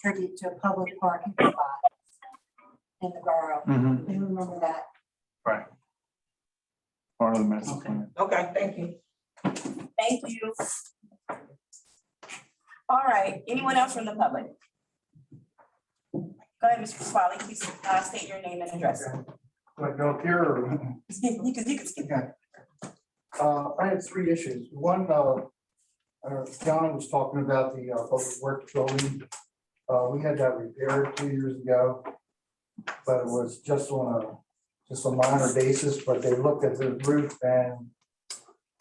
Speaker 4: contribute to a public parking spot in the borough.
Speaker 16: Mhm.
Speaker 4: You remember that?
Speaker 16: Right. Part of the master plan.
Speaker 17: Okay, thank you.
Speaker 5: Thank you. All right, anyone else from the public? Go ahead, Mr. Pasquale, please state your name and address.
Speaker 15: Do I go up here or?
Speaker 5: You can skip.
Speaker 15: I have three issues. One, John was talking about the public works building. We had that repaired 2 years ago, but it was just on a minor basis, but they looked at the roof and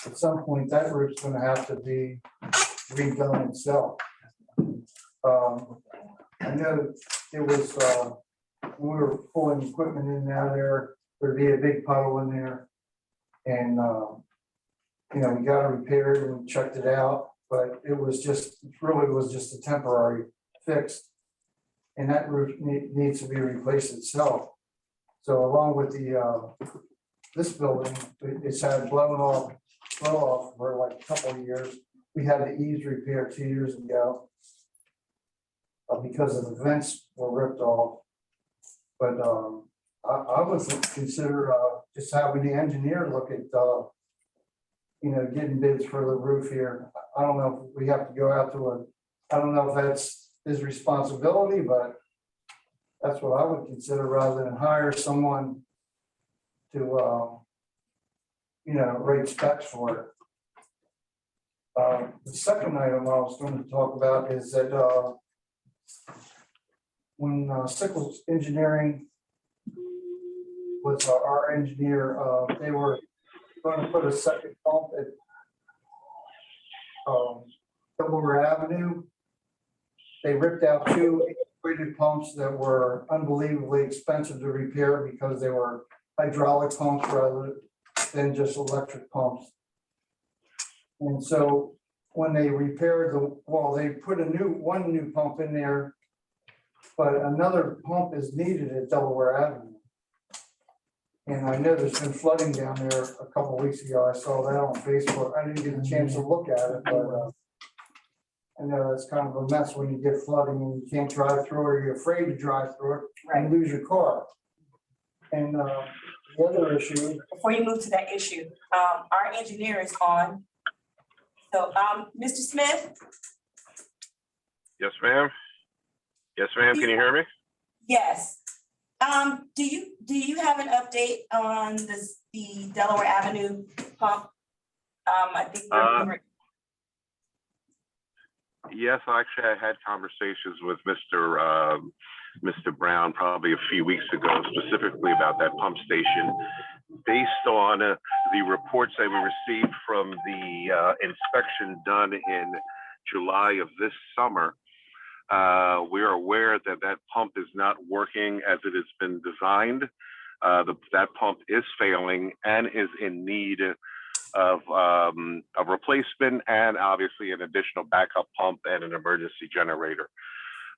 Speaker 15: at some point that roof's gonna have to be redone itself. I know it was, when we were pulling equipment in and out of there, there'd be a big puddle in there. And, you know, we got it repaired and checked it out, but it was just, really was just a temporary fix. And that roof needs to be replaced itself. So along with the, this building, it's had blow off for like a couple of years. We had the eaves repaired 2 years ago. Because of the vents were ripped off. But I would consider just having the engineer look at, you know, getting bids for the roof here. I don't know if we have to go out to I don't know if that's his responsibility, but that's what I would consider rather than hire someone to, you know, rate specs for it. The second item I was going to talk about is that when Sickles Engineering was our engineer, they were going to put a second pump at Delaware Avenue. They ripped out two integrated pumps that were unbelievably expensive to repair because they were hydraulic pumps rather than just electric pumps. And so when they repaired they put one new pump in there, but another pump is needed at Delaware Avenue. And I know there's been flooding down there a couple of weeks ago. I saw that on Facebook. I didn't get a chance to look at it, but I know it's kind of a mess when you get flooding and you can't drive through or you're afraid to drive through it and lose your car. And the other issue.
Speaker 5: Before you move to that issue, our engineer is on. So, Mr. Smith?
Speaker 20: Yes, ma'am. Yes, ma'am. Can you hear me?
Speaker 5: Yes. Do you have an update on the Delaware Avenue pump? I think
Speaker 20: Yes, actually, I had conversations with Mr. Brown probably a few weeks ago, specifically about that pump station. Based on the reports that we received from the inspection done in July of this summer, we are aware that that pump is not working as it has been designed. That pump is failing and is in need of a replacement and obviously an additional backup pump and an emergency generator.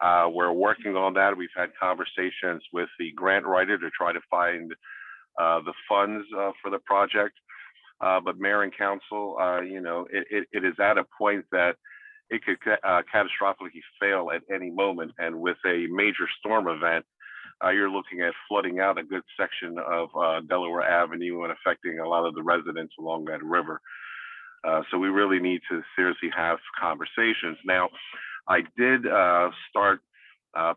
Speaker 20: We're working on that. We've had conversations with the grant writer to try to find the funds for the project. But Mayor and Council, you know, it is at a point that it could catastrophically fail at any moment. And with a major storm event, you're looking at flooding out a good section of Delaware Avenue and affecting a lot of the residents along that river. So we really need to seriously have conversations. Now, I did start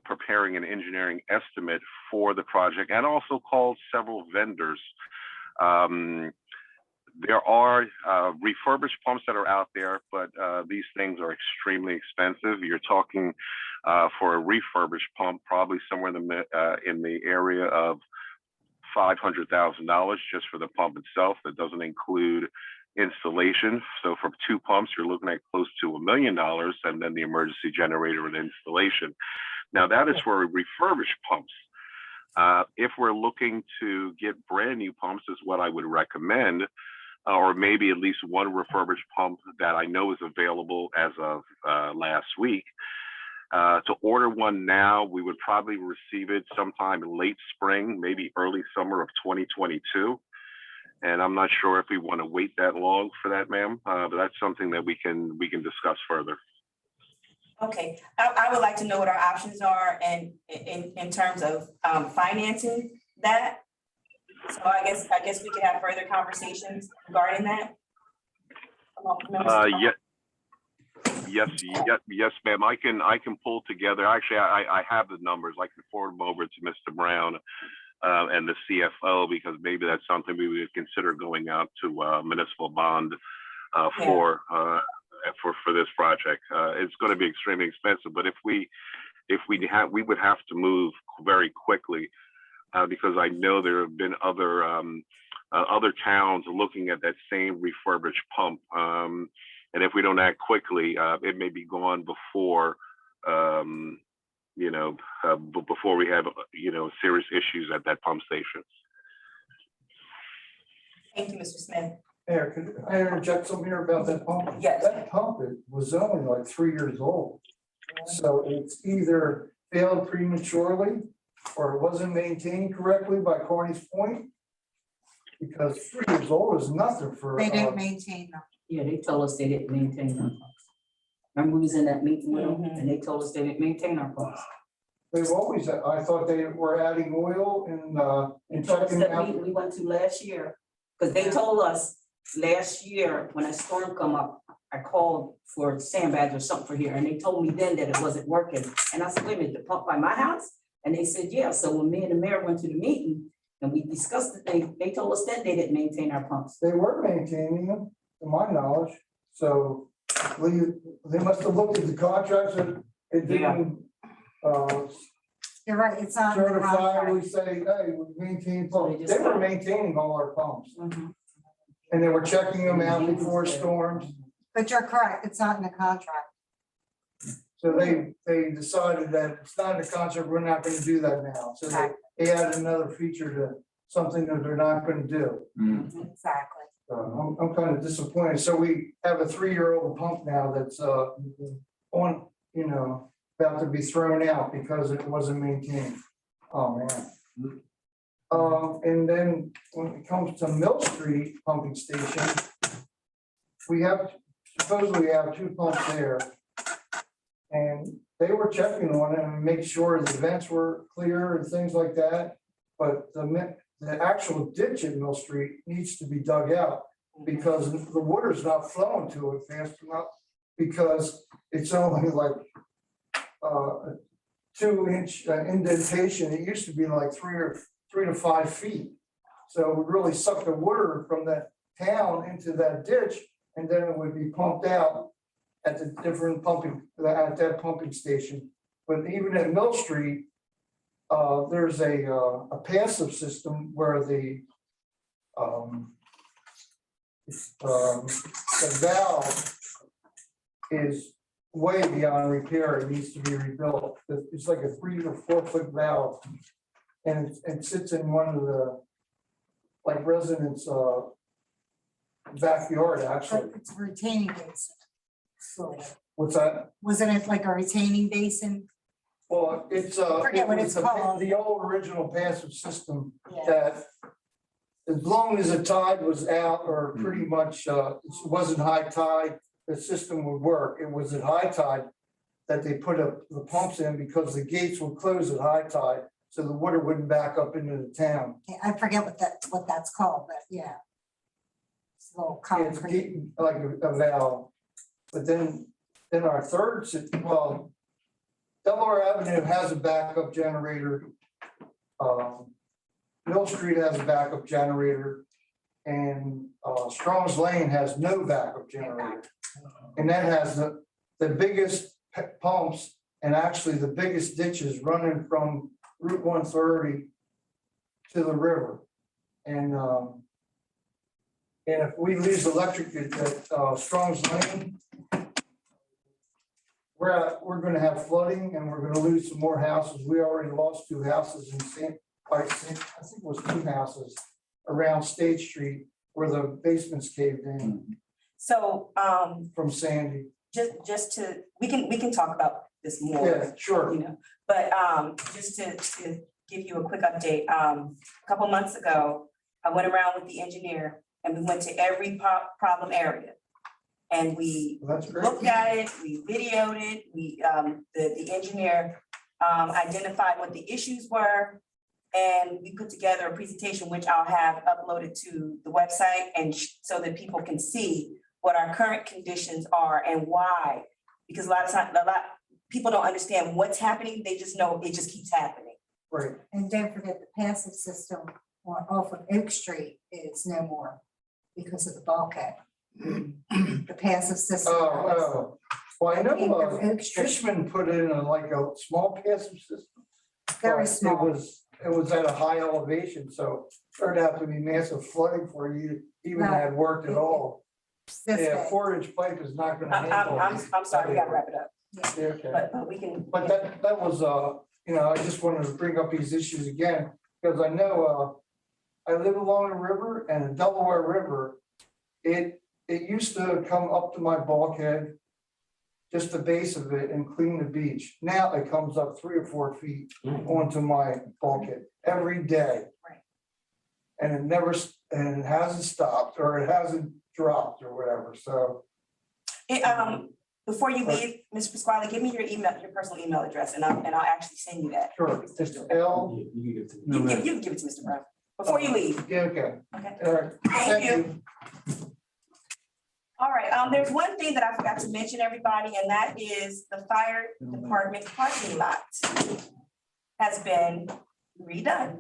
Speaker 20: preparing an engineering estimate for the project and also called several vendors. There are refurbished pumps that are out there, but these things are extremely expensive. You're talking for a refurbished pump, probably somewhere in the area of $500,000 just for the pump itself. That doesn't include installation. So for 2 pumps, you're looking at close to $1 million, and then the emergency generator and installation. Now that is for refurbished pumps. If we're looking to get brand new pumps is what I would recommend, or maybe at least one refurbished pump that I know is available as of last week. To order one now, we would probably receive it sometime in late spring, maybe early summer of 2022. And I'm not sure if we want to wait that long for that, ma'am, but that's something that we can discuss further.
Speaker 5: Okay, I would like to know what our options are and in terms of financing that. So I guess we could have further conversations regarding that.
Speaker 20: Yes, ma'am. I can pull together. Actually, I have the numbers. I can forward them over to Mr. Brown and the CFO, because maybe that's something we would consider going out to municipal bond for this project. It's going to be extremely expensive, but we would have to move very quickly because I know there have been other towns looking at that same refurbished pump, and if we don't act quickly, it may be gone before before we have serious issues at that pump station.
Speaker 5: Thank you, Mr. Smith.
Speaker 2: Mayor, could I interject something here about that pump?
Speaker 5: Yes.
Speaker 2: That pump was only like 3 years old. So it's either failed prematurely or it wasn't maintained correctly by Corny's point. Because 3 years old is nothing for.
Speaker 4: They didn't maintain them.
Speaker 7: Yeah, they told us they didn't maintain our pumps. Remember we was in that meeting with them and they told us they didn't maintain our pumps.
Speaker 2: They've always, I thought they were adding oil and checking out.
Speaker 7: We went to last year, because they told us last year when a storm come up, I called for sandbags or something for here, and they told me then that it wasn't working. And I said, wait a minute, the pump by my house? And they said, yeah. So when me and the mayor went to the meeting and we discussed it, they told us then they didn't maintain our pumps.
Speaker 2: They were maintaining them, to my knowledge. So they must have looked at the contracts and it didn't.
Speaker 4: You're right, it's not.
Speaker 2: Certifiably say, hey, we maintain pumps. They were maintaining all our pumps. And they were checking them out before storms.
Speaker 4: But you're correct, it's not in the contract.
Speaker 2: So they decided that it's not in the contract, we're not gonna do that now. So they added another feature to something that they're not gonna do.
Speaker 4: Exactly.
Speaker 2: I'm kind of disappointed. So we have a 3-year-old pump now that's about to be thrown out because it wasn't maintained. Oh, man. And then when it comes to Mill Street pumping station, we supposedly have 2 pumps there. And they were checking on it and make sure the vents were clear and things like that. But the actual ditch at Mill Street needs to be dug out because the water's not flowing to it fast enough because it's only like a 2-inch indentation. It used to be like 3 to 5 feet. So it would really suck the water from that town into that ditch, and then it would be pumped out at the different at that pumping station. But even at Mill Street, there's a passive system where the valve is way beyond repair. It needs to be rebuilt. It's like a 3 or 4 foot valve, and it sits in one of the residents' backyard. Actually,
Speaker 4: it's a retaining basin. So
Speaker 2: what's that?
Speaker 4: Wasn't it like a retaining basin?
Speaker 2: Well, it's
Speaker 4: Forget what it's called.
Speaker 2: The old original passive system that, as long as the tide was out or pretty much it wasn't high tide, the system would work. It was at high tide that they put the pumps in because the gates would close at high tide, so the water wouldn't back up into the town.
Speaker 4: I forget what that's called, but yeah. It's a little concrete.
Speaker 2: It's like a valve. But then our third, Delaware Avenue has a backup generator. Mill Street has a backup generator, and Strong's Lane has no backup generator. And that has the biggest pumps and actually the biggest ditches running from Route 130 to the river. And And if we lose electric at Strong's Lane, we're gonna have flooding and we're gonna lose some more houses. We already lost 2 houses in I think it was 2 houses around State Street where the basements caved in
Speaker 5: So,
Speaker 2: from Sandy.
Speaker 5: just to, we can talk about this more.
Speaker 2: Yeah, sure.
Speaker 5: You know, but, just to give you a quick update, a couple months ago, I went around with the engineer and we went to every problem area. And we
Speaker 2: That's great.
Speaker 5: looked at it, we videoed it, the engineer identified what the issues were. And we put together a presentation, which I'll have uploaded to the website and so that people can see what our current conditions are and why. Because a lot of times, people don't understand what's happening, they just know it just keeps happening.
Speaker 2: Right.
Speaker 4: And don't forget the passive system off of Oak Street is no more because of the bulkhead. The passive system.
Speaker 2: Oh, well, I know
Speaker 4: Oak Street.
Speaker 2: Fishman put in like a small passive system.
Speaker 4: Very
Speaker 2: but
Speaker 4: small.
Speaker 2: It was at a high elevation, so there'd have to be massive flooding for you even
Speaker 4: Right.
Speaker 2: had worked at all.
Speaker 4: This
Speaker 2: Yeah,
Speaker 4: way.
Speaker 2: 4-inch pipe is not gonna handle.
Speaker 5: I'm sorry, we gotta wrap it up.
Speaker 2: Yeah, okay.
Speaker 5: But we can.
Speaker 2: But that was, you know, I just wanted to bring up these issues again, because I know, I live along the river and the Delaware River, it used to come up to my bulkhead, just the base of it and clean the beach. Now it comes up 3 or 4 feet onto my bulkhead every day.
Speaker 5: Right.
Speaker 2: And it hasn't stopped or it hasn't dropped or whatever, so.
Speaker 5: Before you leave, Ms. Pasquale, give me your email, your personal email address, and I'll actually send you that.
Speaker 2: Sure, it's L.
Speaker 5: You can give it to Mr. Brown before you leave.
Speaker 2: Yeah, okay.
Speaker 5: Okay.
Speaker 2: All right.
Speaker 5: Thank you. All right, there's one thing that I forgot to mention, everybody, and that is the fire department parking lot has been redone.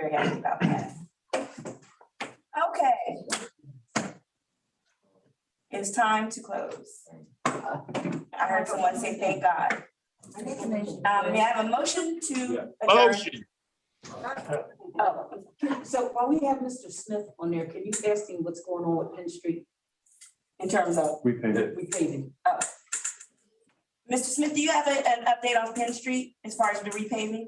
Speaker 5: Very happy about that. Okay. It's time to close. I heard someone say, thank God. May I have a motion to adjourn?
Speaker 7: Oh, so while we have Mr. Smith on there, can you ask him what's going on with Penn Street
Speaker 5: In terms of,
Speaker 7: repaving?
Speaker 5: Mr. Smith, do you have an update on Penn Street as far as the repaving?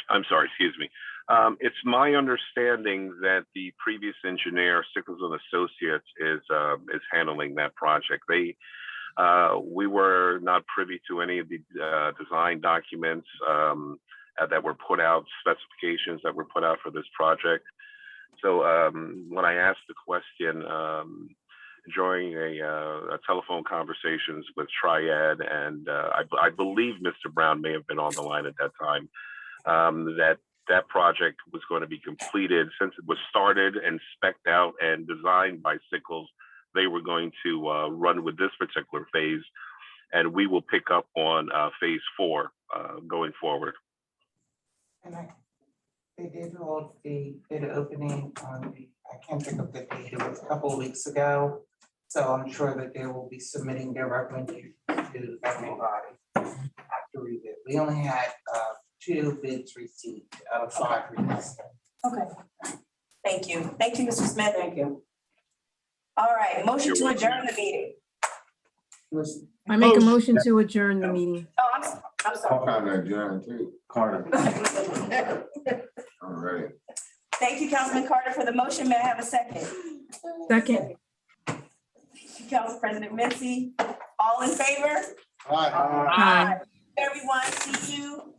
Speaker 20: I'm sorry, excuse me. It's my understanding that the previous engineer, Sickles and Associates, is handling that project. We were not privy to any of the design documents that were put out, specifications that were put out for this project. So when I asked the question during a telephone conversations with Triad, and I believe Mr. Brown may have been on the line at that time, that project was going to be completed since it was started and spec'd out and designed by Sickles. They were going to run with this particular phase, and we will pick up on phase 4 going forward.
Speaker 3: And they did hold the bid opening on I can't think of the date, it was a couple of weeks ago. So I'm sure that they will be submitting their recommendation to the governing body after rebid. We only had 2 bids received out of 5 requested.
Speaker 5: Okay. Thank you. Thank you, Mr. Smith. Thank you. All right, motion to adjourn the meeting.
Speaker 9: I make a motion to adjourn the meeting.
Speaker 5: Oh, I'm sorry.
Speaker 1: Kind of adjourn too.
Speaker 16: Carter.
Speaker 1: All right.
Speaker 5: Thank you, Councilman Carter, for the motion. May I have a second?
Speaker 9: Second.
Speaker 5: Thank you, Council President Mincy. All in favor?
Speaker 9: Aye.
Speaker 5: Everyone, see you.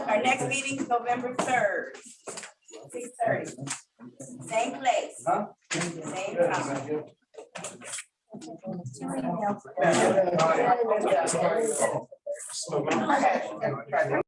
Speaker 5: Our next meeting is November 3rd, 6:30. Same place, same time.
Speaker 2: Okay.